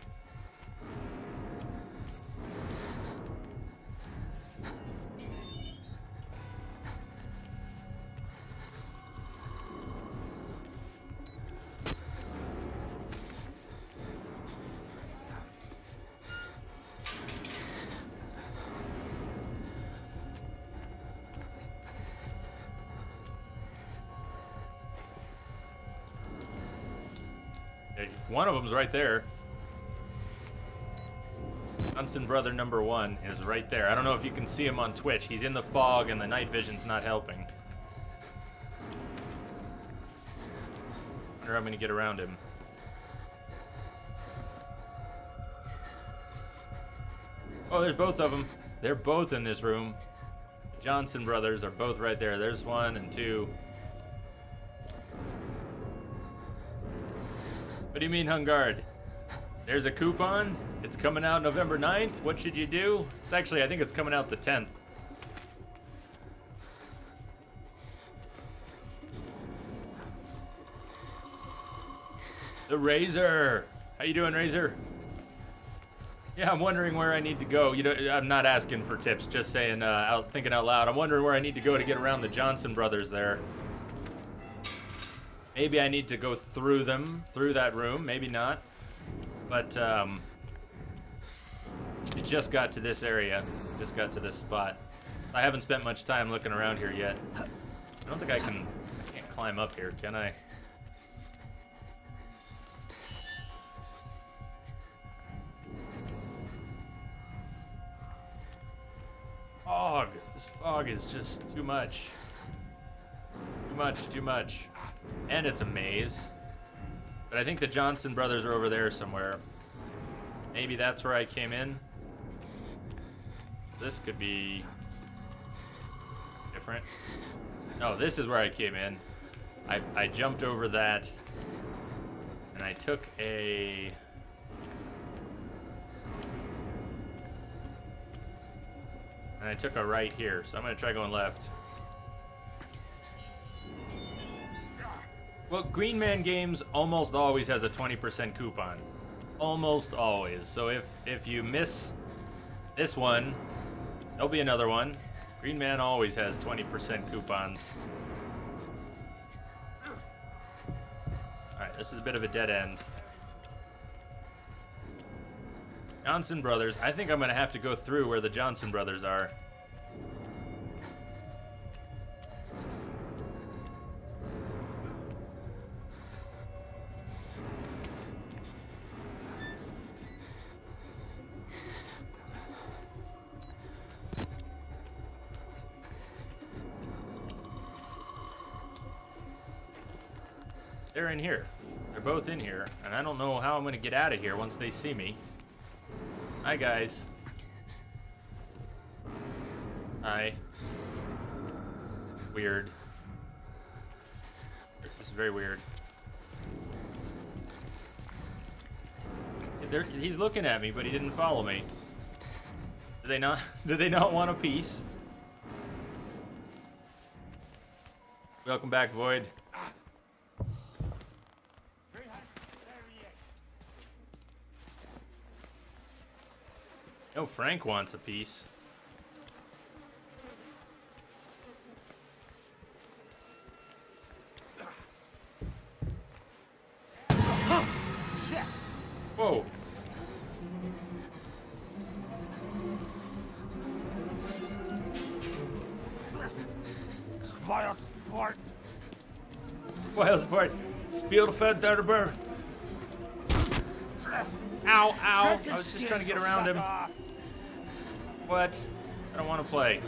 One of them's right there. Johnson brother number 1 is right there. I don't know if you can see him on Twitch. He's in the fog and the night vision's not helping. wonder how I'm gonna get around him. Oh, there's both of them. They're both in this room. The Johnson brothers are both right there. There's 1 and 2. What do you mean, Hungard? There's a coupon. It's coming out November 9th. What should you do? It's actually, I think it's coming out the 10th. The Razor. How you doing, Razor? Yeah, I'm wondering where I need to go. You know, I'm not asking for tips, just saying, thinking out loud. I'm wondering where I need to go to get around the Johnson brothers there. Maybe I need to go through them, through that room. Maybe not. But, we just got to this area. Just got to this spot. I haven't spent much time looking around here yet. I don't think I can't climb up here, can I? Fog. This fog is just too much. Too much. And it's a maze. But I think the Johnson brothers are over there somewhere. Maybe that's where I came in. This could be different. No, this is where I came in. I jumped over that. And I took a... And I took a right here, so I'm gonna try going left. Well, Green Man Games almost always has a 20% coupon. Almost always. So if you miss this one, there'll be another one. Green Man always has 20% coupons. Alright, this is a bit of a dead end. Johnson brothers. I think I'm gonna have to go through where the Johnson brothers are. They're in here. They're both in here, and I don't know how I'm gonna get out of here once they see me. Hi, guys. Hi. Weird. This is very weird. He's looking at me, but he didn't follow me. Do they not? Do they not want a piece? Welcome back, Void. No, Frank wants a piece. Whoa. Spoilsport. Spoilsport. Spielfeld Derber. Ow, ow. I was just trying to get around him. What? I don't want to play.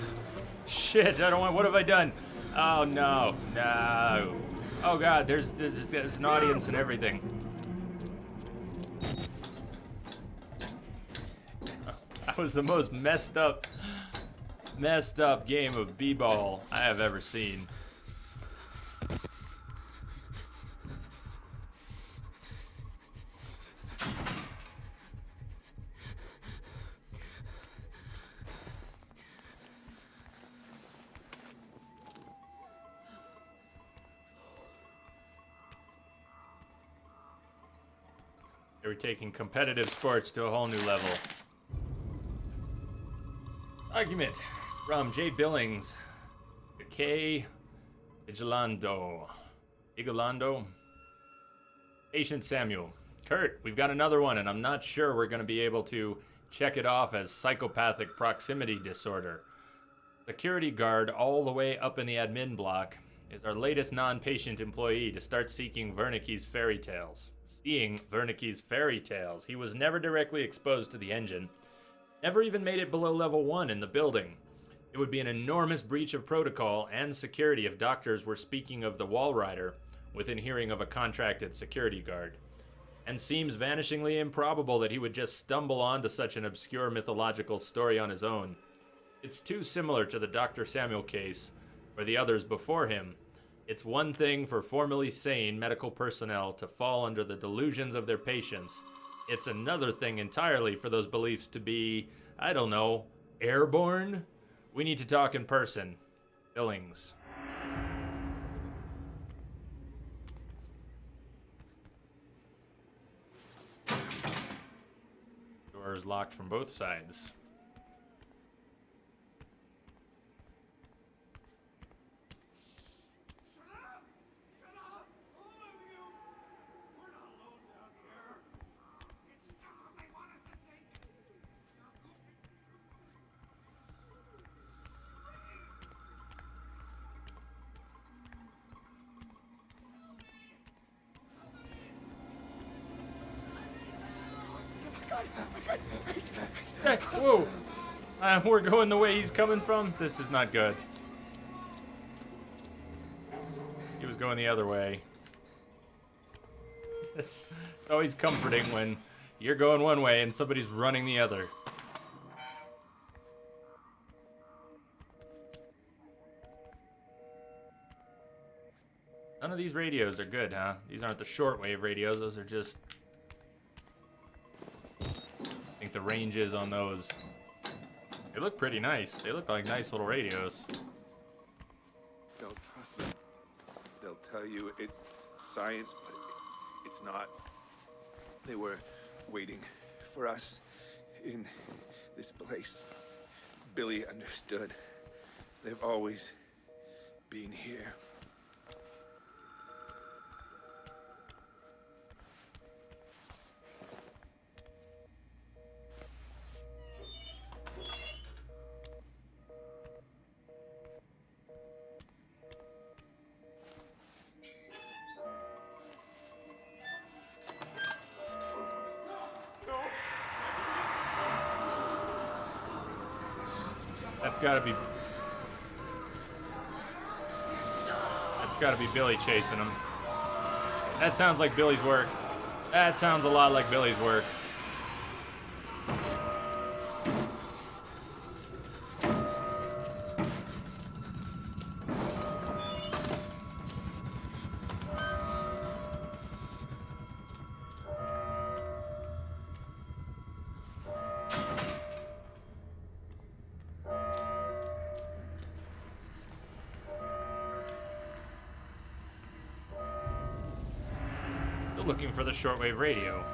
Shit, I don't want. What have I done? Oh no, no. Oh god, there's an audience and everything. That was the most messed up game of b-ball I have ever seen. They were taking competitive sports to a whole new level. Argument from J. Billings to K. Igolando. Patient Samuel. Kurt, we've got another one, and I'm not sure we're going to be able to check it off as psychopathic proximity disorder. Security guard all the way up in the admin block is our latest non-patient employee to start seeking Wernicke's fairy tales. Seeing Wernicke's fairy tales. He was never directly exposed to the engine. Never even made it below level 1 in the building. It would be an enormous breach of protocol and security if doctors were speaking of the Wall Rider within hearing of a contracted security guard, and seems vanishingly improbable that he would just stumble onto such an obscure mythological story on his own. It's too similar to the Dr. Samuel case, or the others before him. It's one thing for formerly sane medical personnel to fall under the delusions of their patients. It's another thing entirely for those beliefs to be, I don't know, airborne? We need to talk in person. Billings. Door is locked from both sides. Hey, whoa! We're going the way he's coming from. This is not good. He was going the other way. It's always comforting when you're going one way and somebody's running the other. None of these radios are good, huh? These aren't the shortwave radios. Those are just... I think the ranges on those, they look pretty nice. They look like nice little radios. Don't trust them. They'll tell you it's science, but it's not. They were waiting for us in this place. Billy understood. They've always been here. That's gotta be Billy chasing him. That sounds like Billy's work. That sounds a lot like Billy's work. Looking for the shortwave radio.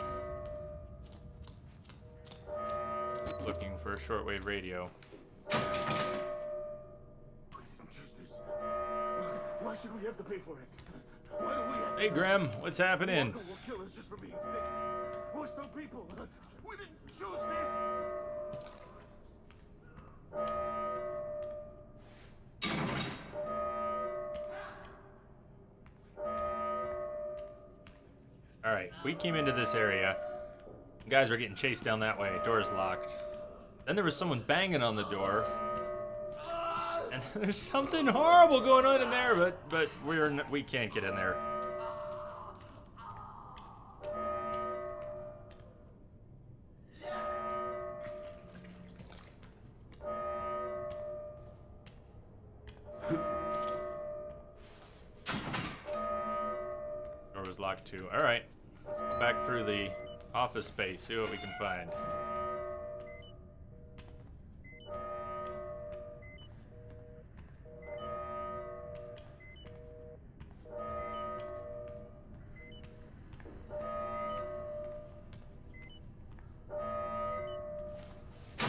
Looking for a shortwave radio. Why should we have to pay for it? Why do we have Hey, Graham, what's happening? Walker will kill us just for being sick. We're some people. We didn't choose this. Alright, we came into this area. Guys were getting chased down that way. Door's locked. Then there was someone banging on the door. And there's something horrible going on in there, but we can't get in there. Door was locked too. Alright. Let's go back through the office space, see what we can find.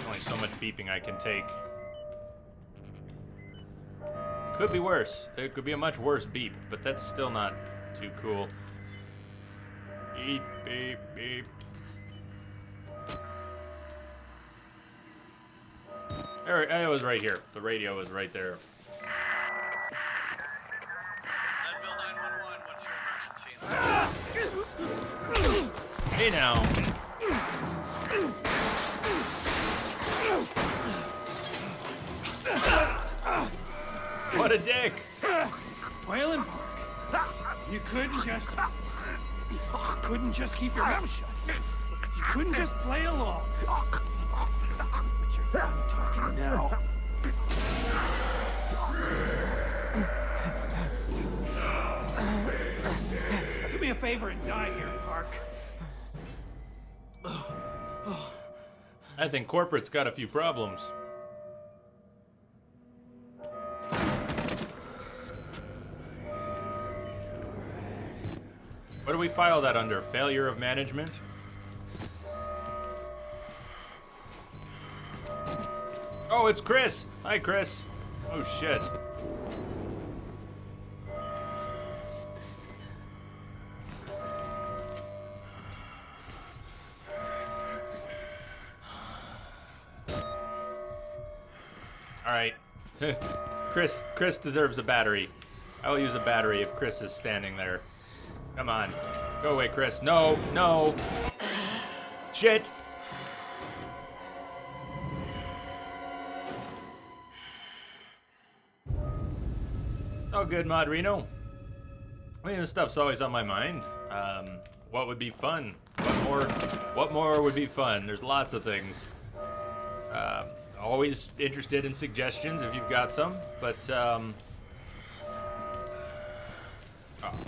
Only so much beeping I can take. It could be worse. It could be a much worse beep, but that's still not too cool. Beep, beep, beep. There, it was right here. The radio was right there. Leadville 911, what's your emergency? Hey now. What a dick. Whalen Park. You couldn't just keep your mouth shut. You couldn't just play along. But you're done talking now. Do me a favor and die here, Park. I think corporate's got a few problems. What do we file that under? Failure of management? Oh, it's Chris! Hi, Chris. Oh, shit. Alright. Chris deserves a battery. I will use a battery if Chris is standing there. Come on. Go away, Chris. No, no. Shit. Oh, good, Modrino. I mean, this stuff's always on my mind. What would be fun? What more would be fun? There's lots of things. Always interested in suggestions if you've got some, but oh,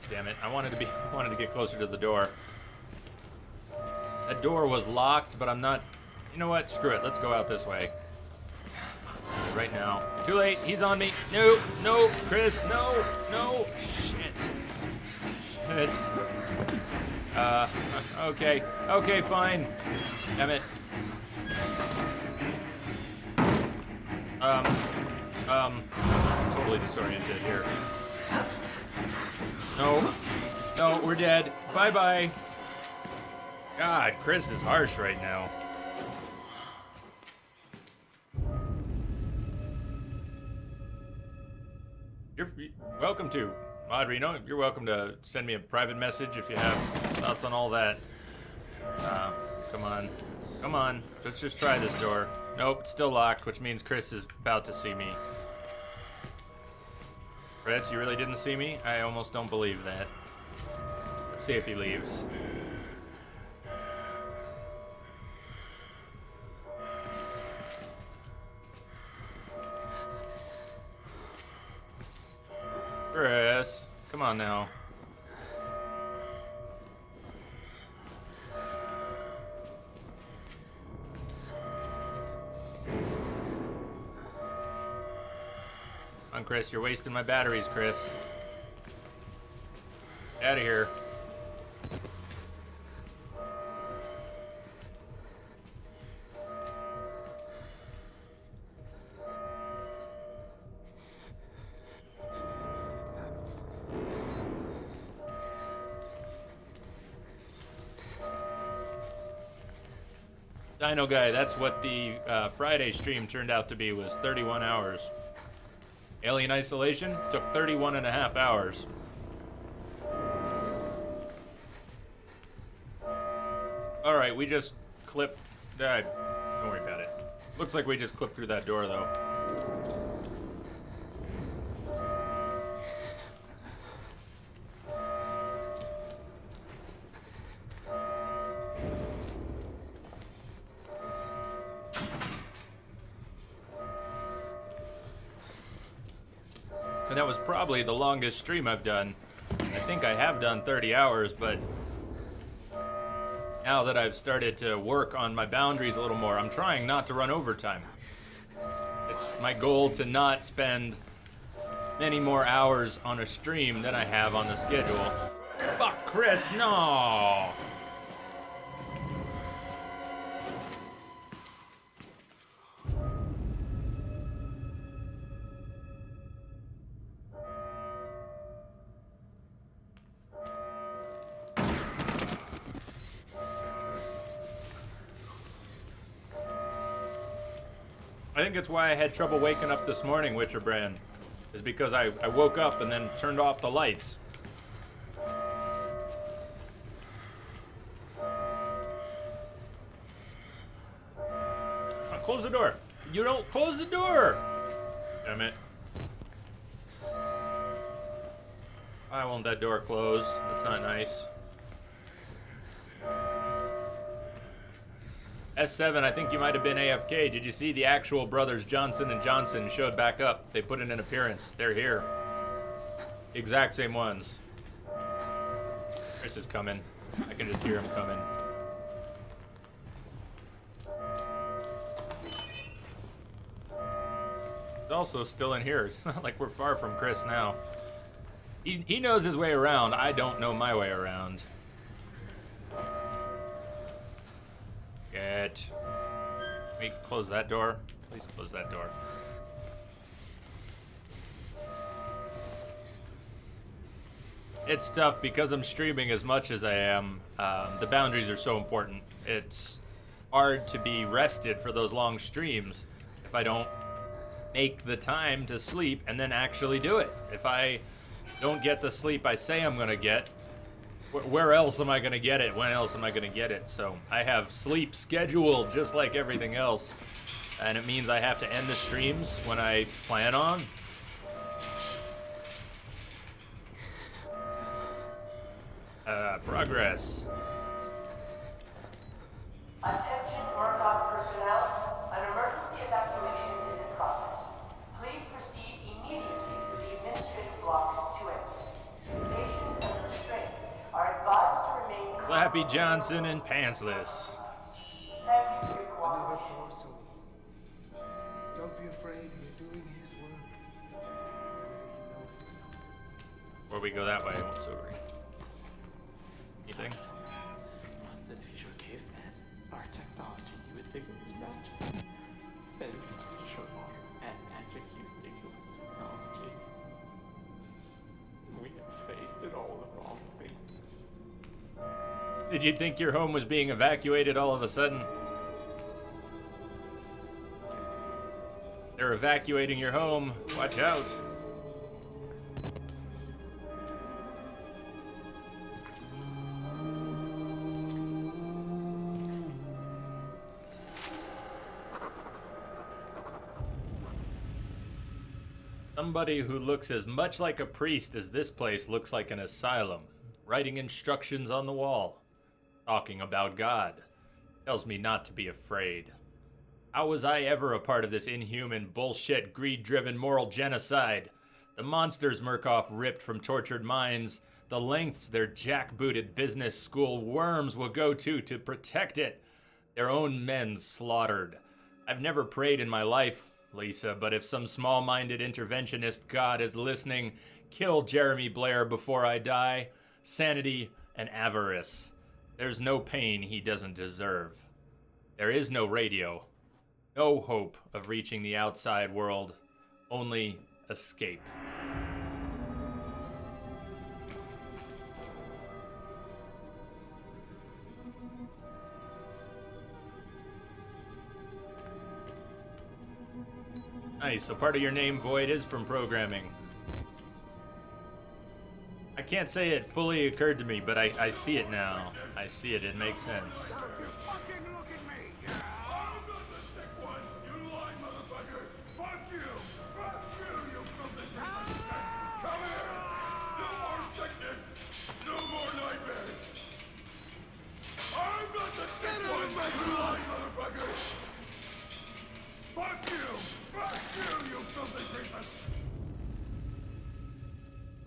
damn it. I wanted to get closer to the door. That door was locked, but I'm not. You know what? Screw it. Let's go out this way. Right now. Too late. He's on me. No, no, Chris, no, no. Shit. Shit. Okay. Okay, fine. Damn it. Totally disoriented here. No. No, we're dead. Bye-bye. God, Chris is harsh right now. You're welcome to. Modrino, you're welcome to send me a private message if you have thoughts on all that. Come on. Come on. Let's just try this door. Nope, it's still locked, which means Chris is about to see me. Chris, you really didn't see me? I almost don't believe that. Let's see if he leaves. Chris, come on now. Come on, Chris, you're wasting my batteries, Chris. Get out of here. Dino Guy, that's what the Friday stream turned out to be, was 31 hours. Alien Isolation took 31 and a half hours. Alright, we just clipped... don't worry about it. Looks like we just clipped through that door, though. And that was probably the longest stream I've done. I think I have done 30 hours, but now that I've started to work on my boundaries a little more, I'm trying not to run overtime. It's my goal to not spend many more hours on a stream than I have on the schedule. Fuck, Chris, no! I think it's why I had trouble waking up this morning, Witcher Brand, is because I woke up and then turned off the lights. Close the door. You don't close the door. Damn it. Why won't that door close? That's not nice. S7, I think you might have been AFK. Did you see the actual brothers Johnson and Johnson showed back up? They put in an appearance. They're here. Exact same ones. Chris is coming. I can just hear him coming. He's also still in here. It's not like we're far from Chris now. He knows his way around. I don't know my way around. Get. Let me close that door. Please close that door. It's tough because I'm streaming as much as I am. The boundaries are so important. It's hard to be rested for those long streams if I don't make the time to sleep and then actually do it. If I don't get the sleep I say I'm gonna get, where else am I gonna get it? When else am I gonna get it? So I have sleep scheduled just like everything else, and it means I have to end the streams when I plan on. Progress. Attention Murkoff personnel, an emergency evacuation is in process. Please proceed immediately to the administrative block to exit. Patients under restraint are advised to remain calm. Flappy Johnson and Pantsless. Thank you for your Another cooperation. poor soul. Don't be afraid, you're doing his work. Or we go that way. What's over? Anything? Said if you're a caveman, our technology, you would think it was magic. And if you showed water and magic, you would think it was technology. We have faith in all the wrong things. Did you think your home was being evacuated all of a sudden? They're evacuating your home. Watch out. Somebody who looks as much like a priest as this place looks like an asylum, writing instructions on the wall, talking about God, tells me not to be afraid. How was I ever a part of this inhuman, bullshit, greed-driven moral genocide? The monsters Murkoff ripped from tortured minds, the lengths their jackbooted business school worms will go to protect it, their own men slaughtered. I've never prayed in my life, Lisa, but if some small-minded interventionist god is listening, kill Jeremy Blair before I die. Sanity and avarice. There's no pain he doesn't deserve. There is no radio. No hope of reaching the outside world. Only escape. Nice, so part of your name, Void, is from programming. I can't say it fully occurred to me, but I see it now. I see it, it makes sense.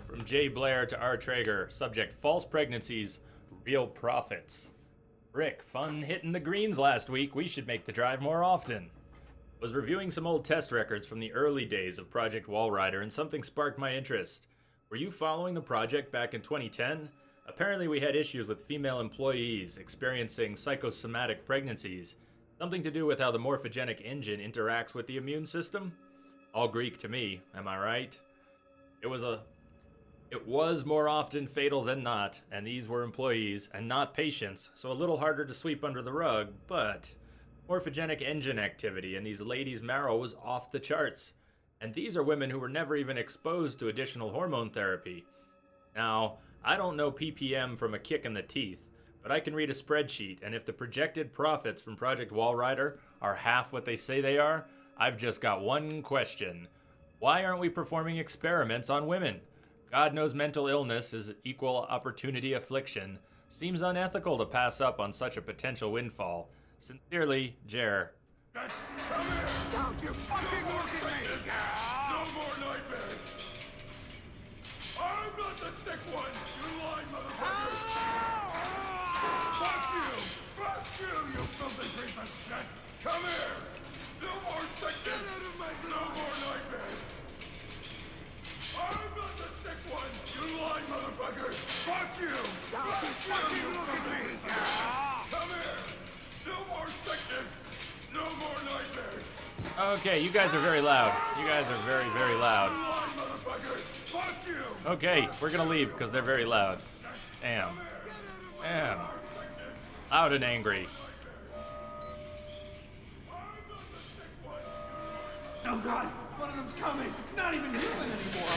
From Jay Blair to R. Traeger, subject false pregnancies, real profits. Rick, fun hitting the greens last week. We should make the drive more often. Was reviewing some old test records from the early days of Project Wallrider and something sparked my interest. Were you following the project back in 2010? Apparently we had issues with female employees experiencing psychosomatic pregnancies. Something to do with how the morphogenic engine interacts with the immune system? All Greek to me, am I right? It was more often fatal than not, and these were employees and not patients, so a little harder to sweep under the rug, but morphogenic engine activity in these ladies' marrow was off the charts. And these are women who were never even exposed to additional hormone therapy. Now, I don't know ppm from a kick in the teeth, but I can read a spreadsheet, and if the projected profits from Project Wallrider are half what they say they are, I've just got one question. Why aren't we performing experiments on women? God knows mental illness is equal opportunity affliction. Seems unethical to pass up on such a potential windfall. Sincerely, Jer. Come here! Don't you fucking look at me! No more nightmares! I'm not the sick one! You lying motherfucker! Fuck you! Fuck you, you filthy piece of shit! Come here! No more sickness! No more nightmares! I'm not the sick one! You lying motherfucker! Fuck you! Don't you fucking look at me! Come here! No more sickness! No more nightmares! Okay, you guys are very loud. You guys are very, very loud. Fuck you! Okay, we're gonna leave because they're very loud. Damn. Damn. Loud and angry. Oh god! One of them's coming! It's not even human anymore!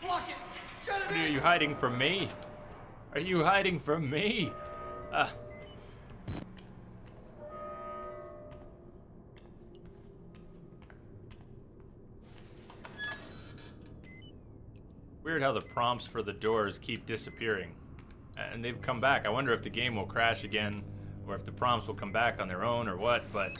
Block it! Shut it Are you hiding from me? Are you hiding from me? Weird how the prompts for the doors keep disappearing. And they've come back. I wonder if the game will crash again, or if the prompts will come back on their own, or what, but...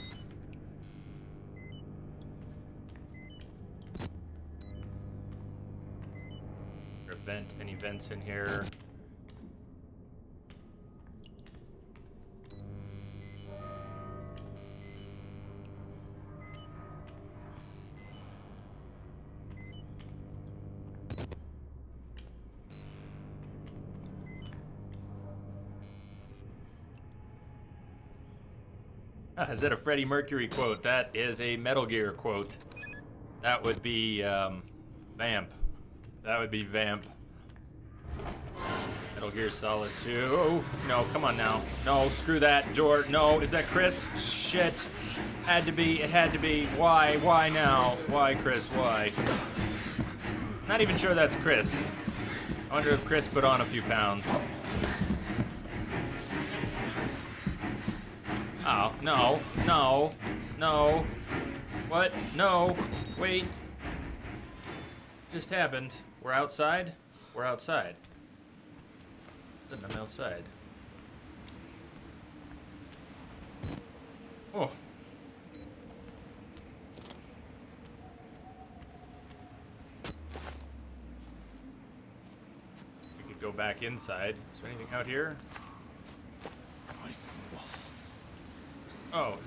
Any vents in here? Is that a Freddie Mercury quote? That is a Metal Gear quote. That would be Vamp. That would be Vamp. Metal Gear Solid 2. Oh, no, come on now. No, screw that door. No, is that Chris? Shit. Had to be, it had to be. Why? Why now? Why, Chris? Why? Not even sure that's Chris. I wonder if Chris put on a few pounds. Oh, no, no, no. What? No. Wait. Just happened. We're outside? We're outside. I'm outside. Oh. We could go back inside. Is there anything out here? Oh,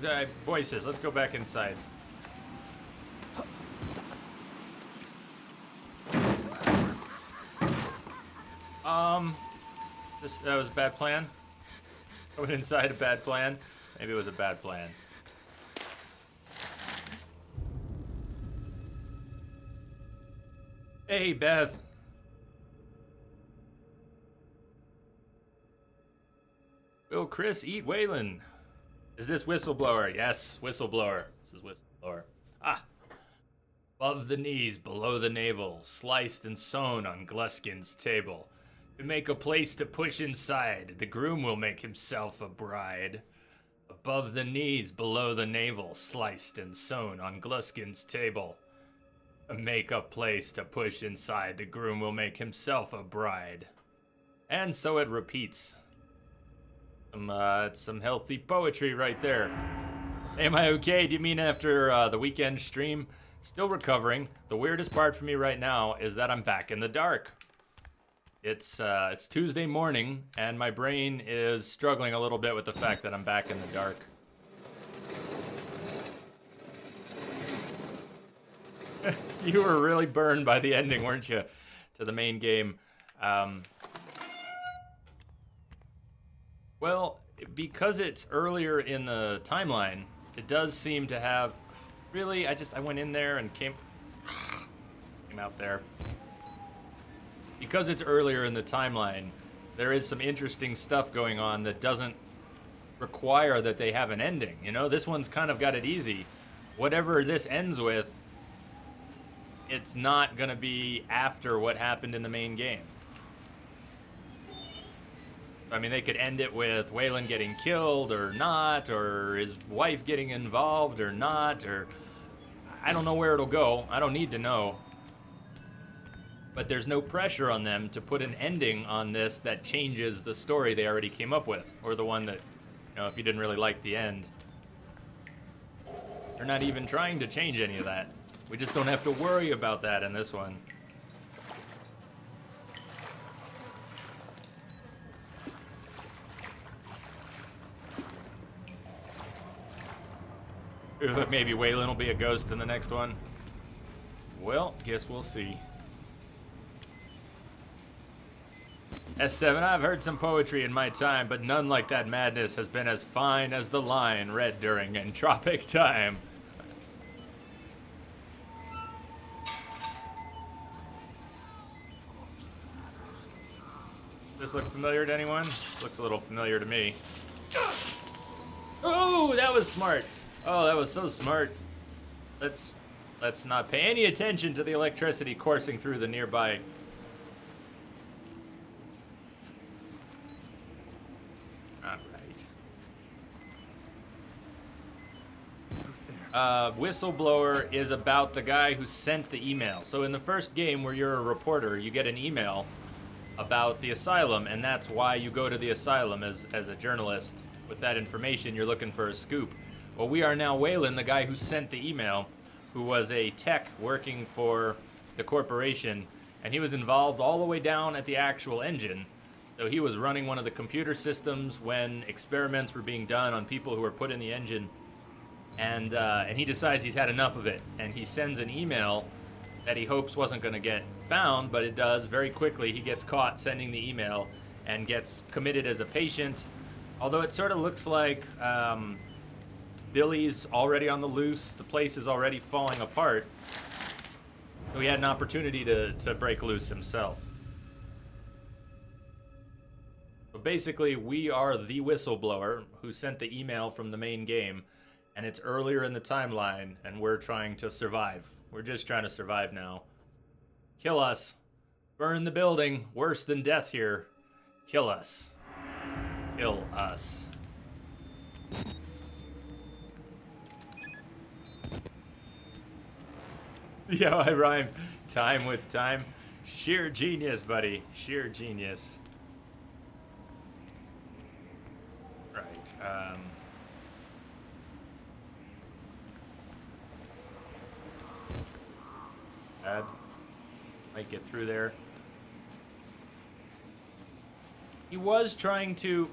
voices. Let's go back inside. That was a bad plan? Going inside a bad plan? Maybe it was a bad plan. Hey, Beth. Will Chris eat Waylon? Is this Whistleblower? Yes, Whistleblower. This is Whistleblower. Ah. Above the knees, below the navel, sliced and sewn on Gluskin's table. To make a place to push inside, the groom will make himself a bride. Above the knees, below the navel, sliced and sewn on Gluskin's table. To make a place to push inside, the groom will make himself a bride. And so it repeats. Some healthy poetry right there. Am I okay? Do you mean after the weekend stream? Still recovering. The weirdest part for me right now is that I'm back in the dark. It's Tuesday morning, and my brain is struggling a little bit with the fact that I'm back in the dark. You were really burned by the ending, weren't you? To the main game. Well, because it's earlier in the timeline, it does seem to have... Really? I went in there and came out there. Because it's earlier in the timeline, there is some interesting stuff going on that doesn't require that they have an ending. You know, this one's kind of got it easy. Whatever this ends with, it's not going to be after what happened in the main game. I mean, they could end it with Waylon getting killed or not, or his wife getting involved or not, or... I don't know where it'll go. I don't need to know. But there's no pressure on them to put an ending on this that changes the story they already came up with, or the one that, you know, if you didn't really like the end. They're not even trying to change any of that. We just don't have to worry about that in this one. Ooh, maybe Waylon will be a ghost in the next one. Well, guess we'll see. S7, I've heard some poetry in my time, but none like that madness has been as fine as the line read during entropic time. Does this look familiar to anyone? Looks a little familiar to me. Oh, that was smart. Oh, that was so smart. Let's not pay any attention to the electricity coursing through the nearby. Whistleblower is about the guy who sent the email. So in the first game where you're a reporter, you get an email about the asylum, and that's why you go to the asylum as a journalist. With that information, you're looking for a scoop. Well, we are now Waylon, the guy who sent the email, who was a tech working for the corporation, and he was involved all the way down at the actual engine. So he was running one of the computer systems when experiments were being done on people who were put in the engine. And he decides he's had enough of it, and he sends an email that he hopes wasn't going to get found, but it does. Very quickly, he gets caught sending the email and gets committed as a patient. Although it sort of looks like Billy's already on the loose. The place is already falling apart. So he had an opportunity to break loose himself. So basically, we are the whistleblower who sent the email from the main game. And it's earlier in the timeline, and we're trying to survive. We're just trying to survive now. Kill us. Burn the building. Worse than death here. Kill us. Kill us. Yo, I rhymed time with time. Sheer genius, buddy. Sheer genius. Right, might get through there. He was trying to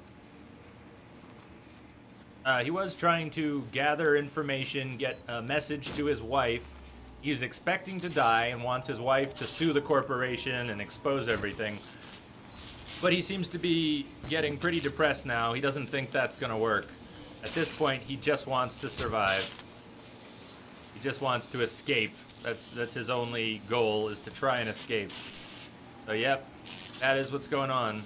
gather information, get a message to his wife. He was expecting to die and wants his wife to sue the corporation and expose everything. But he seems to be getting pretty depressed now. He doesn't think that's gonna work. At this point, he just wants to survive. He just wants to escape. That's his only goal, is to try and escape. So yep, that is what's going on.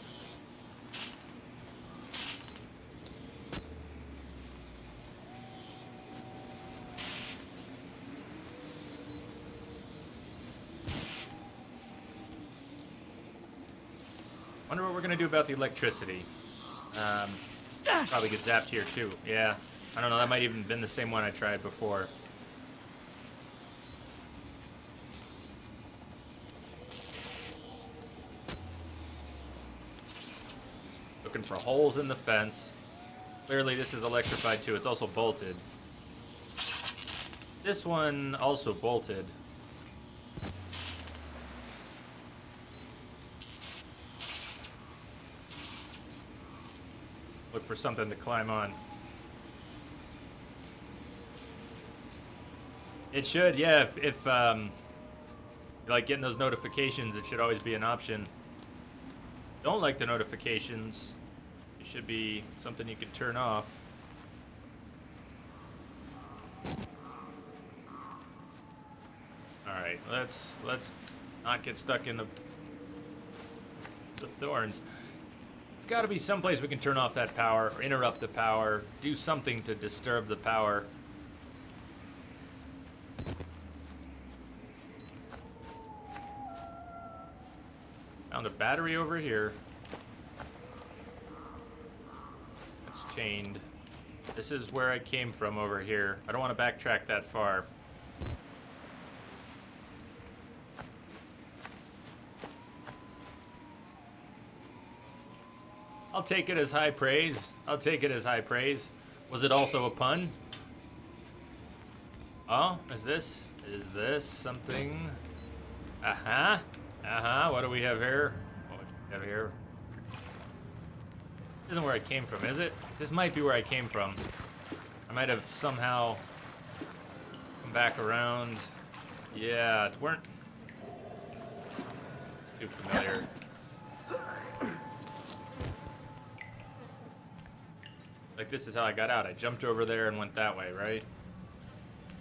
Wonder what we're gonna do about the electricity. Probably get zapped here too. Yeah, I don't know, that might even been the same one I tried before. Looking for holes in the fence. Clearly this is electrified too. It's also bolted. This one also bolted. Look for something to climb on. It should, yeah. If you like getting those notifications, it should always be an option. Don't like the notifications, it should be something you can turn off. Alright, let's not get stuck in the thorns. It's got to be someplace we can turn off that power, or interrupt the power, do something to disturb the power. Found a battery over here. It's chained. This is where I came from over here. I don't want to backtrack that far. I'll take it as high praise. I'll take it as high praise. Was it also a pun? Oh, is this something? Uh-huh. Uh-huh. What do we have here? What do we have here? This isn't where I came from, is it? This might be where I came from. I might have somehow come back around. Yeah, it weren't. It's too familiar. Like, this is how I got out. I jumped over there and went that way, right?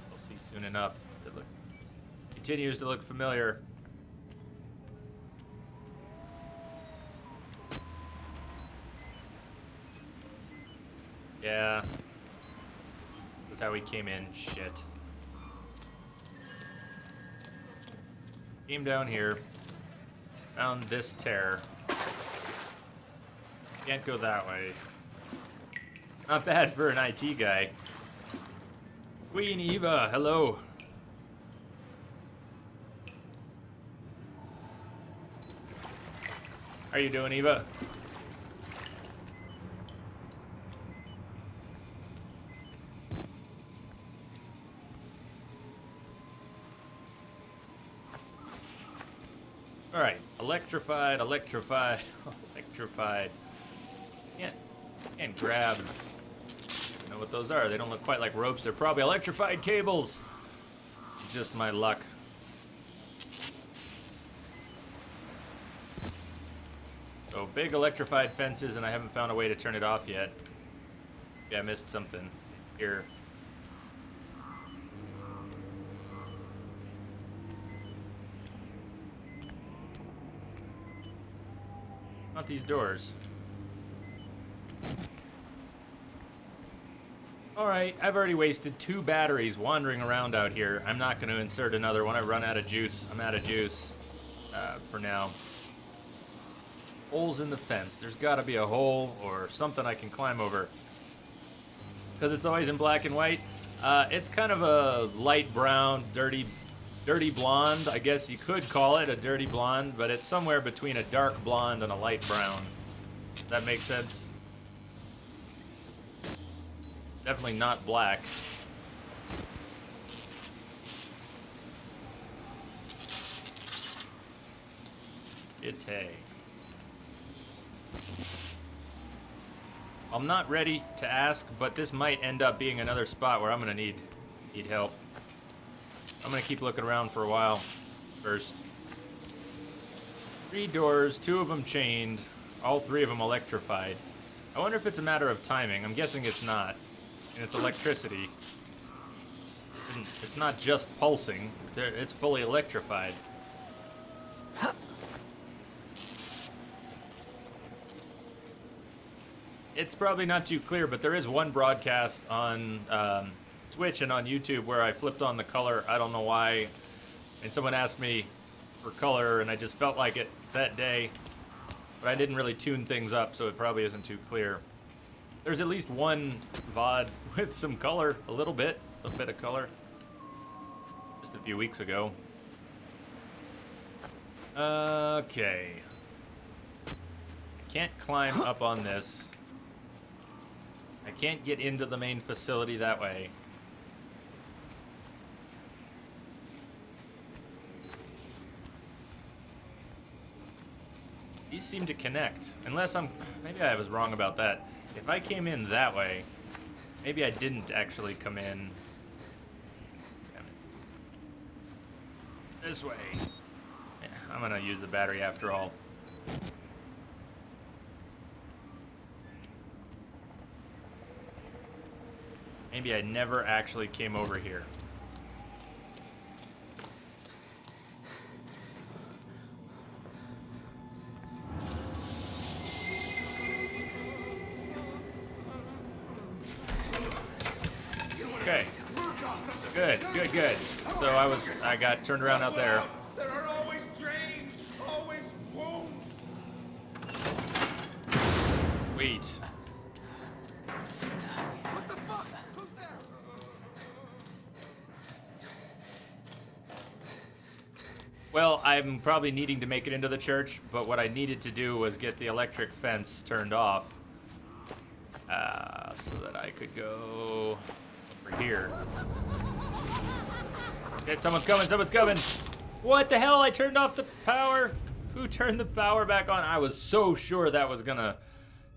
We'll see soon enough. If it continues to look familiar. Yeah. That's how we came in. Shit. Came down here. Found this tear. Can't go that way. Not bad for an IT guy. Queen Eva, hello. How you doing, Eva? All right, electrified, electrified, electrified. Can't grab. I know what those are. They don't look quite like ropes. They're probably electrified cables. Just my luck. So big electrified fences, and I haven't found a way to turn it off yet. Yeah, I missed something here. Not these doors. Alright, I've already wasted 2 batteries wandering around out here. I'm not going to insert another one. I run out of juice. I'm out of juice for now. Holes in the fence. There's got to be a hole or something I can climb over. Because it's always in black and white. It's kind of a light brown, dirty blonde. I guess you could call it a dirty blonde, but it's somewhere between a dark blonde and a light brown. Does that make sense? Definitely not black. Itay. I'm not ready to ask, but this might end up being another spot where I'm gonna need help. I'm gonna keep looking around for a while first. 3 doors, 2 of them chained, all 3 of them electrified. I wonder if it's a matter of timing. I'm guessing it's not. And it's electricity. It's not just pulsing. It's fully electrified. It's probably not too clear, but there is one broadcast on Twitch and on YouTube where I flipped on the color. I don't know why. And someone asked me for color, and I just felt like it that day. But I didn't really tune things up, so it probably isn't too clear. There's at least one VOD with some color, a little bit of color, just a few weeks ago. Okay. Can't climb up on this. I can't get into the main facility that way. These seem to connect, unless maybe I was wrong about that. If I came in that way, maybe I didn't actually come in. Damn it. This way. Yeah, I'm gonna use the battery after all. Maybe I never actually came over here. Okay. Good. So I got turned around out there. There are always drains, always wounds. Wait. What the fuck? Who's there? Well, I'm probably needing to make it into the church, but what I needed to do was get the electric fence turned off so that I could go over here. Okay, someone's coming, someone's coming. What the hell? I turned off the power. Who turned the power back on? I was so sure that was gonna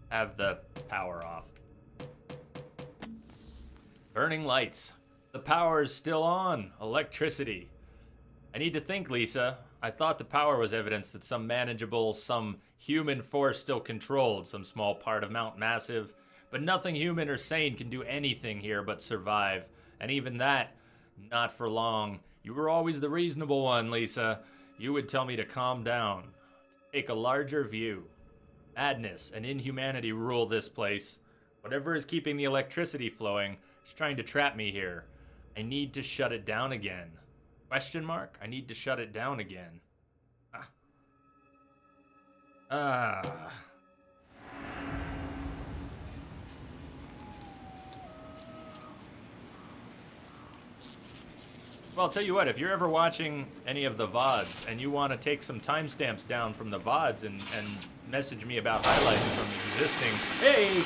have the power off. Burning lights. The power is still on. Electricity. I need to think, Lisa. I thought the power was evidence that some manageable, some human force still controlled some small part of Mount Massive, but nothing human or sane can do anything here but survive. And even that, not for long. You were always the reasonable one, Lisa. You would tell me to calm down, take a larger view. Madness and inhumanity rule this place. Whatever is keeping the electricity flowing is trying to trap me here. I need to shut it down again. Question mark? I need to shut it down again. Well, I'll tell you what, if you're ever watching any of the VODs and you want to take some timestamps down from the VODs and message me about highlights from existing... Hey!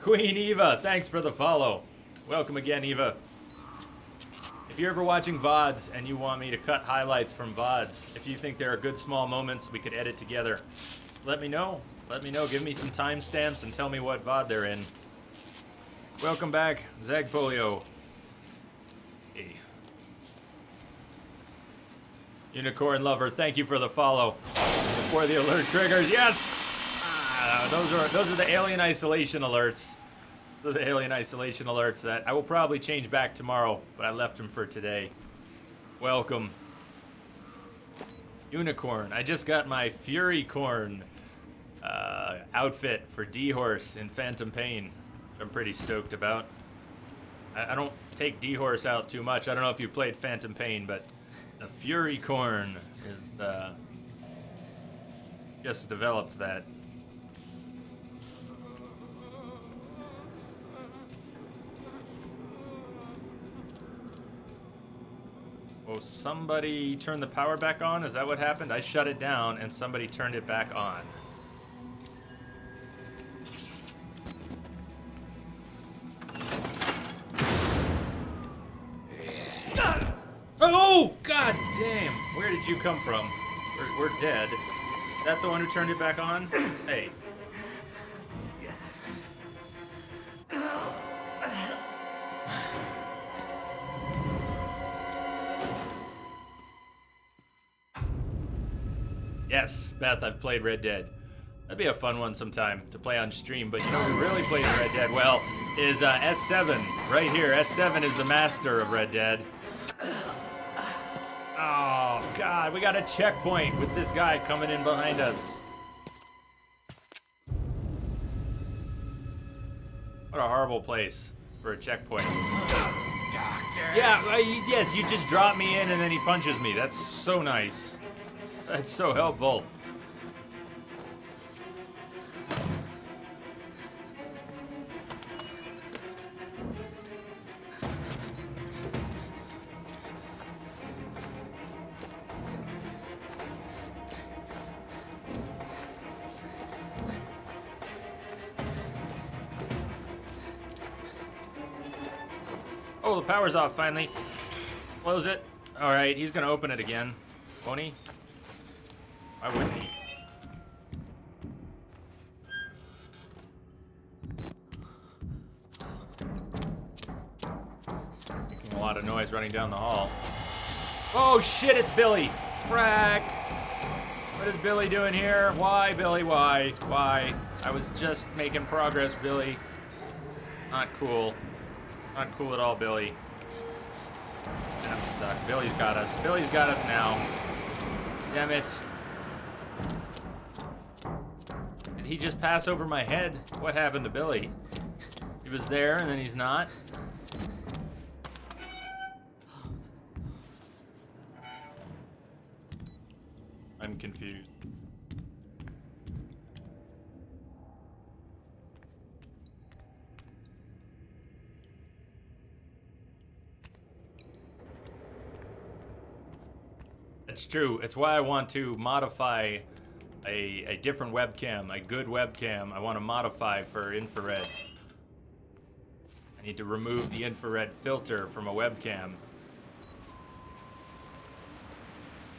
Queen Eva, thanks for the follow. Welcome again, Eva. If you're ever watching VODs and you want me to cut highlights from VODs, if you think there are good small moments we could edit together, let me know. Let me know. Give me some timestamps and tell me what VOD they're in. Welcome back, Zagpolio. Hey. Unicorn Lover, thank you for the follow. Before the alert triggers, yes! Those are the alien isolation alerts. The alien isolation alerts that I will probably change back tomorrow, but I left them for today. Welcome. Unicorn. I just got my Fury Corn outfit for D-Horse in Phantom Pain, which I'm pretty stoked about. I don't take D-Horse out too much. I don't know if you've played Phantom Pain, but the Fury Corn is just developed that. Oh, somebody turned the power back on? Is that what happened? I shut it down and somebody turned it back on. Oh, god damn. Where did you come from? We're dead. Is that the one who turned it back on? Hey. Yes, Beth, I've played Red Dead. That'd be a fun one sometime to play on stream, but you know who really plays Red Dead well is S7, right here. S7 is the master of Red Dead. Oh, God, we got a checkpoint with this guy coming in behind us. What a horrible place for a checkpoint. Yeah, yes, you just drop me in and then he punches me. That's so nice. That's so helpful. Oh, the power's off finally. Close it. All right, he's gonna open it again. Won't he? Why wouldn't he? Making a lot of noise running down the hall. Oh shit, it's Billy! Frack! What is Billy doing here? Why, Billy, why? Why? I was just making progress, Billy. Not cool. Not cool at all, Billy. I'm stuck. Billy's got us. Billy's got us now. Damn it. Did he just pass over my head? What happened to Billy? He was there and then he's not? I'm confused. It's true. It's why I want to modify a different webcam, a good webcam. I want to modify for infrared. I need to remove the infrared filter from a webcam.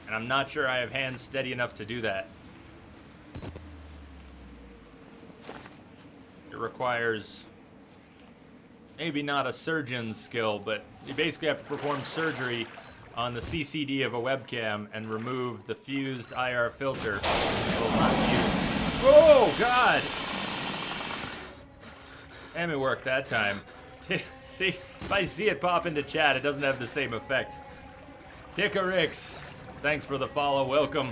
And I'm not sure I have hands steady enough to do that. It requires maybe not a surgeon's skill, but you basically have to perform surgery on the CCD of a webcam and remove the fused IR filter. Well, not fused. Oh, God! Damn, it worked that time. See, if I see it pop into chat, it doesn't have the same effect. Tickerix, thanks for the follow. Welcome.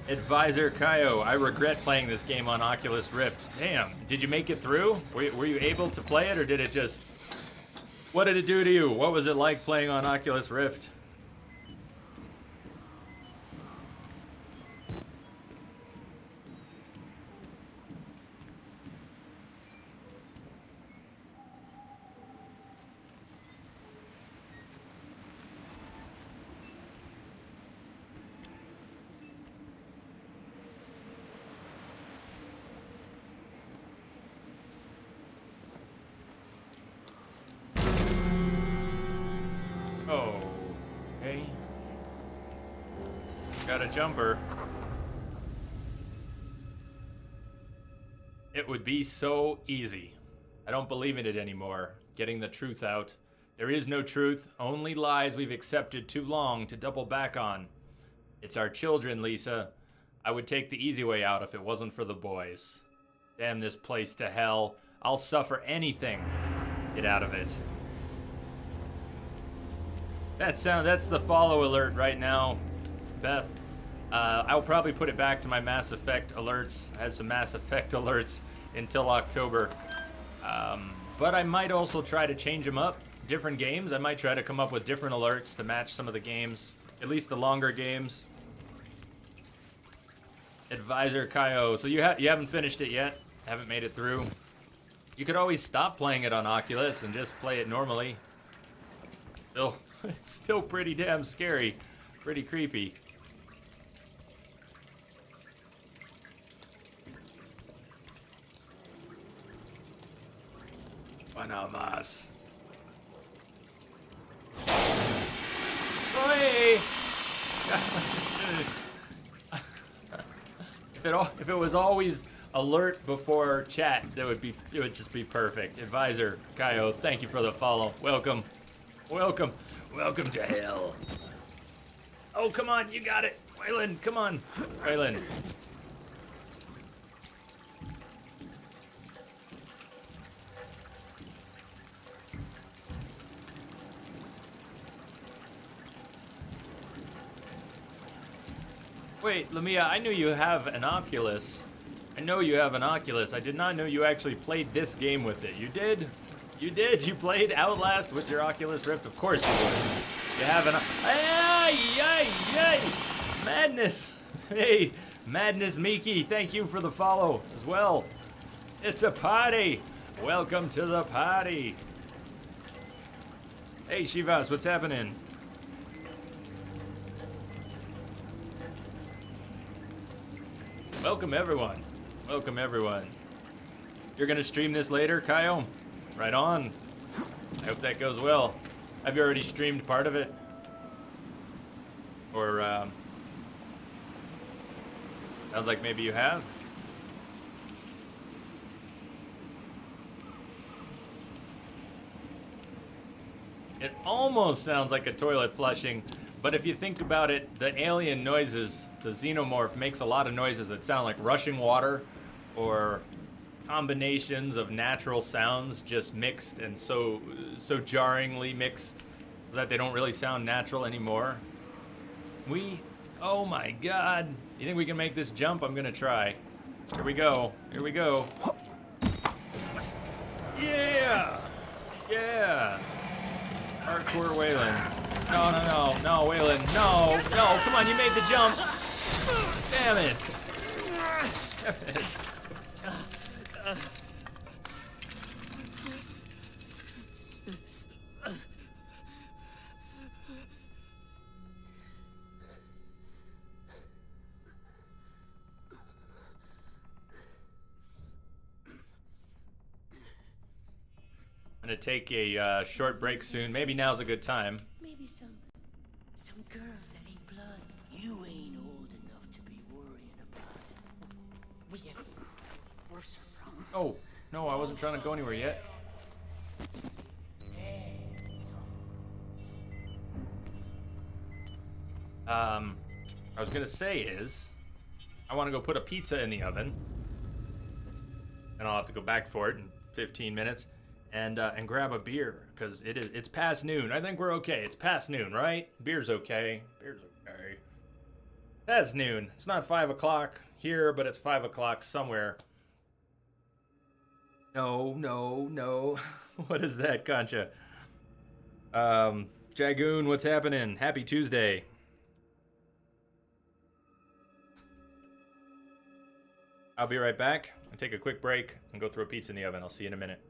Advisor Kaio, I regret playing this game on Oculus Rift. Damn, did you make it through? Were you able to play it, or did it just... What did it do to you? What was it like playing on Oculus Rift? Okay. Got a jumper. It would be so easy. I don't believe in it anymore. Getting the truth out. There is no truth, only lies we've accepted too long to double back on. It's our children, Lisa. I would take the easy way out if it wasn't for the boys. Damn this place to hell. I'll suffer anything. Get out of it. That's the follow alert right now, Beth. I'll probably put it back to my Mass Effect alerts. I have some Mass Effect alerts until October. But I might also try to change them up. Different games. I might try to come up with different alerts to match some of the games. At least the longer games. Advisor Kaio. So you haven't finished it yet? Haven't made it through? You could always stop playing it on Oculus and just play it normally. It's still pretty damn scary. Pretty creepy. One of us. Oi! If it was always alert before chat, it would just be perfect. Advisor Kaio, thank you for the follow. Welcome. Welcome. Welcome to hell. Oh, come on, you got it. Waylon, come on. Waylon. Wait, Lamia, I knew you have an Oculus. I know you have an Oculus. I did not know you actually played this game with it. You did? You did? You played Outlast with your Oculus Rift? Of course you would. You have an... Ay, ay, ay! Madness! Hey, Madness Miki, thank you for the follow as well. It's a party! Welcome to the party! Hey, Shivas, what's happening? Welcome, everyone. Welcome, everyone. You're gonna stream this later, Kaio? Right on. I hope that goes well. Have you already streamed part of it? Or, sounds like maybe you have. It almost sounds like a toilet flushing, but if you think about it, the alien noises, the xenomorph makes a lot of noises that sound like rushing water or combinations of natural sounds just mixed and so jarringly mixed that they don't really sound natural anymore. Oh my god. You think we can make this jump? I'm gonna try. Here we go. Here we go. Yeah! Yeah! Hardcore Waylon. No, Waylon. No, come on, you made the jump. Damn it. Damn it. gonna take a short break soon. Maybe now's a good time. Maybe some girls that ain't blood. You ain't old enough to be worrying about it. We have worse problems. Oh, no, I wasn't trying to go anywhere yet. I was gonna say is, I want to go put a pizza in the oven, and I'll have to go back for it in 15 minutes, and grab a beer because it's past noon. I think we're okay. It's past noon, right? Beer's okay. Beer's okay. Past noon. It's not 5 o'clock here, but it's 5 o'clock somewhere. No. What is that, Concha? Jagoon, what's happening? Happy Tuesday. I'll be right back. I'll take a quick break and go throw a pizza in the oven. I'll see you in a minute.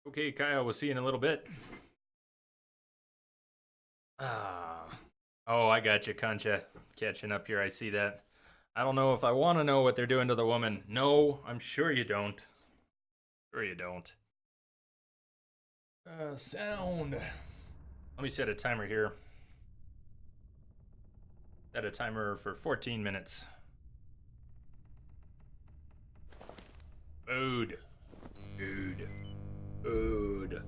Okay, Kyle, we'll see you in a little bit. Oh, I got you, Concha. Catching up here, I see that. I don't know if I want to know what they're doing to the woman. No, I'm sure you don't. Sure you don't. Sound. Let me set a timer here. Set a timer for 14 minutes. Food. Food. Food.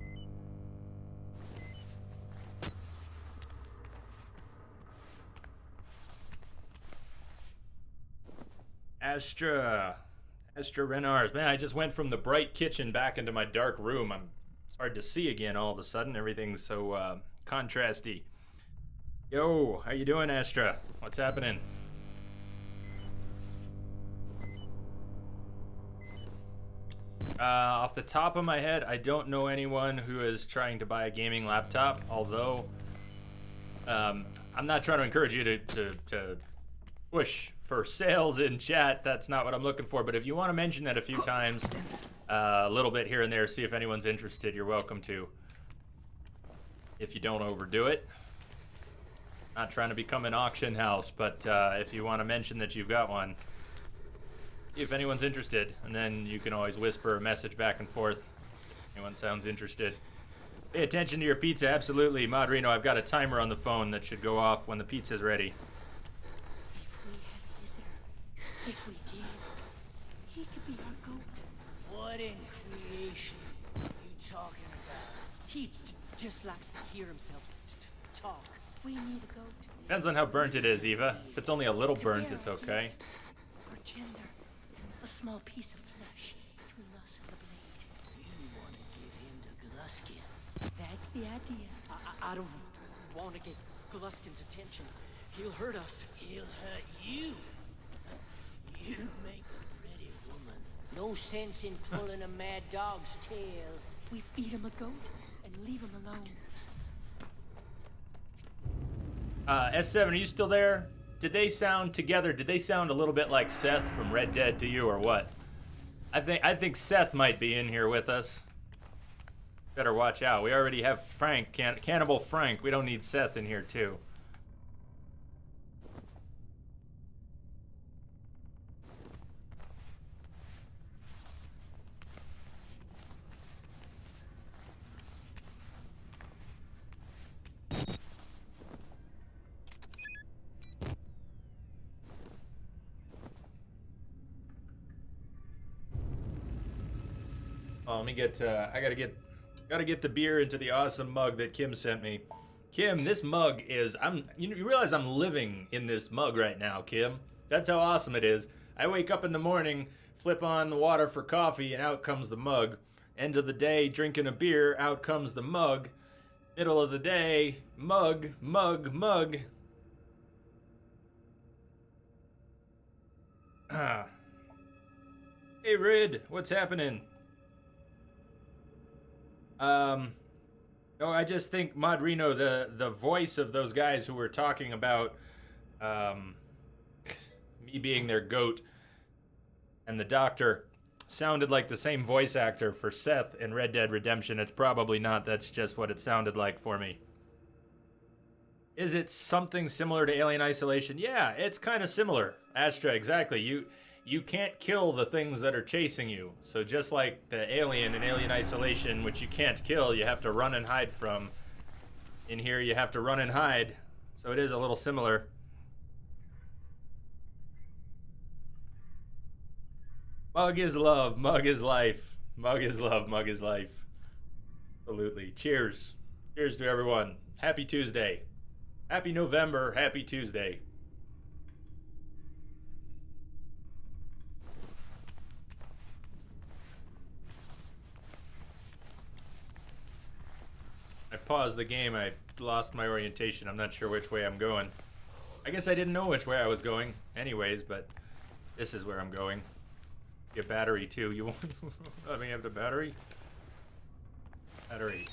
Astra Renars. Man, I just went from the bright kitchen back into my dark room. It's hard to see again all of a sudden. Everything's so contrasty. Yo, how you doing, Astra? What's happening? Off the top of my head, I don't know anyone who is trying to buy a gaming laptop, although I'm not trying to encourage you to push for sales in chat. That's not what I'm looking for, but if you want to mention that a few times, a little bit here and there, see if anyone's interested. You're welcome to. If you don't overdo it. Not trying to become an auction house, but if you want to mention that you've got one, see if anyone's interested, and then you can always whisper a message back and forth if anyone sounds interested. Pay attention to your pizza, absolutely. Modrino, I've got a timer on the phone that should go off when the pizza's ready. If we had a visitor, if we did, he could be our goat. What in creation you talking about? He just likes to hear himself talk. We need a goat. Depends on how burnt it is, Eva. If it's only a little burnt, it's okay. Or gender. A small piece of flesh between us and the blade. You want to give him to Gluskin? That's the idea. I don't want to get Gluskin's attention. He'll hurt us. He'll hurt you. You make a pretty woman. No sense in pulling a mad dog's tail. We feed him a goat and leave him alone. S7, are you still there? Did they sound together? Did they sound a little bit like Seth from Red Dead to you, or what? I think Seth might be in here with us. Better watch out. We already have Frank, Cannibal Frank. We don't need Seth in here too. Oh, let me get, I gotta get the beer into the awesome mug that Kim sent me. Kim, this mug is, you realize I'm living in this mug right now, Kim. That's how awesome it is. I wake up in the morning, flip on the water for coffee, and out comes the mug. End of the day, drinking a beer, out comes the mug. Middle of the day, mug, mug, mug. Ah. Hey, Rid, what's happening? No, I just think Modrino, the voice of those guys who were talking about me being their goat and the doctor sounded like the same voice actor for Seth in Red Dead Redemption. It's probably not. That's just what it sounded like for me. Is it something similar to Alien Isolation? Yeah, it's kind of similar. Astra, exactly. You can't kill the things that are chasing you. So just like the alien in Alien Isolation, which you can't kill, you have to run and hide from. In here, you have to run and hide. So it is a little similar. Mug is love, mug is life. Mug is love, mug is life. Absolutely. Cheers. Cheers to everyone. Happy Tuesday. Happy November. Happy Tuesday. I paused the game. I lost my orientation. I'm not sure which way I'm going. I guess I didn't know which way I was going anyways, but this is where I'm going. Get battery too. You won't let me have the battery? Battery.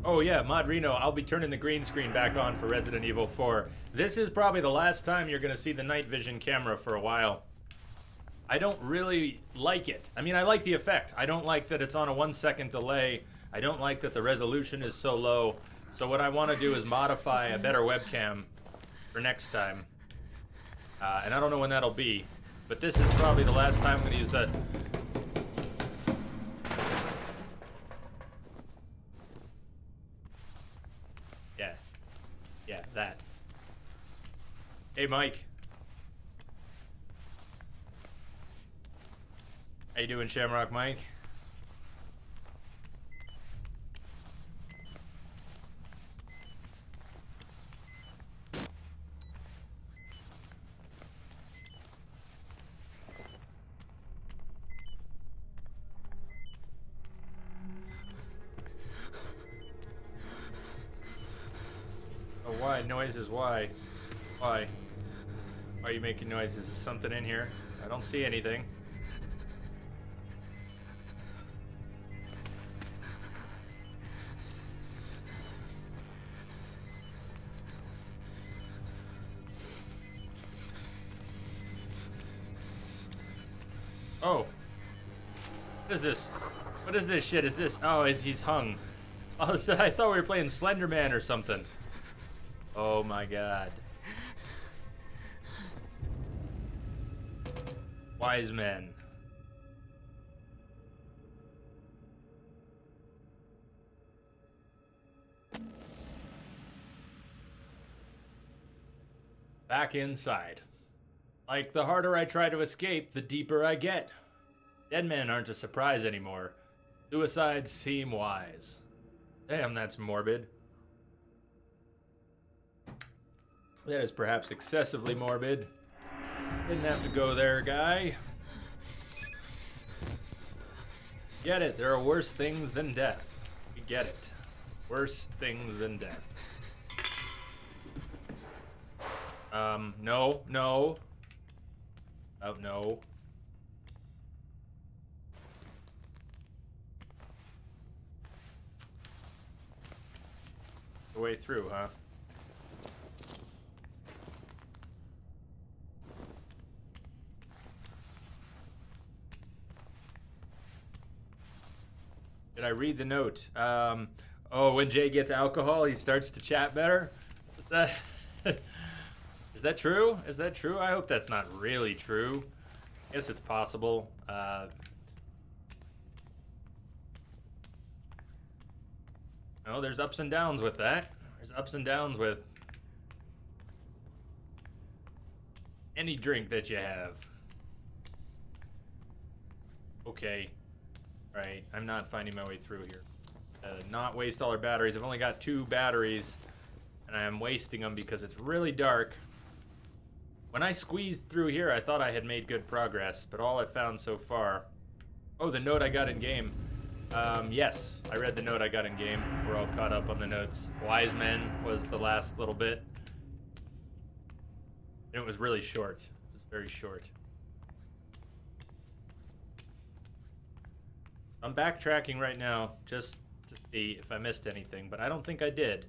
Oh yeah, Modrino, I'll be turning the green screen back on for Resident Evil 4. This is probably the last time you're gonna see the night vision camera for a while. I don't really like it. I mean, I like the effect. I don't like that it's on a 1 second delay. I don't like that the resolution is so low. So what I want to do is modify a better webcam for next time. And I don't know when that'll be. But this is probably the last time I'm going to use the... Yeah. Yeah, that. Hey, Mike. How you doing, Shamrock Mike? Oh, why? Noises, why? Why? Why are you making noises? Is something in here? I don't see anything. Oh. What is this? What is this shit? Is this? Oh, he's hung. Oh, so I thought we were playing Slender Man or something. Oh my god. Wise men. Back inside. Like, the harder I try to escape, the deeper I get. Dead men aren't a surprise anymore. Suicides seem wise. Damn, that's morbid. That is perhaps excessively morbid. Didn't have to go there, guy. Get it, there are worse things than death. We get it. Worse things than death. No, no. Oh, no. The way through, huh? Did I read the note? Oh, when Jay gets alcohol, he starts to chat better? Is that... Is that true? Is that true? I hope that's not really true. I guess it's possible. No, there's ups and downs with that. There's ups and downs with any drink that you have. Okay. Right, I'm not finding my way through here. Not waste all our batteries. I've only got 2 batteries, and I am wasting them because it's really dark. When I squeezed through here, I thought I had made good progress, but all I've found so far... Oh, the note I got in game. Yes, I read the note I got in game. We're all caught up on the notes. Wise men was the last little bit. And it was really short. It was very short. I'm backtracking right now just to see if I missed anything, but I don't think I did.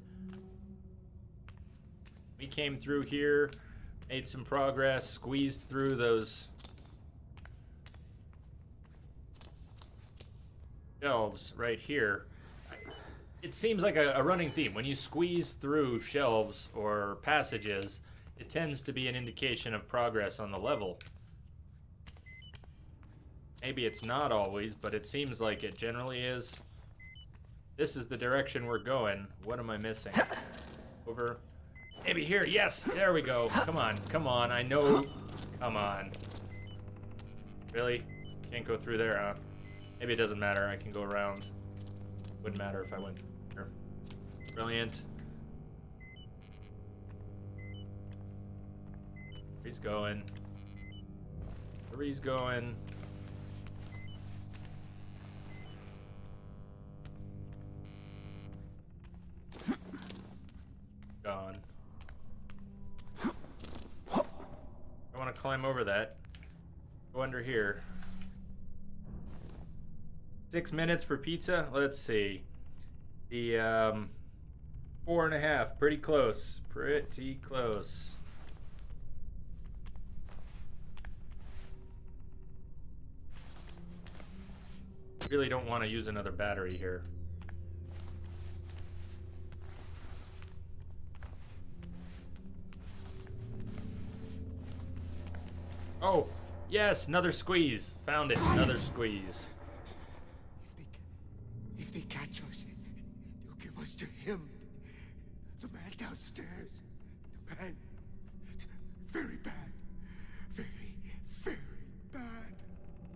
We came through here, made some progress, squeezed through those shelves right here. It seems like a running theme. When you squeeze through shelves or passages, it tends to be an indication of progress on the level. Maybe it's not always, but it seems like it generally is. This is the direction we're going. What am I missing? Over. Maybe here. Yes, there we go. Come on, come on. I know. Come on. Really? Can't go through there, huh? Maybe it doesn't matter. I can go around. Wouldn't matter if I went here. Brilliant. Where he's going. Where he's going. Gone. I want to climb over that. Go under here. 6 minutes for pizza? Let's see. The 4.5. Pretty close. Pretty close. Really don't want to use another battery here. Oh, yes, another squeeze. Found it. Another squeeze. If they catch us, they'll give us to him. The man downstairs. The man. Very bad. Very, very bad.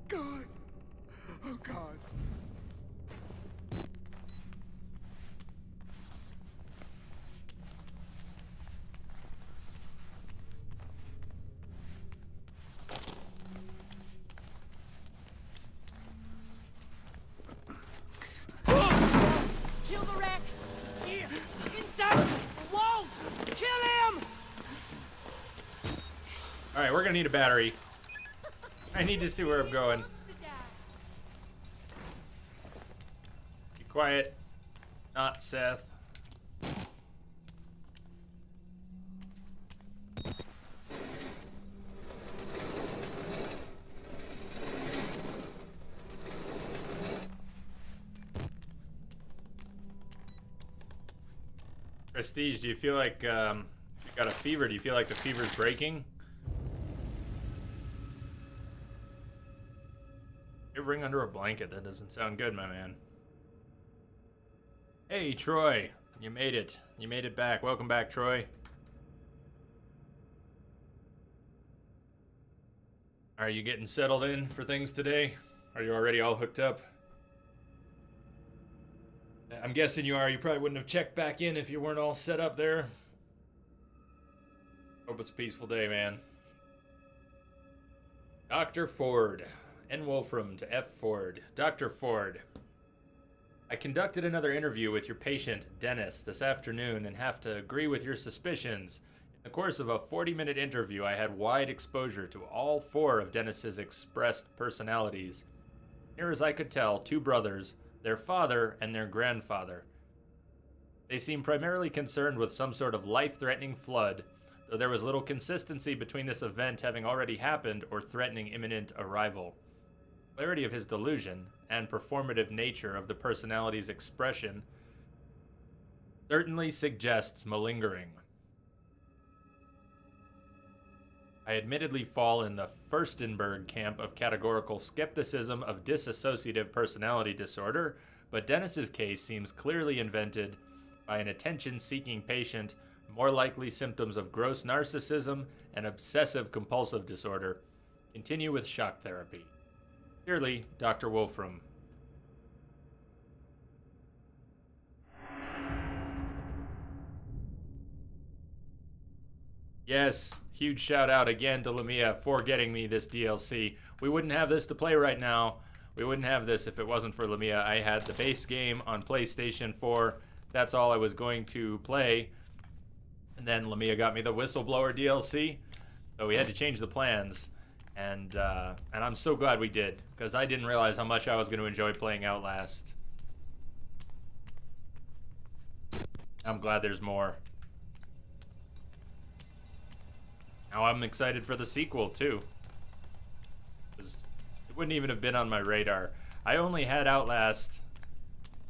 God. Oh, God. Kill the rats! He's here! Inside the walls! Kill him! Alright, we're gonna need a battery. I need to see where I'm going. Be quiet. Not Seth. Prestige, do you feel like you got a fever? Do you feel like the fever's breaking? Shivering under a blanket. That doesn't sound good, my man. Hey, Troy. You made it. You made it back. Welcome back, Troy. Are you getting settled in for things today? Are you already all hooked up? I'm guessing you are. You probably wouldn't have checked back in if you weren't all set up there. Hope it's a peaceful day, man. Dr. Ford. N. Wolfram to F. Ford. Dr. Ford. I conducted another interview with your patient, Dennis, this afternoon and have to agree with your suspicions. In the course of a 40-minute interview, I had wide exposure to all 4 of Dennis's expressed personalities. Near as I could tell, 2 brothers, their father and their grandfather. They seemed primarily concerned with some sort of life-threatening flood, though there was little consistency between this event having already happened or threatening imminent arrival. Clarity of his delusion and performative nature of the personality's expression certainly suggests malingering. I admittedly fall in the Furstenberg camp of categorical skepticism of dissociative personality disorder, but Dennis's case seems clearly invented by an attention-seeking patient, more likely symptoms of gross narcissism and obsessive-compulsive disorder. Continue with shock therapy. Sincerely, Dr. Wolfram. Yes, huge shout out again to Lamia for getting me this DLC. We wouldn't have this to play right now. We wouldn't have this if it wasn't for Lamia. I had the base game on PlayStation 4. That's all I was going to play. And then Lamia got me the Whistleblower DLC. So we had to change the plans. And I'm so glad we did, because I didn't realize how much I was going to enjoy playing Outlast. I'm glad there's more. Now I'm excited for the sequel, too. It wouldn't even have been on my radar. I only had Outlast,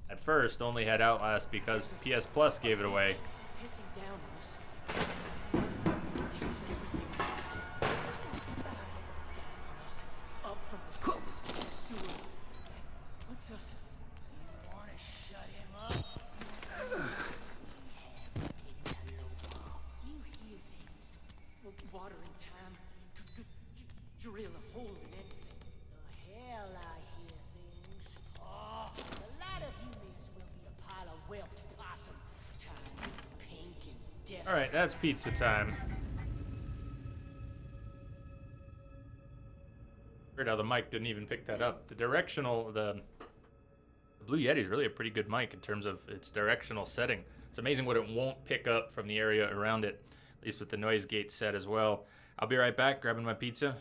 at first, only had Outlast because PS Plus gave it away. Pissing down on us. Up from the sewer. What's us? You want to shut him up? You hear things. Water and time. Drill a hole in anything. The hell I hear things. Oh, a lot of you may as well be a pile of whelped possum. Time, pink and death. Alright, that's pizza time. Weird how the mic didn't even pick that up. The Blue Yeti is really a pretty good mic in terms of its directional setting. It's amazing what it won't pick up from the area around it, at least with the noise gate set as well. I'll be right back, grabbing my pizza.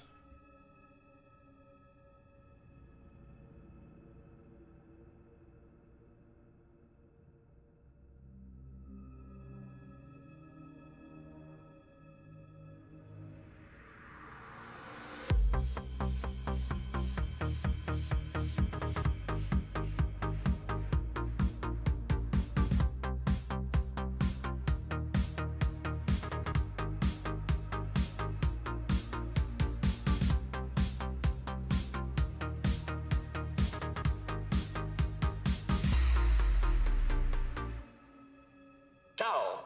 Ciao.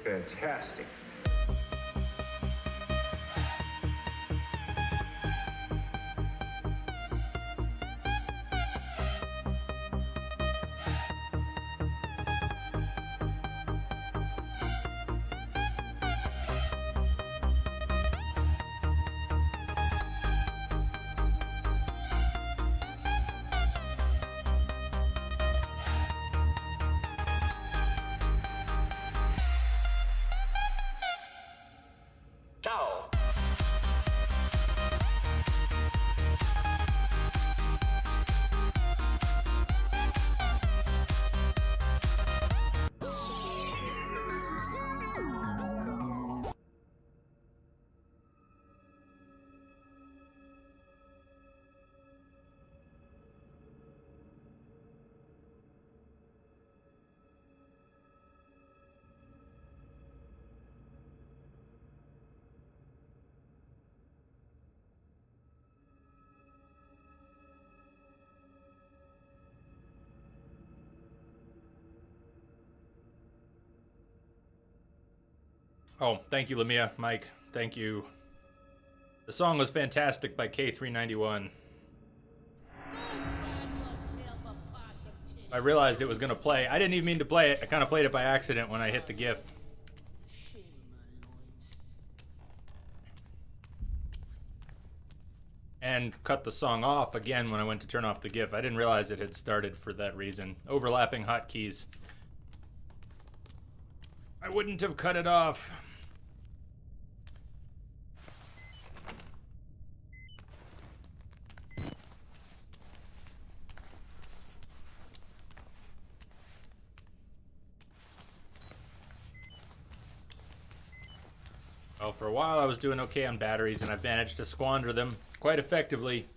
Fantastic. Oh, thank you, Lamia. Mike, thank you. The song was fantastic by K391. I realized it was going to play. I didn't even mean to play it. I kind of played it by accident when I hit the GIF. And cut the song off again when I went to turn off the GIF. I didn't realize it had started for that reason. Overlapping hotkeys. I wouldn't have cut it off. Well, for a while I was doing okay on batteries, and I've managed to squander them quite effectively.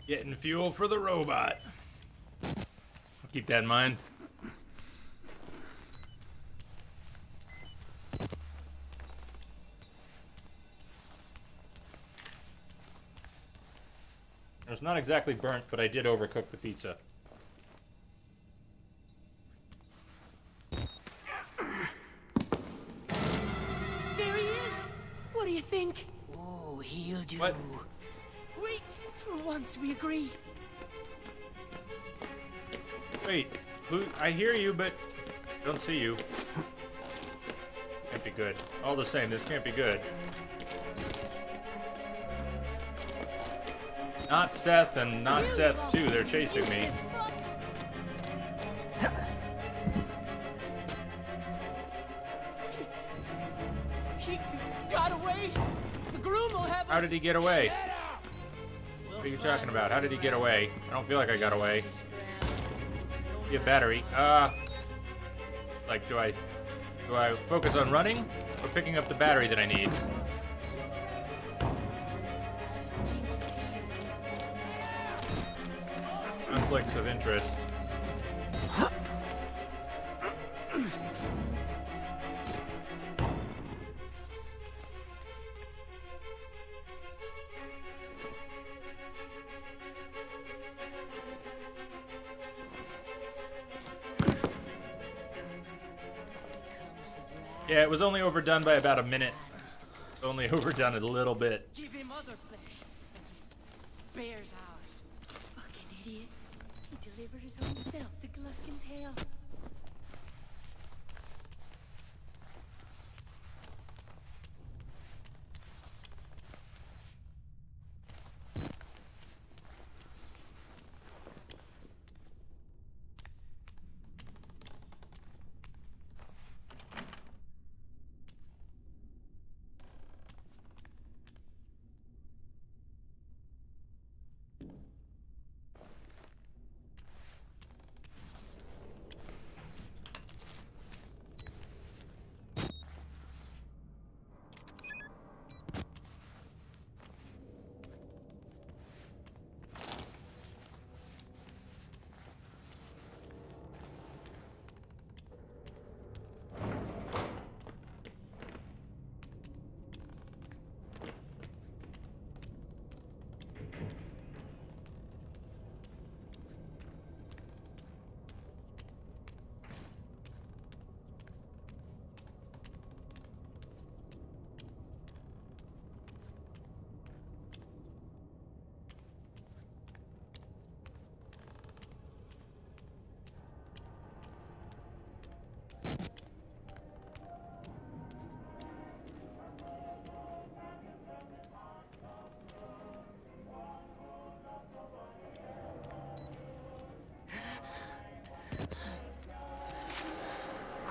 Getting fuel for the robot. I'll keep that in mind. It's not exactly burnt, but I did overcook the pizza. There he is! What do you think? Oh, he'll do. What? Wait, for once we agree. Wait, who? I hear you, but don't see you. Can't be good. All the same, this can't be good. Not Seth and not Seth too. They're chasing me. He got away. The groom will have us. How did he get away? What are you talking about? How did he get away? I don't feel like I got away. Be a battery. Like, do I focus on running or picking up the battery that I need? Conflicts of interest. Yeah, it was only overdone by about a minute. It's only overdone a little bit. Give him other flesh, and he spares ours. Fucking idiot. He delivered his own self to Gluskin's hell.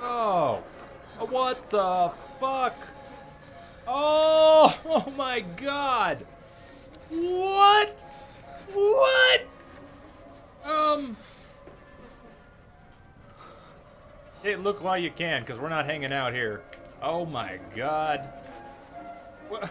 Oh, what the fuck? Oh my god. What? What? Hey, look while you can, because we're not hanging out here. Oh my god. What?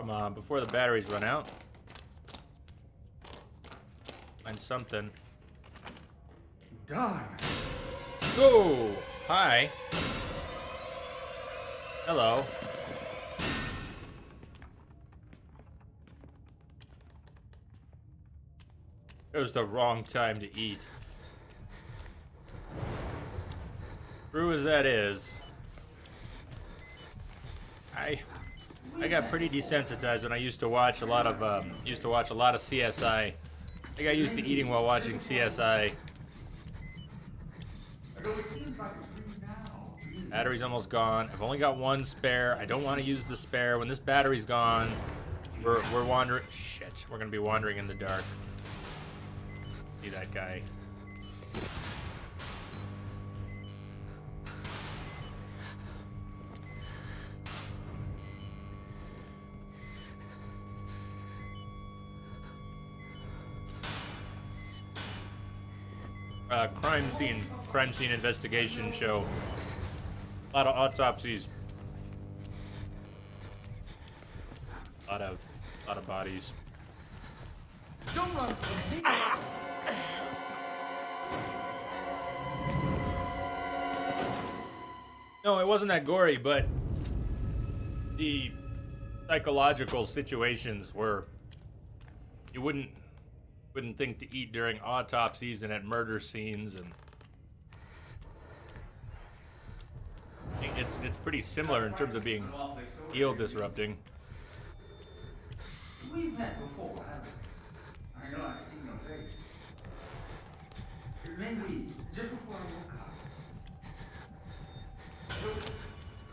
Come on, before the batteries run out. Find something. Darn. Oh, hi. Hello. It was the wrong time to eat. True as that is, I got pretty desensitized when I used to watch a lot of CSI. I got used to eating while watching CSI. Battery's almost gone. I've only got one spare. I don't want to use the spare. When this battery's gone, we're wandering. Shit, we're gonna be wandering in the dark. See that guy. Crime scene investigation show. A lot of autopsies. A lot of bodies. Don't run from me. No, it wasn't that gory, but the psychological situations were you wouldn't think to eat during autopsies and at murder scenes, and it's pretty similar in terms of being heel disrupting. We've met before, haven't we? I know I've seen your face. Maybe just before I woke up.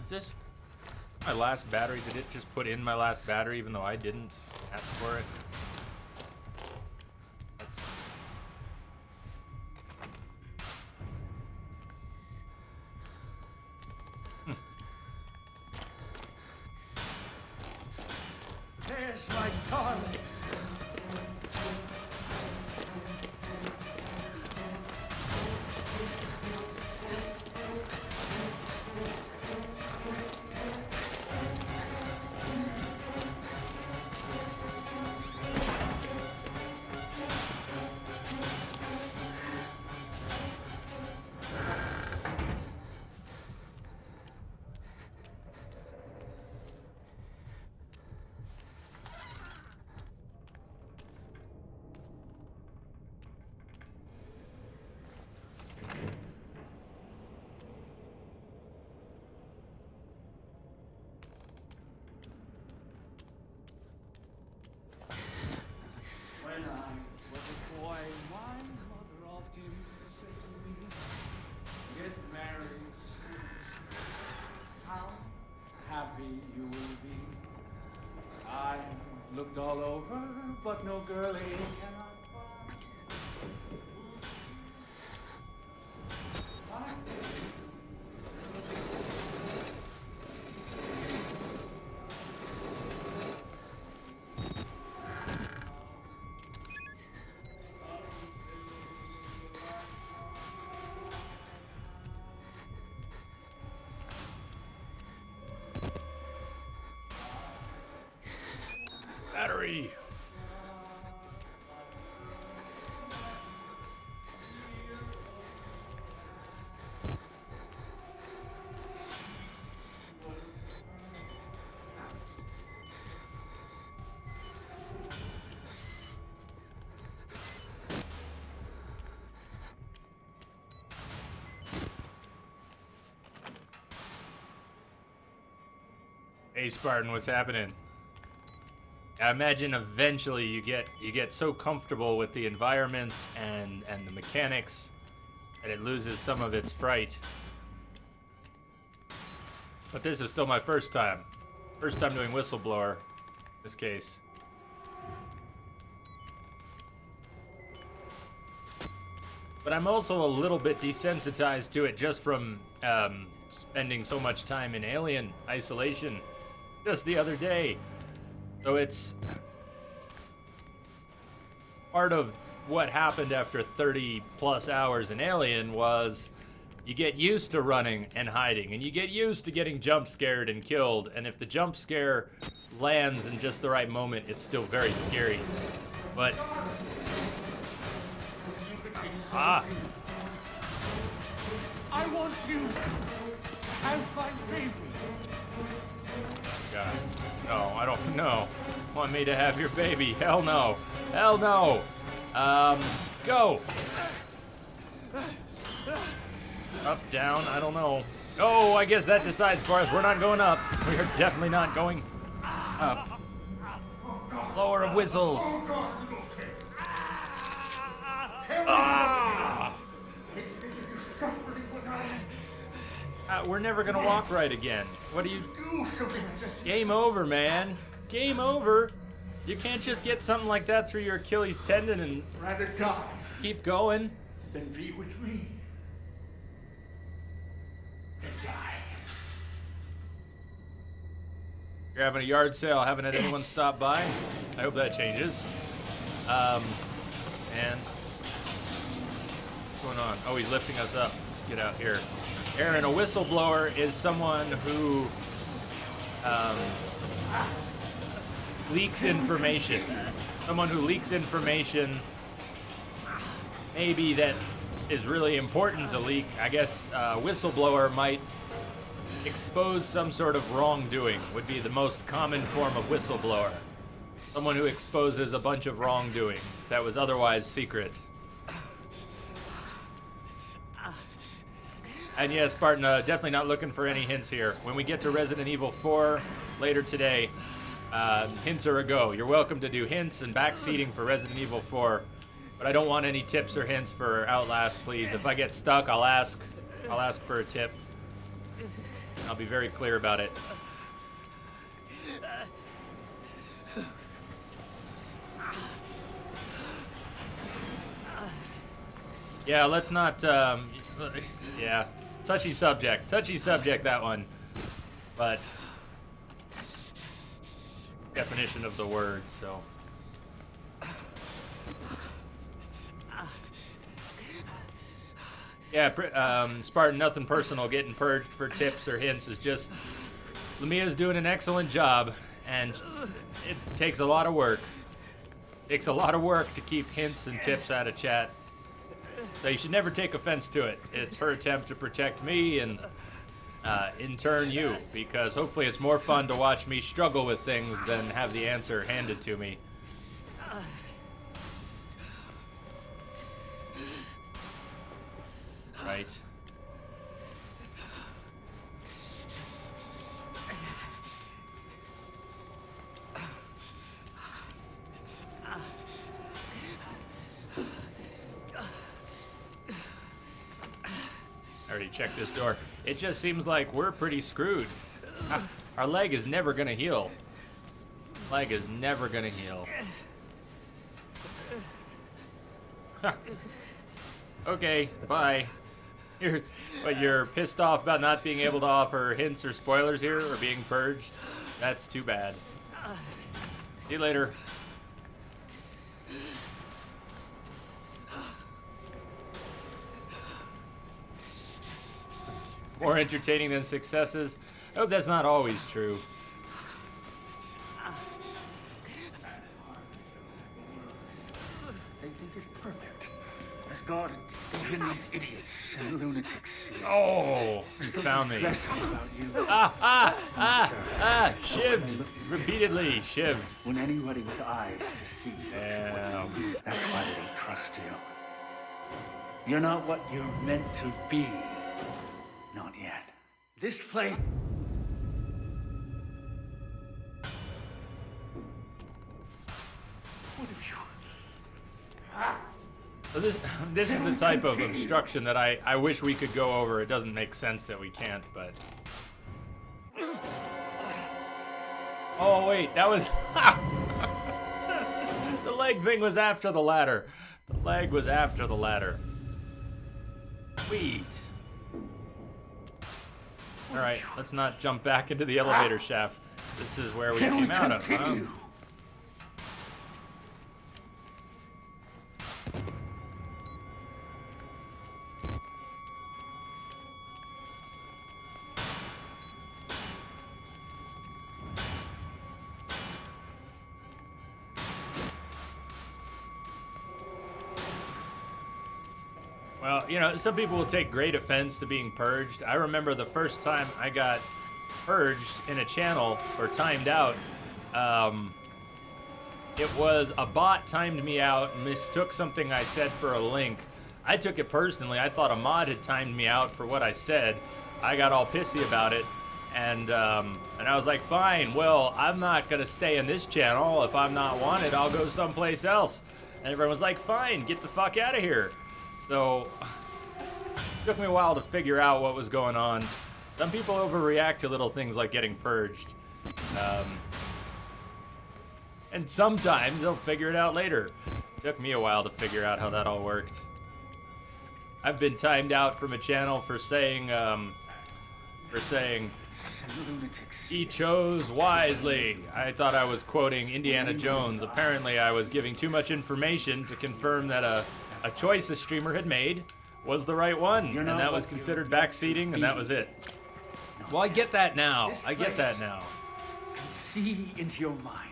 Is this my last battery? Did it just put in my last battery even though I didn't ask for it? There's my darling. When I was a boy, my mother often said to me, get married soon. How happy you will be. I looked all over, but no girlie can I find. Battery. Hey Spartan, what's happening? I imagine eventually you get so comfortable with the environments and the mechanics that it loses some of its fright. But this is still my first time. First time doing Whistleblower, in this case. But I'm also a little bit desensitized to it just from spending so much time in Alien Isolation just the other day. So it's part of what happened after 30 plus hours in Alien was you get used to running and hiding, and you get used to getting jump scared and killed, and if the jump scare lands in just the right moment, it's still very scary. But I want you to have my baby. God, no, I don't know. Want me to have your baby? Hell no. Hell no. Go. Up, down, I don't know. Oh, I guess that decides for us. We're not going up. We are definitely not going up. Lower of whistles. Ah! We're never gonna walk right again. What do you do? Game over, man. Game over. You can't just get something like that through your Achilles tendon and Rather die keep going. than be with me. Than die. You're having a yard sale. Haven't had anyone stop by. I hope that changes. And what's going on? Oh, he's lifting us up. Let's get out here. Aaron, a whistleblower is someone who leaks information. Someone who leaks information maybe that is really important to leak. I guess whistleblower might expose some sort of wrongdoing, would be the most common form of whistleblower. Someone who exposes a bunch of wrongdoing that was otherwise secret. And yeah, Spartan, definitely not looking for any hints here. When we get to Resident Evil 4 later today, hints are a go. You're welcome to do hints and backseating for Resident Evil 4, but I don't want any tips or hints for Outlast, please. If I get stuck, I'll ask for a tip. I'll be very clear about it. Yeah, let's not, yeah. Touchy subject, that one. But, definition of the word, so. Yeah, Spartan, nothing personal. Getting purged for tips or hints is just, Lamia's doing an excellent job, and it takes a lot of work. It takes a lot of work to keep hints and tips out of chat. So you should never take offense to it. It's her attempt to protect me and, in turn, you. Because hopefully it's more fun to watch me struggle with things than have the answer handed to me. Right. I already checked this door. It just seems like we're pretty screwed. Our leg is never gonna heal. Leg is never gonna heal. Okay, bye. You're pissed off about not being able to offer hints or spoilers here, or being purged? That's too bad. See you later. More entertaining than successes. I hope that's not always true. They think it's perfect. As God, even these idiots and lunatics see it. Oh, you found me. About you. Shivved. Repeatedly shivved. When anybody with eyes to see. Damn. That's why they don't trust you. You're not what you're meant to be. Not yet. This place. What have you? So this is the type of obstruction that I wish we could go over. It doesn't make sense that we can't, but. Oh wait, that was. The leg thing was after the ladder. The leg was after the ladder. Sweet. All right, let's not jump back into the elevator shaft. This is where we came out of, huh? Well, you know, some people will take great offense to being purged. I remember the first time I got purged in a channel or timed out. It was a bot timed me out and mistook something I said for a link. I took it personally. I thought a mod had timed me out for what I said. I got all pissy about it, and I was like, fine, well, I'm not gonna stay in this channel. If I'm not wanted, I'll go someplace else. And everyone was like, fine, get the fuck out of here. So, it took me a while to figure out what was going on. Some people overreact to little things like getting purged. And sometimes they'll figure it out later. It took me a while to figure out how that all worked. I've been timed out from a channel for saying he chose wisely. I thought I was quoting Indiana Jones. Apparently I was giving too much information to confirm that a choice a streamer had made was the right one. And that was considered backseating, and that was it. Well, I get that now. I get that now. Can see into your mind.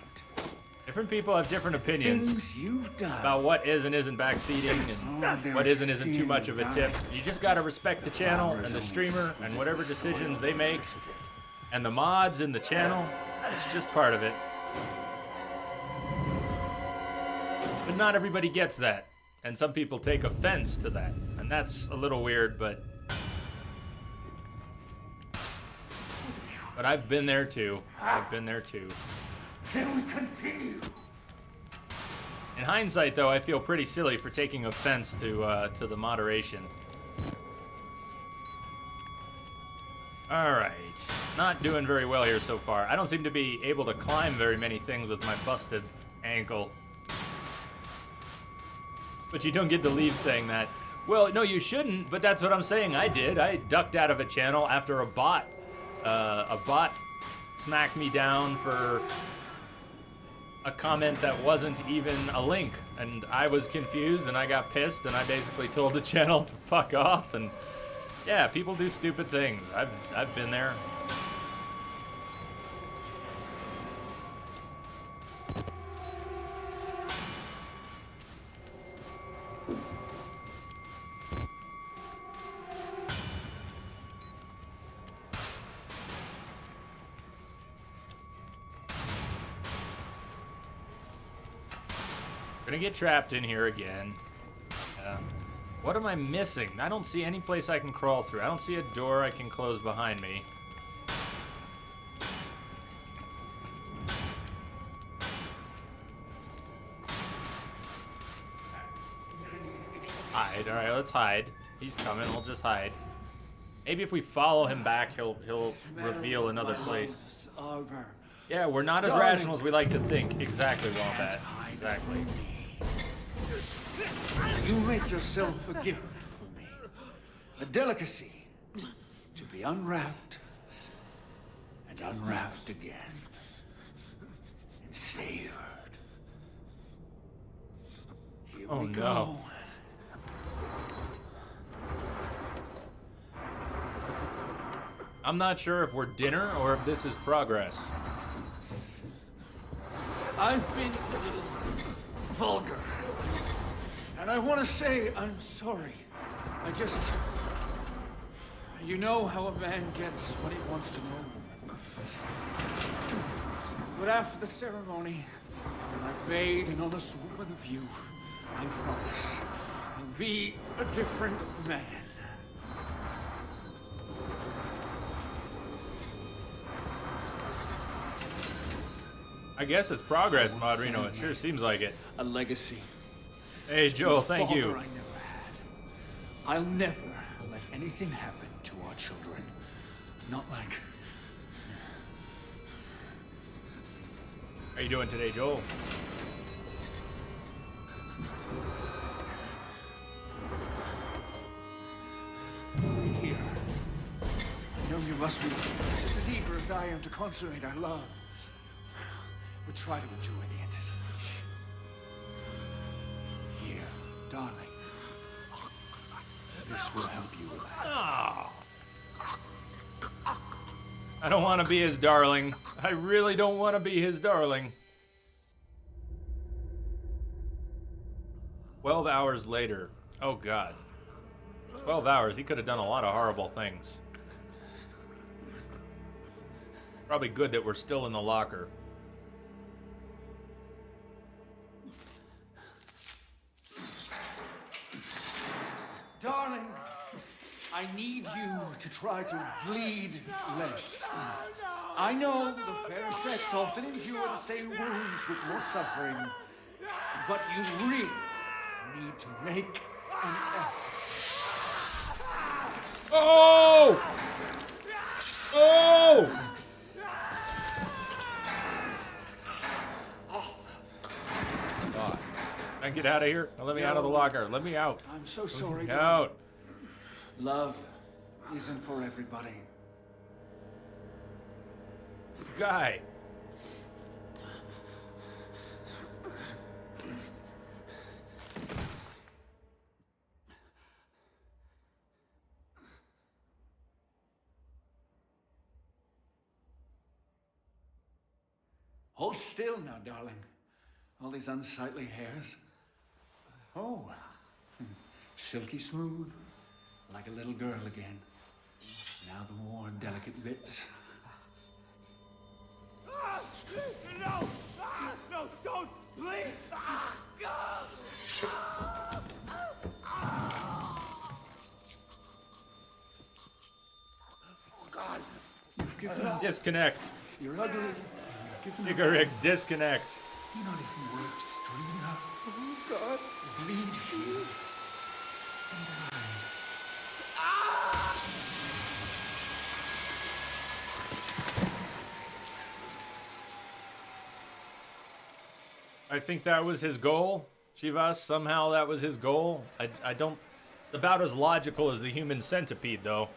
Different people have different opinions You've done. about what is and isn't backseating and what is and isn't too much of a tip. You just gotta respect the channel and the streamer and whatever decisions they make. And the mods in the channel, it's just part of it. But not everybody gets that. And some people take offense to that. And that's a little weird, but I've been there too. I've been there too. Can we continue? In hindsight, though, I feel pretty silly for taking offense to the moderation. All right, not doing very well here so far. I don't seem to be able to climb very many things with my busted ankle. But you don't get to leave saying that. Well, no, you shouldn't, but that's what I'm saying. I did. I ducked out of a channel after a bot smacked me down for a comment that wasn't even a link, and I was confused and I got pissed and I basically told the channel to fuck off. And yeah, people do stupid things. I've been there. Gonna get trapped in here again. What am I missing? I don't see any place I can crawl through. I don't see a door I can close behind me. Hide. All right, let's hide. He's coming. We'll just hide. Maybe if we follow him back, he'll reveal another place. Yeah, we're not as rational as we like to think. Exactly, Wombat. Exactly. You make yourself a gift for me. A delicacy to be unwrapped and unwrapped again. And savored. Here we go. No. I'm not sure if we're dinner or if this is progress. I've been a little vulgar. And I want to say I'm sorry. I just... You know how a man gets when he wants to know a woman. But after the ceremony, when I've made an honest woman of you, I promise I'll be a different man. I guess it's progress, Modrino. It sure seems like it. A legacy. Hey, Joel, thank you. I never had. I'll never let anything happen to our children. Not like... How you doing today, Joel? Here. I know you must be just as eager as I am to consummate our love. But try to enjoy the anticipation. Here, darling. This will help you relax. Oh. I don't want to be his darling. I really don't want to be his darling. 12 hours later. Oh, God. 12 hours. He could have done a lot of horrible things. Probably good that we're still in the locker. Darling, I need you to try to bleed less. I know the fair sex often endure the same wounds with more suffering, but you really need to make an effort. Oh! Oh! God. Can I get out of here? Let me out of the locker. Let me out. I'm so sorry. Let me out. Love isn't for everybody. This guy. Hold still now, darling. All these unsightly hairs. Oh, silky smooth, like a little girl again. Now the more delicate bits. No! No, don't! Please! Oh, God. You've given up. Disconnect. You're ugly. You've given up. Icarix, disconnect. You're not even worth stringing up. Oh, God. Bleed you. And I. I think that was his goal. Shivas, somehow that was his goal. I don't... It's about as logical as the human centipede, though.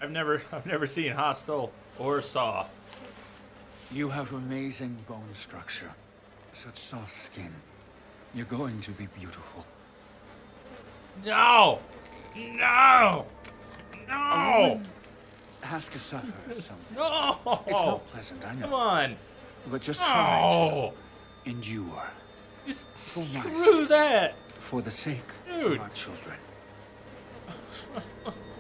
I've never seen Hostel or Saw. You have amazing bone structure. Such soft skin. You're going to be beautiful. No! No! No! Has to suffer something. No! It's not pleasant, I know. Come on! But just No! try to endure. Just For screw that! For the sake Dude. of our children.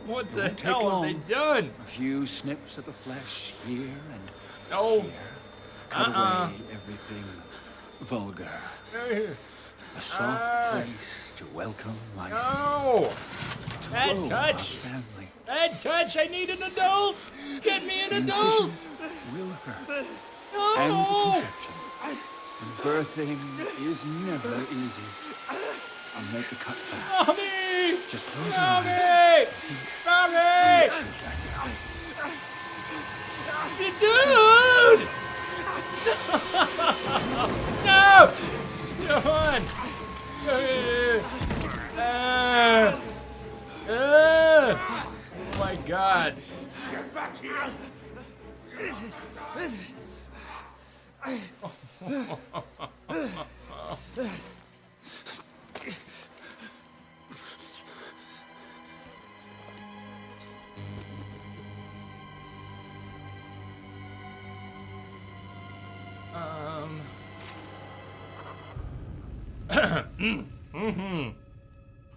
What It the won't take hell have they long. done? A few snips of the flesh here and No. here. Cut away everything vulgar. A soft place to welcome my No! Bad grow touch! our family. Bad touch! I need an adult! Get me an adult! Incisions will hurt. No! And the conception. And birthing is never easy. I'll make the cut fast. Mommy! Just close your eyes. Mommy! Mommy! Dude! No! Come on! Oh my God! Get back here!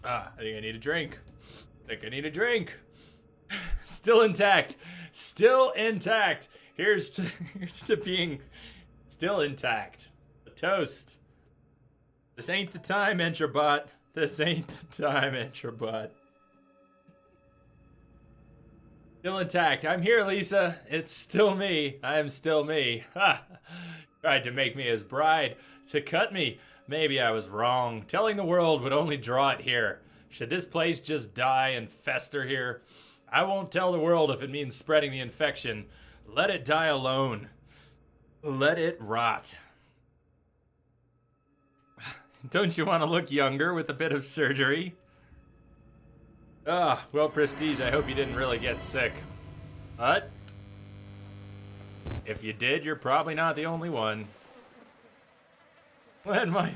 I think I need a drink. Still intact. Still intact. Here's to being still intact. A toast. This ain't the time, Entrabot. This ain't the time, Entrabot. Still intact. I'm here, Lisa. It's still me. I am still me. Ha! Tried to make me his bride. To cut me. Maybe I was wrong. Telling the world would only draw it here. Should this place just die and fester here? I won't tell the world if it means spreading the infection. Let it die alone. Let it rot. Don't you want to look younger with a bit of surgery? Ah, well, Prestige, I hope you didn't really get sick. But if you did, you're probably not the only one. When my...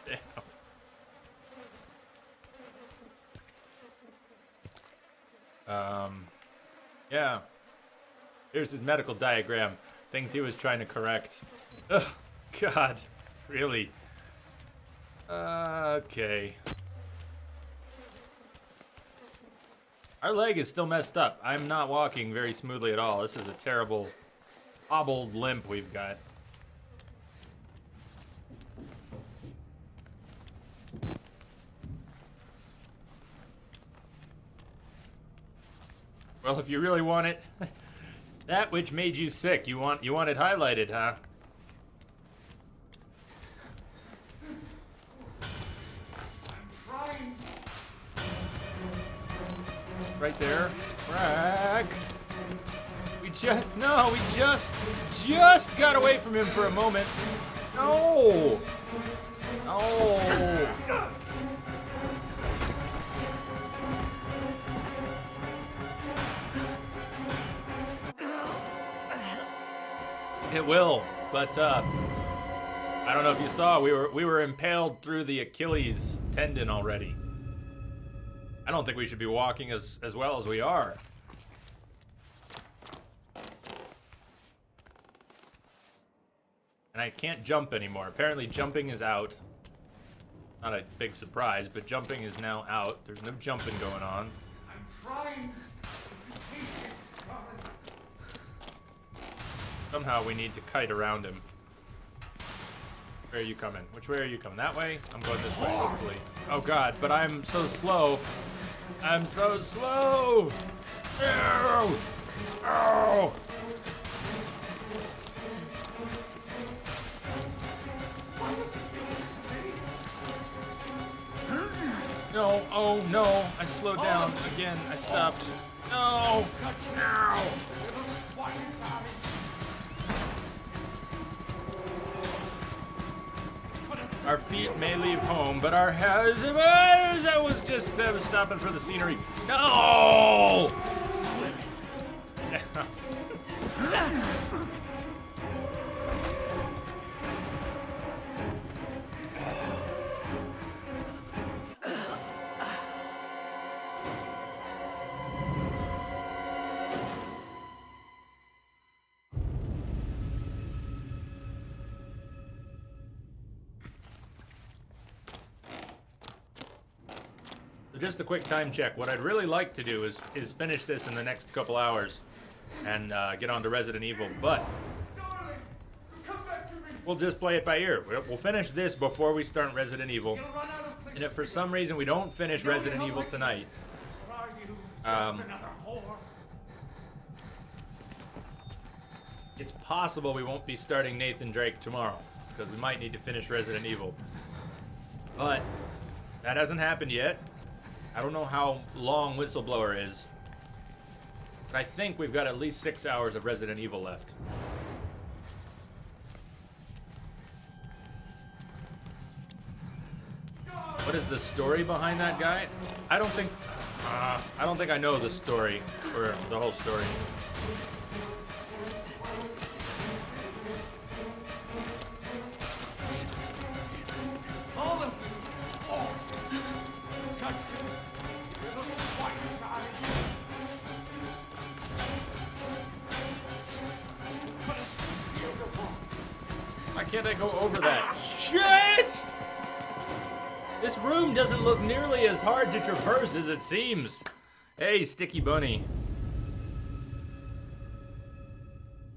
Damn. Yeah. Here's his medical diagram. Things he was trying to correct. Ugh, God. Really? Okay. Our leg is still messed up. I'm not walking very smoothly at all. This is a terrible hobbled limp we've got. Well, if you really want it, that which made you sick, you want it highlighted, huh? Right there. Frag. We just got away from him for a moment. No. No. It will, but I don't know if you saw, we were impaled through the Achilles tendon already. I don't think we should be walking as well as we are. And I can't jump anymore. Apparently jumping is out. Not a big surprise, but jumping is now out. There's no jumping going on. I'm trying to be patient, darling. Somehow we need to kite around him. Where are you coming? Which way are you coming? That way? I'm going this way, hopefully. Oh god, but I'm so slow. I'm so slow! Ow! Ow! No, oh no, I slowed down again. I stopped. No! Ow! Our feet may leave home, but our house. I was stopping for the scenery. No! Just a quick time check. What I'd really like to do is finish this in the next couple hours and get on to Resident Evil, but we'll just play it by ear. We'll finish this before we start Resident Evil. And if for some reason we don't finish Resident Evil tonight, it's possible we won't be starting Nathan Drake tomorrow because we might need to finish Resident Evil. But that hasn't happened yet. I don't know how long Whistleblower is, but I think we've got at least 6 hours of Resident Evil left. What is the story behind that guy? I don't think I know the story, or the whole story. Why can't I go over that? Shit! This room doesn't look nearly as hard to traverse as it seems. Hey, Sticky Bunny.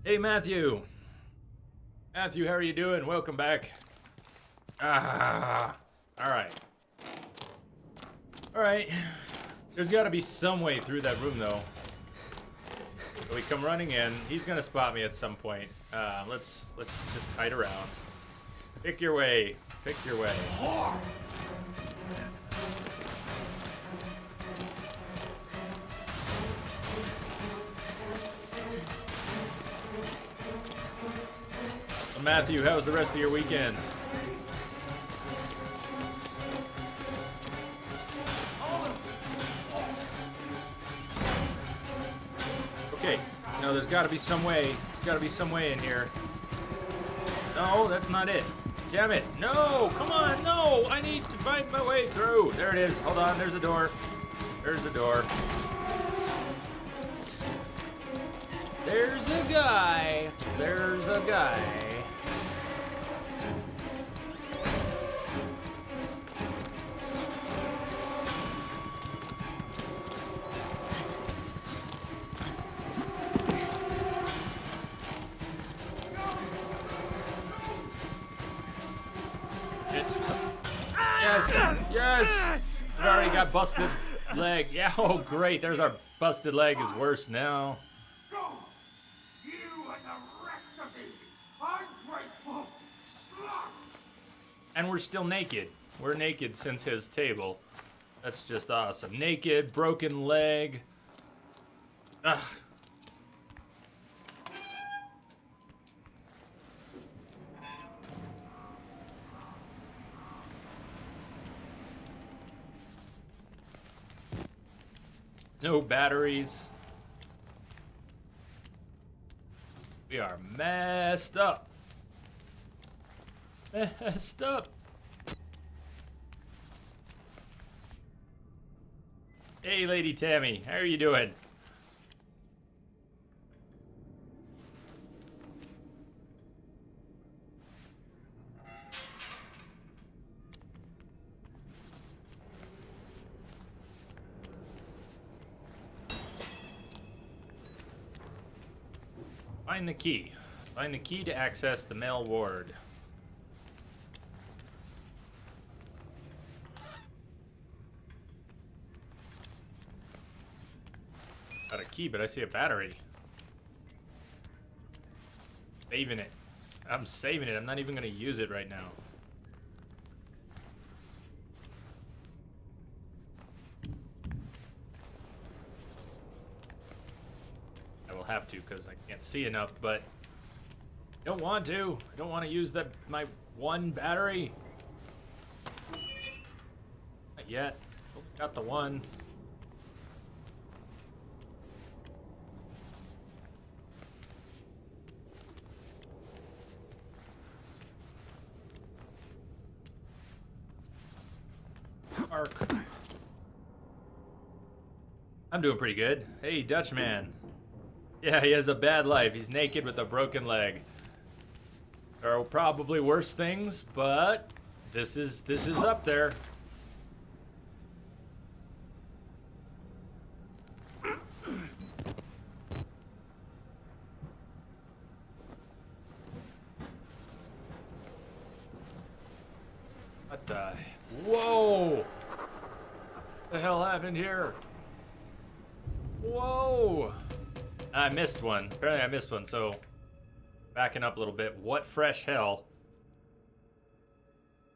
Hey, Matthew. Matthew, how are you doing? Welcome back. Alright. Alright. There's gotta be some way through that room, though. So we come running in. He's gonna spot me at some point. Let's just kite around. Pick your way. Pick your way. So Matthew, how was the rest of your weekend? Okay, no, there's got to be some way. There's got to be some way in here. No, that's not it. Damn it. No, come on, no. I need to find my way through. There it is. Hold on, there's a door. There's a door. There's a guy. There's a guy. Yes! Yes! I've already got busted leg. Yeah, oh great, there's our busted leg is worse now. Go! You and the rest of these ungrateful sluts! And we're still naked. We're naked since his table. That's just awesome. Naked, broken leg. Ugh. No batteries. We are messed up. Messed up. Hey, Lady Tammy, how are you doing? Find the key. Find the key to access the male ward. Got a key, but I see a battery. Saving it. I'm saving it. I'm not even going to use it right now. I will have to because I can't see enough, but I don't want to. I don't want to use my one battery. Not yet. I've only got the one. I'm doing pretty good. Hey, Dutchman. Yeah, he has a bad life. He's naked with a broken leg. There are probably worse things, but this is up there. What the? Whoa! What the hell happened here? Whoa! I missed one. Apparently I missed one, so backing up a little bit. What fresh hell?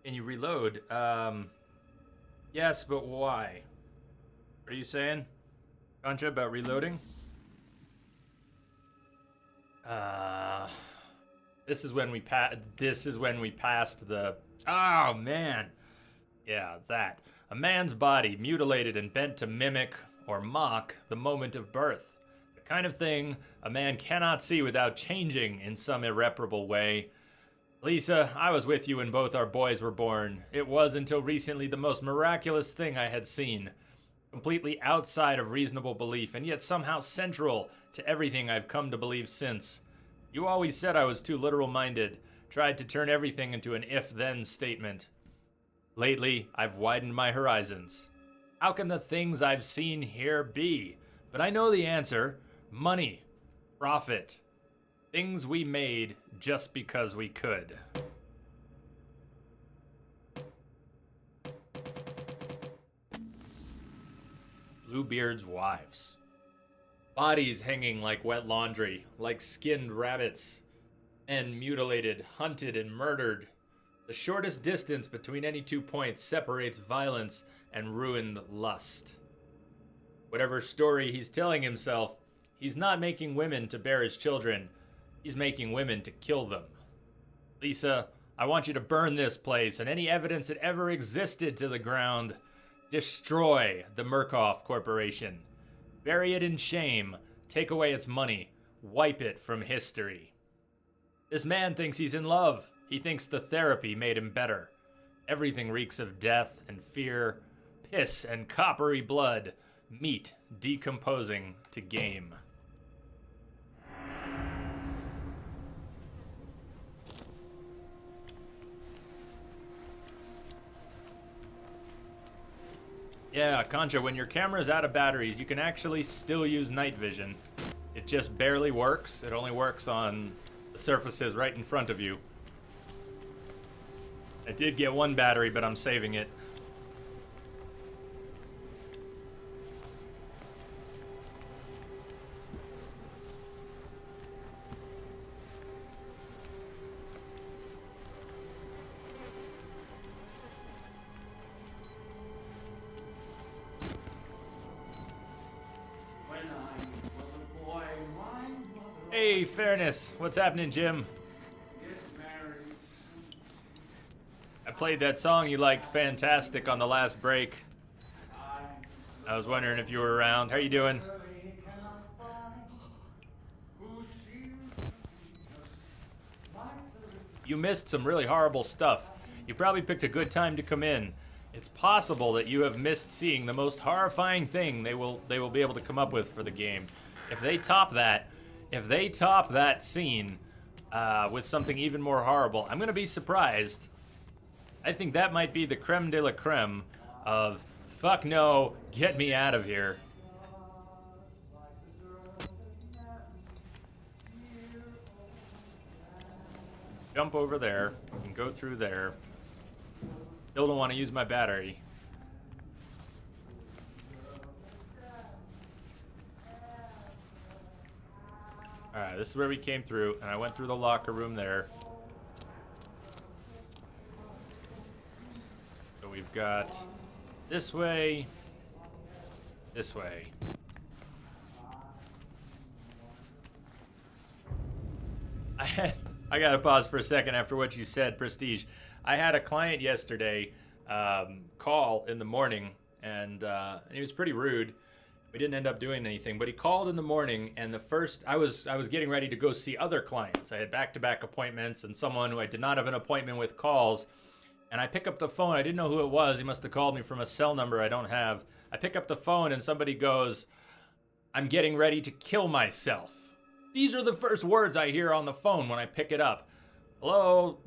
Can you reload? Yes, but why? What are you saying, Concha, about reloading? This is when we passed the... Oh, man. Yeah, that. A man's body mutilated and bent to mimic or mock the moment of birth. The kind of thing a man cannot see without changing in some irreparable way. Lisa, I was with you when both our boys were born. It was until recently the most miraculous thing I had seen. Completely outside of reasonable belief, and yet somehow central to everything I've come to believe since. You always said I was too literal-minded, tried to turn everything into an if-then statement. Lately, I've widened my horizons. How can the things I've seen here be? But I know the answer. Money. Profit. Things we made just because we could. Bluebeard's wives. Bodies hanging like wet laundry, like skinned rabbits. Men mutilated, hunted, and murdered. The shortest distance between any 2 points separates violence and ruined lust. Whatever story he's telling himself, he's not making women to bear his children. He's making women to kill them. Lisa, I want you to burn this place and any evidence that ever existed to the ground. Destroy the Murkoff Corporation. Bury it in shame. Take away its money. Wipe it from history. This man thinks he's in love. He thinks the therapy made him better. Everything reeks of death and fear, piss and coppery blood, meat decomposing to game. Yeah, Concha, when your camera's out of batteries, you can actually still use night vision. It just barely works. It only works on the surfaces right in front of you. I did get one battery, but I'm saving it. Hey, Fairness. What's happening, Jim? I played that song you liked fantastic on the last break. I was wondering if you were around. How you doing? You missed some really horrible stuff. You probably picked a good time to come in. It's possible that you have missed seeing the most horrifying thing they will be able to come up with for the game. If they top that scene with something even more horrible, I'm gonna be surprised. I think that might be the creme de la creme of fuck no, get me out of here. Jump over there. I can go through there. Still don't want to use my battery. Alright, this is where we came through, and I went through the locker room there. So we've got this way, this way. I gotta pause for a second after what you said, Prestige. I had a client yesterday call in the morning, and he was pretty rude. We didn't end up doing anything, but he called in the morning, and I was getting ready to go see other clients. I had back-to-back appointments, and someone who I did not have an appointment with calls, and I pick up the phone. I didn't know who it was. He must have called me from a cell number I don't have. I pick up the phone, and somebody goes, "I'm getting ready to kill myself." These are the first words I hear on the phone when I pick it up. "Hello,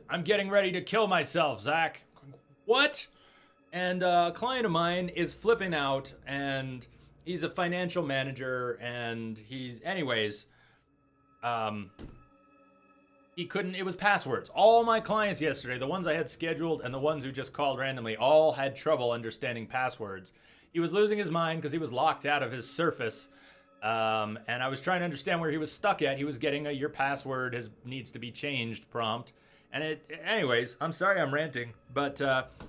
I'm getting ready to kill myself, Zach." What? And a client of mine is flipping out, and he's a financial manager, and he couldn't, it was passwords. All my clients yesterday, the ones I had scheduled and the ones who just called randomly, all had trouble understanding passwords. He was losing his mind because he was locked out of his Surface. And I was trying to understand where he was stuck at. He was getting a "your password needs to be changed" prompt. And anyways, I'm sorry I'm ranting, but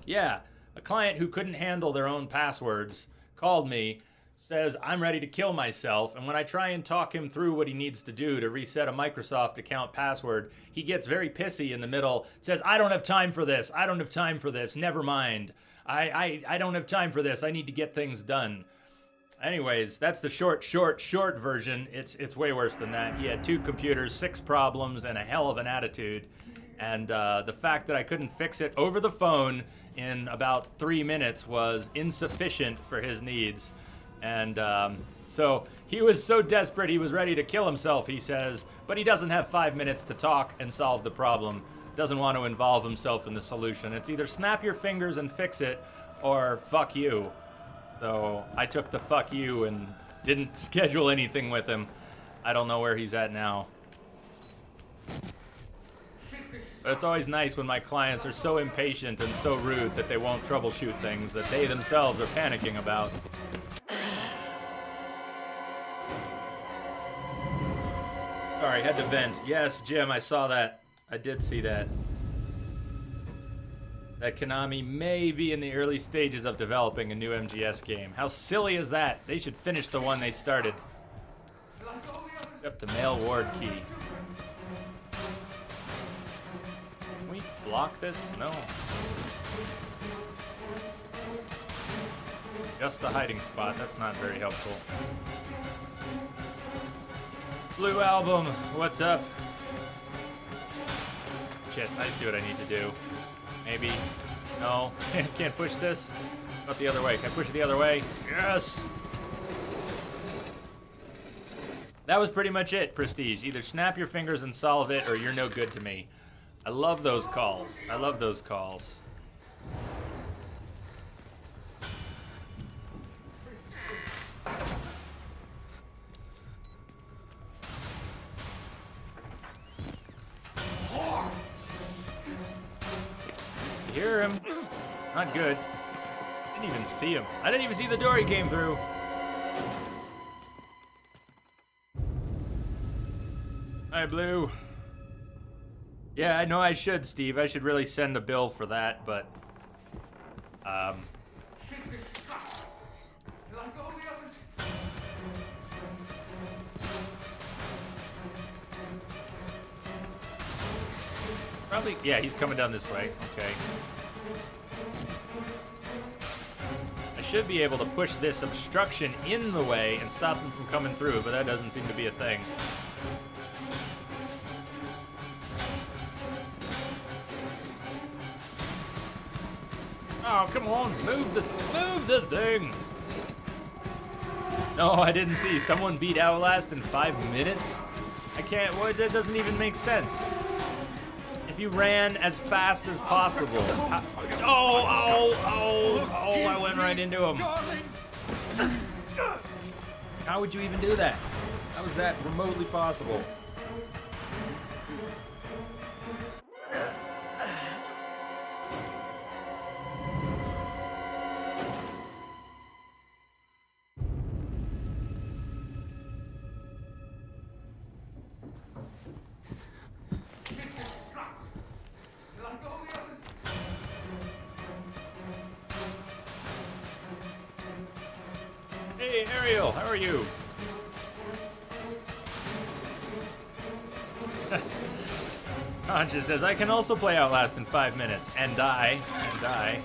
yeah, a client who couldn't handle their own passwords called me, says, "I'm ready to kill myself." And when I try and talk him through what he needs to do to reset a Microsoft account password, he gets very pissy in the middle, says, "I don't have time for this. I don't have time for this. Never mind. I don't have time for this. I need to get things done." Anyways, that's the short version. It's way worse than that. He had 2 computers, 6 problems, and a hell of an attitude. And the fact that I couldn't fix it over the phone in about 3 minutes was insufficient for his needs. And so he was so desperate he was ready to kill himself, he says, but he doesn't have 5 minutes to talk and solve the problem. Doesn't want to involve himself in the solution. It's either snap your fingers and fix it, or fuck you. So I took the fuck you and didn't schedule anything with him. I don't know where he's at now. But it's always nice when my clients are so impatient and so rude that they won't troubleshoot things that they themselves are panicking about. Sorry, had to vent. Yes, Jim, I saw that. I did see that. That Konami may be in the early stages of developing a new MGS game. How silly is that? They should finish the one they started. Except the mail ward key. Can we block this? No. Just the hiding spot. That's not very helpful. Blue Album, what's up? Shit, I see what I need to do. Maybe. No. Can't push this. Not the other way. Can I push it the other way? Yes! That was pretty much it, Prestige. Either snap your fingers and solve it, or you're no good to me. I love those calls. I love those calls. You hear him? Not good. Didn't even see him. I didn't even see the door he came through. Hi, Blue. Yeah, I know I should, Steve. I should really send a bill for that, but... Probably, yeah, he's coming down this way. Okay. I should be able to push this obstruction in the way and stop him from coming through, but that doesn't seem to be a thing. Oh, come on, move the thing. No, I didn't see. Someone beat Outlast in 5 minutes? I can't, what, that doesn't even make sense. If you ran as fast as possible. I went right into him. How would you even do that? How is that remotely possible? Hey, Ariel, how are you? Conscious says, I can also play Outlast in 5 minutes. And die. And die.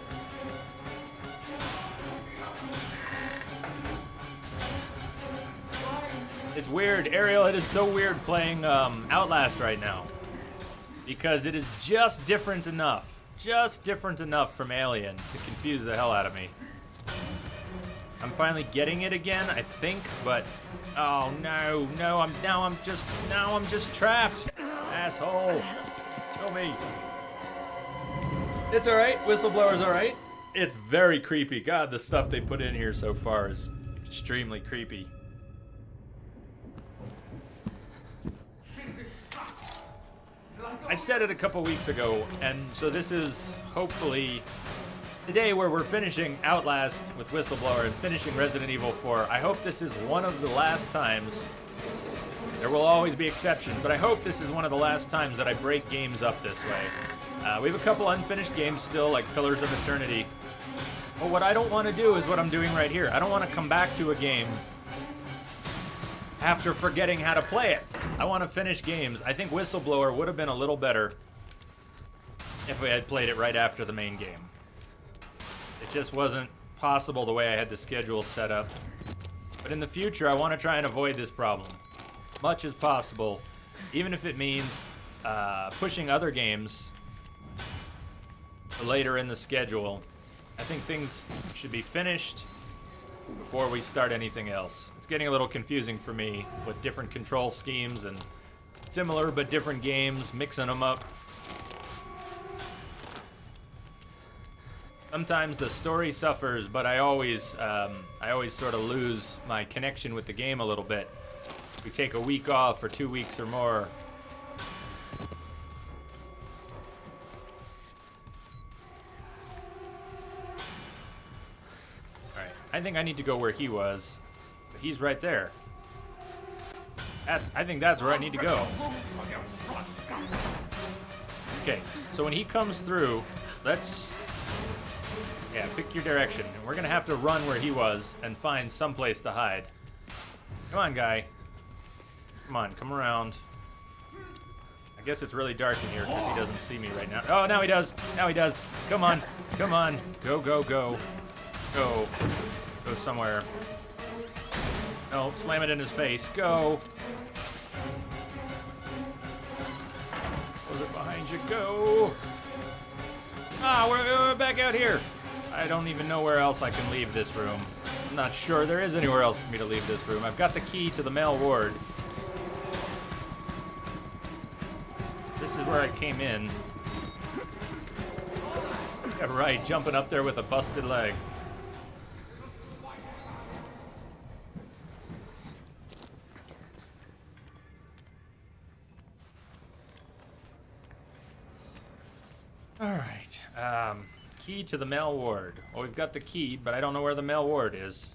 It's weird, Ariel, it is so weird playing Outlast right now. Because it is just different enough from Alien to confuse the hell out of me. I'm finally getting it again, I think, but oh no, I'm just trapped. Asshole. Kill me. It's alright, Whistleblower's alright. It's very creepy. God, the stuff they put in here so far is extremely creepy. I said it a couple weeks ago, and so this is hopefully the day where we're finishing Outlast with Whistleblower and finishing Resident Evil 4. I hope this is one of the last times. There will always be exceptions, but I hope this is one of the last times that I break games up this way. We have a couple unfinished games still, like Pillars of Eternity. But what I don't want to do is what I'm doing right here. I don't want to come back to a game after forgetting how to play it. I want to finish games. I think Whistleblower would have been a little better if we had played it right after the main game. It just wasn't possible the way I had the schedule set up. But in the future, I want to try and avoid this problem much as possible, even if it means pushing other games later in the schedule. I think things should be finished before we start anything else. It's getting a little confusing for me with different control schemes and similar but different games, mixing them up. Sometimes the story suffers, but I always sort of lose my connection with the game a little bit. We take a week off or 2 weeks or more. Alright, I think I need to go where he was, but he's right there. I think that's where I need to go. Okay, so when he comes through, let's... Yeah, pick your direction. We're gonna have to run where he was and find some place to hide. Come on, guy. Come on, come around. I guess it's really dark in here because he doesn't see me right now. Oh, now he does. Now he does. Come on. Come on. Go, go, go. Go. Go somewhere. No, slam it in his face. Go. Close it behind you. Go. Ah, we're back out here. I don't even know where else I can leave this room. I'm not sure there is anywhere else for me to leave this room. I've got the key to the male ward. This is where I came in. Yeah, right, jumping up there with a busted leg. Alright, key to the male ward. Well, we've got the key, but I don't know where the male ward is.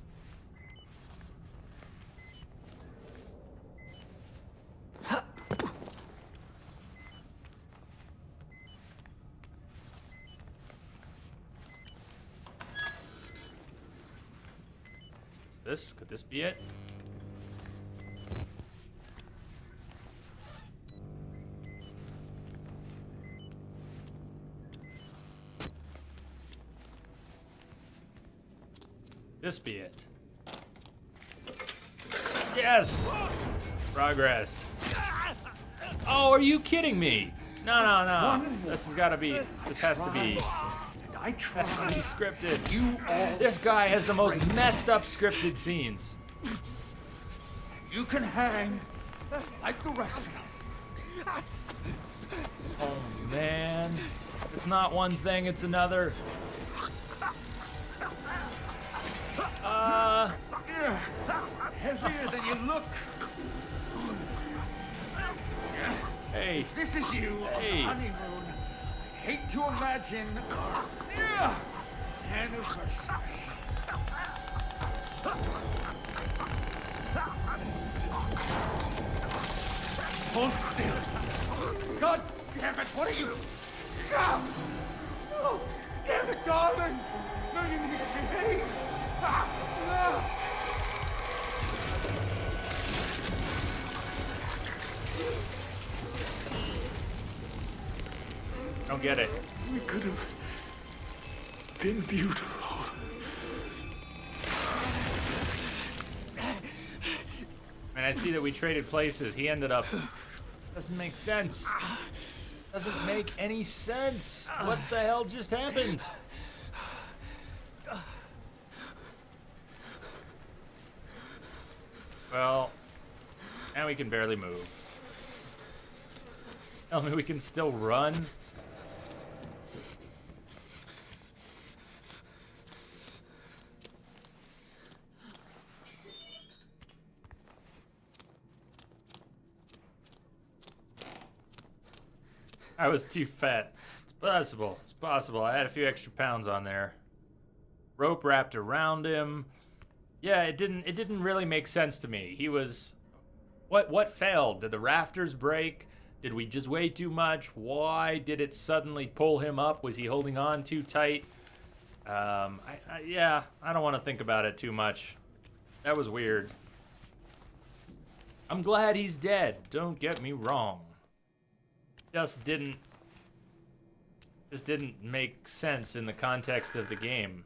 Could this be it? This be it. Yes! Progress. Oh, are you kidding me? No. This has got to be. This has to be. Has to be scripted. This guy has the most messed up scripted scenes. You can hang like the rest of them. Oh man, it's not one thing, it's another. Heavier than you look. Hey. This is you on Hey. the honeymoon. I hate to imagine our anniversary. Hold still. God damn it, what are you? No! Damn it, darling! No, you need to behave! Don't get it. We could have been beautiful. And I see that we traded places. He ended up. Doesn't make sense. Doesn't make any sense. What the hell just happened? Well, now we can barely move. Tell me we can still run? I was too fat. It's possible. It's possible. I had a few extra pounds on there. Rope wrapped around him. Yeah, it didn't really make sense to me. He was what failed? Did the rafters break? Did we just weigh too much? Why did it suddenly pull him up? Was he holding on too tight? Yeah, I don't want to think about it too much. That was weird. I'm glad he's dead. Don't get me wrong. Just didn't make sense in the context of the game.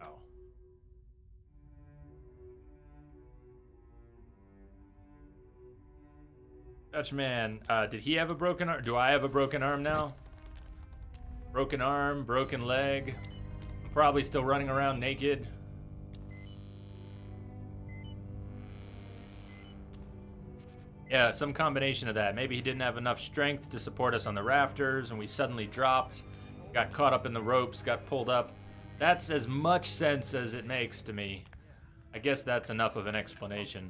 Oh. Dutchman, did he have a broken arm? Do I have a broken arm now? Broken arm, broken leg. I'm probably still running around naked. Yeah, some combination of that. Maybe he didn't have enough strength to support us on the rafters, and we suddenly dropped, got caught up in the ropes, got pulled up. That's as much sense as it makes to me. I guess that's enough of an explanation.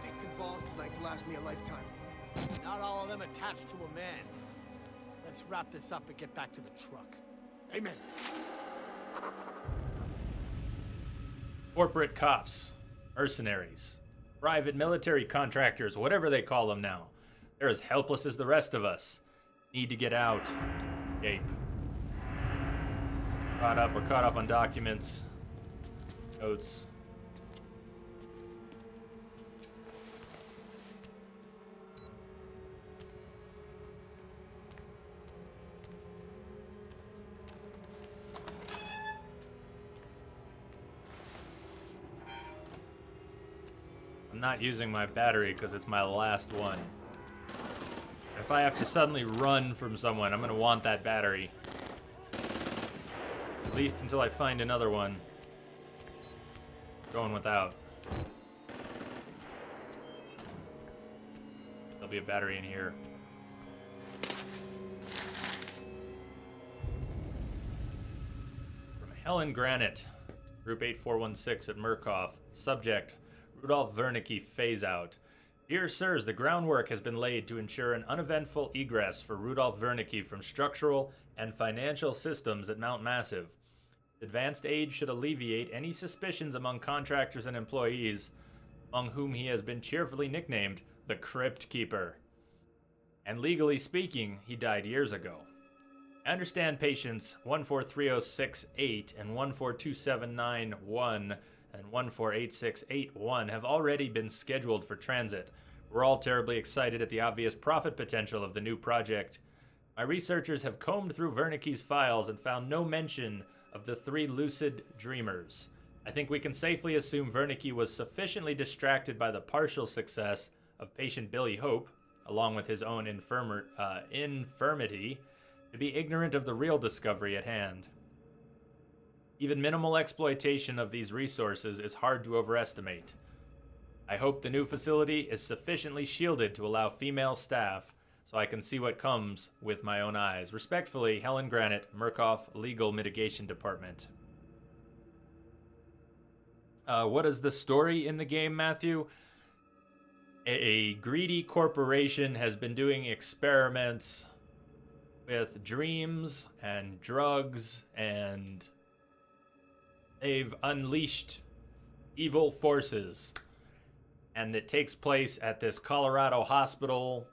Dick and balls tonight to last me a lifetime. Not all of them attached to a man. Let's wrap this up and get back to the truck. Amen. Corporate cops, mercenaries, private military contractors, whatever they call them now. They're as helpless as the rest of us. Need to get out. Escape. We're caught up on documents, notes. I'm not using my battery because it's my last one. If I have to suddenly run from someone, I'm gonna want that battery. At least until I find another one. Going without. There'll be a battery in here. From Helen Granite, Group 8416 at Murkoff. Subject, Rudolph Wernicke phase out. Dear sirs, the groundwork has been laid to ensure an uneventful egress for Rudolph Wernicke from structural and financial systems at Mount Massive. Advanced age should alleviate any suspicions among contractors and employees, among whom he has been cheerfully nicknamed the Crypt Keeper. And legally speaking, he died years ago. I understand patients 143068 and 142791 and 148681 have already been scheduled for transit. We're all terribly excited at the obvious profit potential of the new project. My researchers have combed through Wernicke's files and found no mention of the 3 lucid dreamers. I think we can safely assume Wernicke was sufficiently distracted by the partial success of patient Billy Hope, along with his own infirmity, to be ignorant of the real discovery at hand. Even minimal exploitation of these resources is hard to overestimate. I hope the new facility is sufficiently shielded to allow female staff so I can see what comes with my own eyes. Respectfully, Helen Granite, Murkoff Legal Mitigation Department. What is the story in the game, Matthew? A greedy corporation has been doing experiments with dreams and drugs, and they've unleashed evil forces. And it takes place at this Colorado hospital.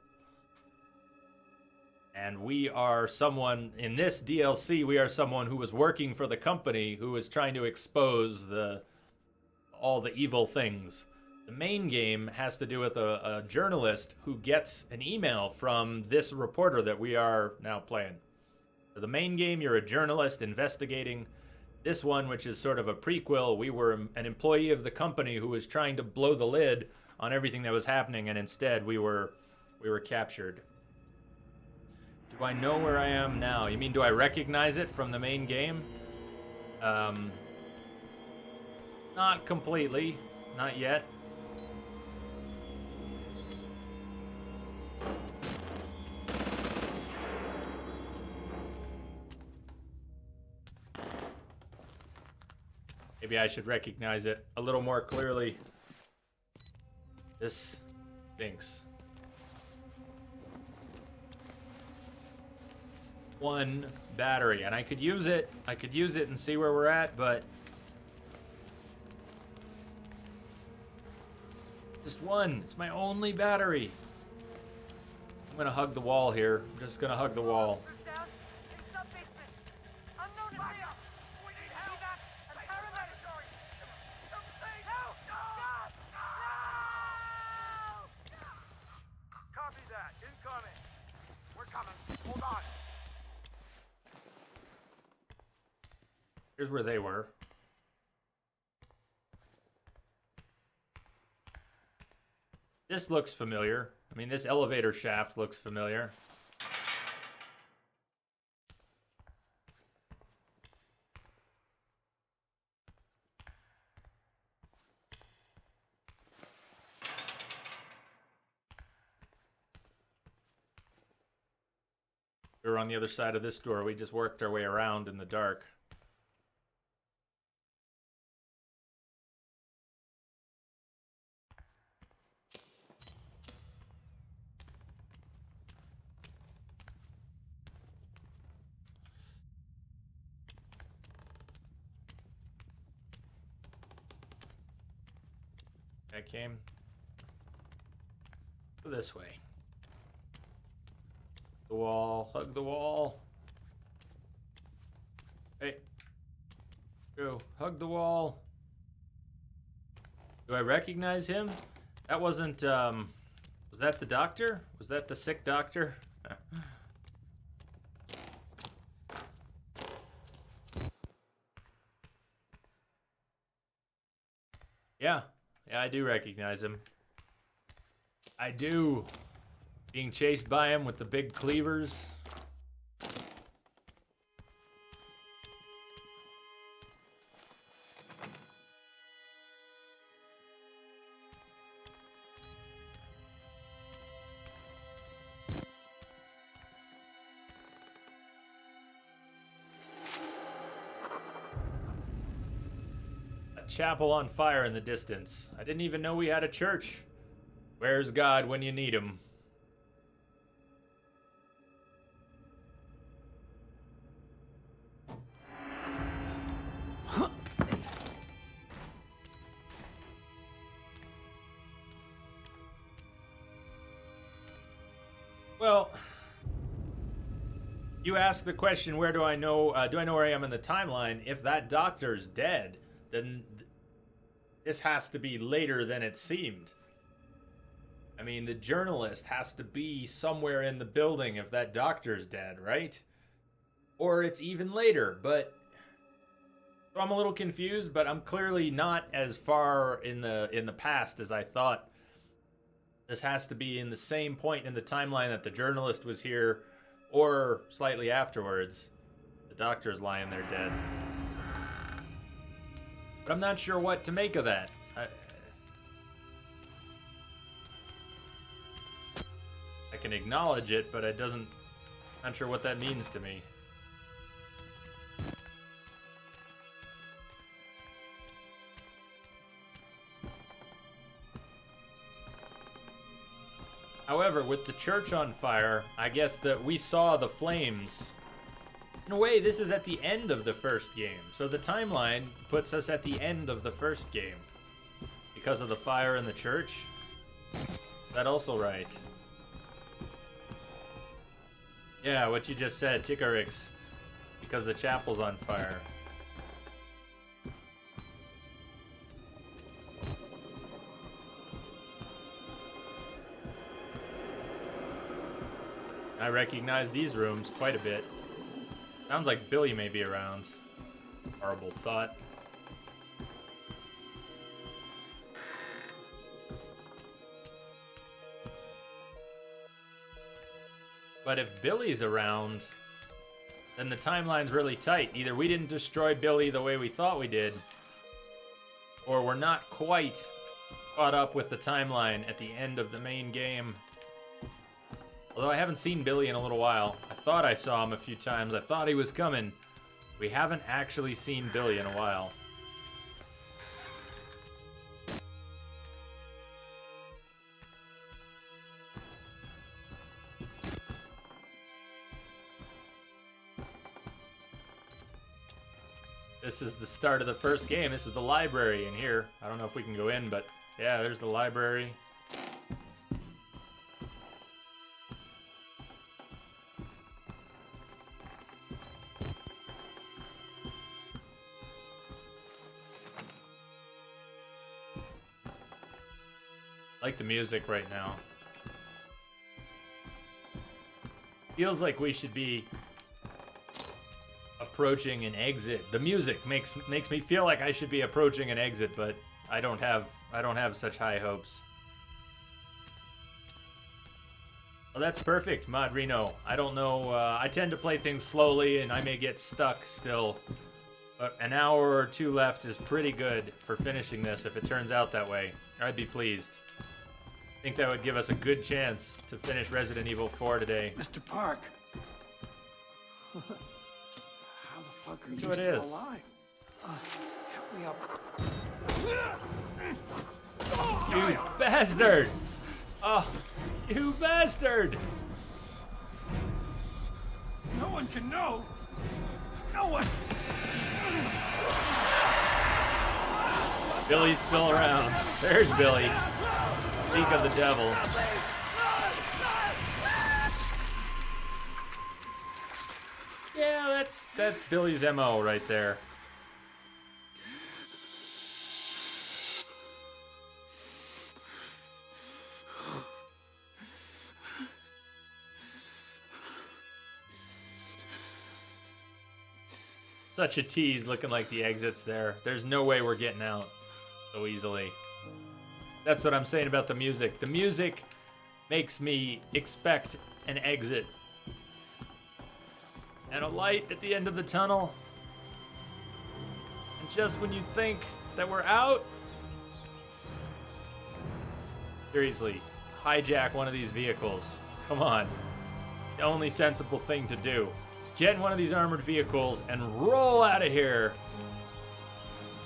And we are someone, in this DLC, we are someone who was working for the company who was trying to expose all the evil things. The main game has to do with a journalist who gets an email from this reporter that we are now playing. For the main game, you're a journalist investigating. This one, which is sort of a prequel, we were an employee of the company who was trying to blow the lid on everything that was happening, and instead we were captured. Do I know where I am now? You mean, do I recognize it from the main game? Not completely. Not yet. Maybe I should recognize it a little more clearly. This stinks. 1 battery, and I could use it. I could use it and see where we're at, but just 1. It's my only battery. I'm gonna hug the wall here. I'm just gonna hug the wall. Copy that. Incoming. We're coming. Hold on. Here's where they were. This looks familiar. I mean, this elevator shaft looks familiar. We were on the other side of this door. We just worked our way around in the dark. I came this way. The wall, hug the wall. Hey, go, hug the wall. Do I recognize him? That wasn't, was that the doctor? Was that the sick doctor? Yeah, I do recognize him. I do. Being chased by him with the big cleavers. A chapel on fire in the distance. I didn't even know we had a church. Where's God when you need him? Well, you ask the question, where do I know where I am in the timeline? If that doctor's dead, then this has to be later than it seemed. I mean, the journalist has to be somewhere in the building if that doctor's dead, right? Or it's even later, but so I'm a little confused, but I'm clearly not as far in the past as I thought. This has to be in the same point in the timeline that the journalist was here, or slightly afterwards. The doctor's lying there dead. But I'm not sure what to make of that. I can acknowledge it, but it doesn't... Not sure what that means to me. However, with the church on fire, I guess that we saw the flames. In a way, this is at the end of the first game. So the timeline puts us at the end of the first game. Because of the fire in the church. Is that also right? Yeah, what you just said, Ticarix. Because the chapel's on fire. I recognize these rooms quite a bit. Sounds like Billy may be around. Horrible thought. But if Billy's around, then the timeline's really tight. Either we didn't destroy Billy the way we thought we did, or we're not quite caught up with the timeline at the end of the main game. Although I haven't seen Billy in a little while. I thought I saw him a few times. I thought he was coming. We haven't actually seen Billy in a while. This is the start of the first game. This is the library in here. I don't know if we can go in, but yeah, there's the library. I like the music right now. Feels like we should be approaching an exit. The music makes me feel like I should be approaching an exit, but I don't have such high hopes. Well, that's perfect, Madrino. I don't know. I tend to play things slowly, and I may get stuck still. But an hour or two left is pretty good for finishing this. If it turns out that way, I'd be pleased. I think that would give us a good chance to finish Resident Evil 4 today. Mr. Park. How the fuck are you So it still is. alive? Help me up. You bastard! Oh, you bastard! No one can know. No one. Billy's still around. There's Billy. Speak of the devil. Yeah, that's Billy's MO right there. Such a tease, looking like the exit's there. There's no way we're getting out so easily. That's what I'm saying about the music. The music makes me expect an exit. And a light at the end of the tunnel. And just when you think that we're out, seriously, hijack one of these vehicles. Come on. The only sensible thing to do is get in one of these armored vehicles and roll out of here.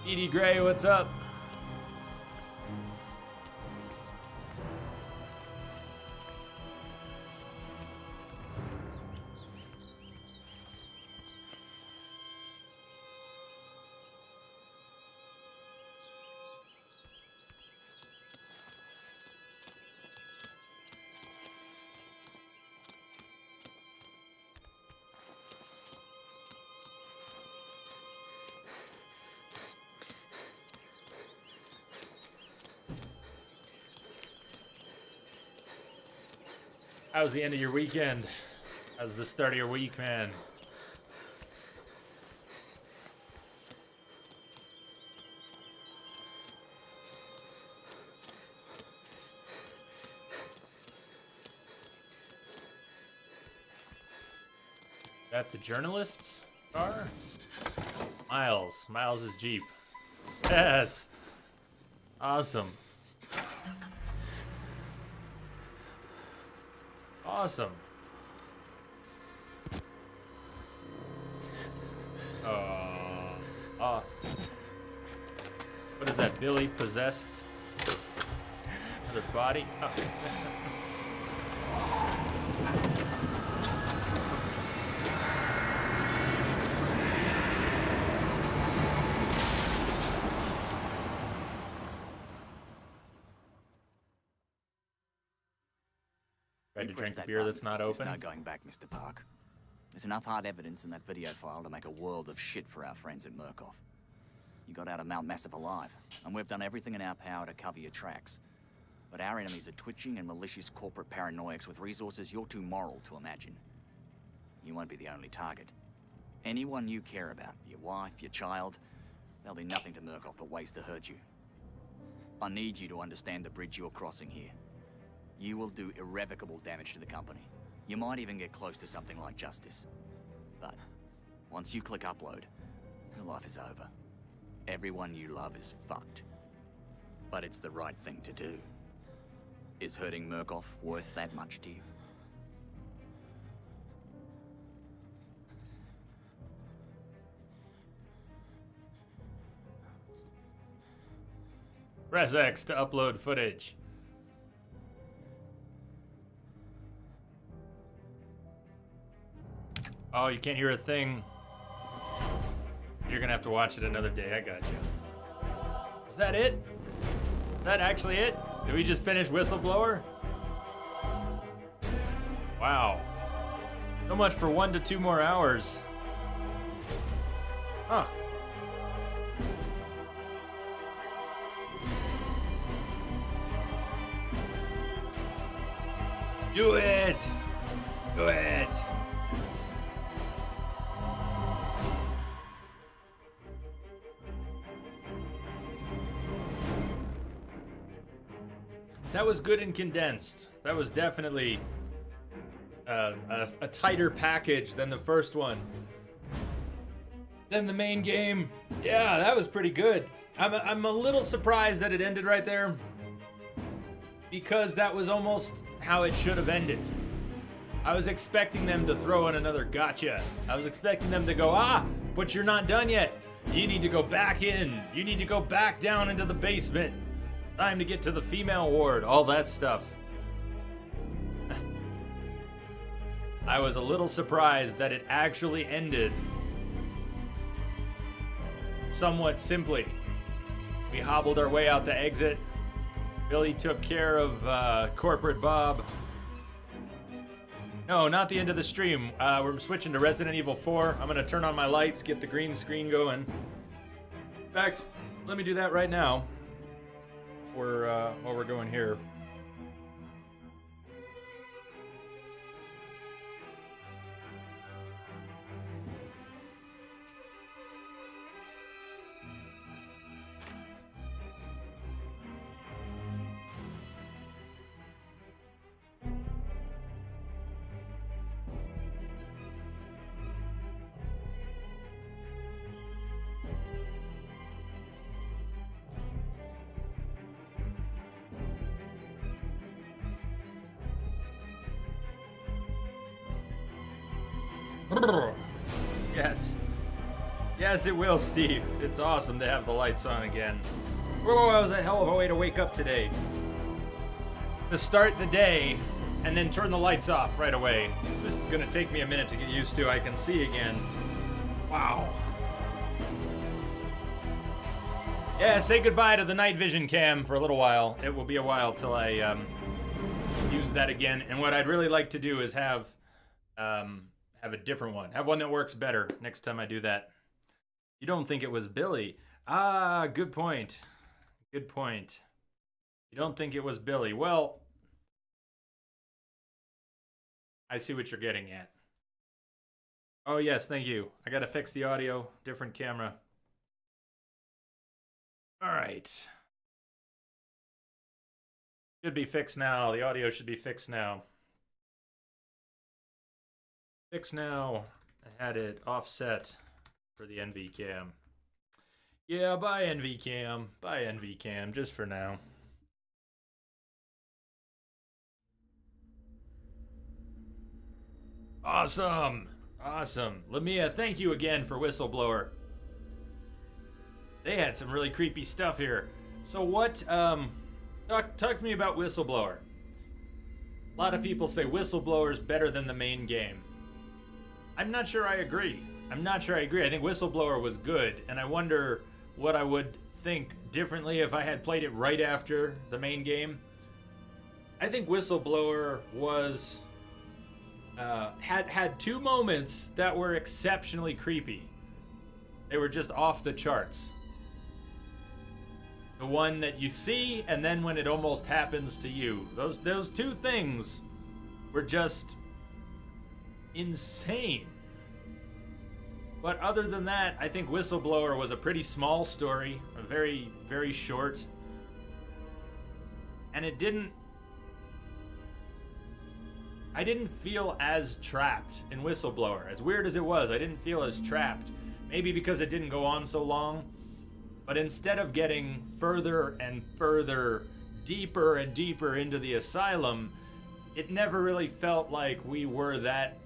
Edie Gray, what's up? How's the end of your weekend? How's the start of your week, man? That the journalist's car? Miles. Miles' Jeep. Yes. Awesome. Awesome. What is that? Billy possessed another body? Oh. Tried to drink a beer that's not open. There's no going back, Mr. Park. There's enough hard evidence in that video file to make a world of shit for our friends at Murkoff. You got out of Mount Massive alive, and we've done everything in our power to cover your tracks. But our enemies are twitching and malicious corporate paranoics with resources you're too moral to imagine. You won't be the only target. Anyone you care about, your wife, your child, there'll be nothing to Murkoff but ways to hurt you. I need you to understand the bridge you're crossing here. You will do irrevocable damage to the company. You might even get close to something like justice. But once you click upload, your life is over. Everyone you love is fucked. But it's the right thing to do. Is hurting Murkoff worth that much to you? Press X to upload footage. Oh, you can't hear a thing. You're gonna have to watch it another day. I got you. Is that it? Is that actually it? Did we just finish Whistleblower? Wow. So much for 1 to 2 more hours. Huh. Do it! Do it! That was good and condensed. That was definitely a tighter package than the first one. Then the main game. Yeah, that was pretty good. I'm a little surprised that it ended right there, because that was almost how it should have ended. I was expecting them to throw in another gotcha. I was expecting them to go, but you're not done yet. You need to go back in. You need to go back down into the basement. Time to get to the female ward, all that stuff. I was a little surprised that it actually ended somewhat simply. We hobbled our way out the exit. Billy took care of Corporate Bob. No, not the end of the stream. We're switching to Resident Evil 4. I'm gonna turn on my lights, get the green screen going. In fact, let me do that right now. While we're going here. Yes. Yes, it will, Steve. It's awesome to have the lights on again. Whoa, that was a hell of a way to wake up today. To start the day and then turn the lights off right away. This is gonna take me a minute to get used to. I can see again. Wow. Yeah, say goodbye to the night vision cam for a little while. It will be a while till I use that again. And what I'd really like to do is have a different one. Have one that works better next time I do that. You don't think it was Billy? Ah, good point. Good point. You don't think it was Billy? Well, I see what you're getting at. Oh, yes, thank you. I gotta fix the audio. Different camera. All right. Should be fixed now. The audio should be fixed now. Fix now. I had it offset for the NV cam. Yeah, buy NV cam. Buy NV cam just for now. Awesome. Awesome. Lamia, thank you again for Whistleblower. They had some really creepy stuff here. So what, talk to me about Whistleblower. A lot of people say Whistleblower is better than the main game. I'm not sure I agree. I think Whistleblower was good, and I wonder what I would think differently if I had played it right after the main game. I think Whistleblower was had two moments that were exceptionally creepy. They were just off the charts. The one that you see, and then when it almost happens to you. Those two things were just insane. But other than that, I think Whistleblower was a pretty small story, a very, very short. And I didn't feel as trapped in Whistleblower. As weird as it was, I didn't feel as trapped. Maybe because it didn't go on so long. But instead of getting further and further, deeper and deeper into the asylum, it never really felt like we were that...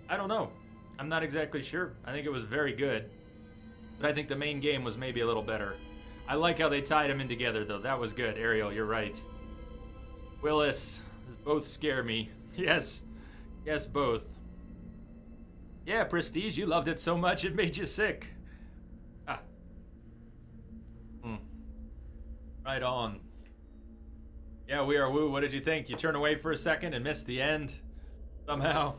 I don't know. I'm not exactly sure. I think it was very good. But I think the main game was maybe a little better. I like how they tied them in together, though. That was good. Ariel, you're right. Willis, both scare me. Yes. Yes, both. Yeah, Prestige, you loved it so much it made you sick. Ah. Right on. Yeah, We Are Woo, what did you think? You turn away for a second and missed the end? Somehow.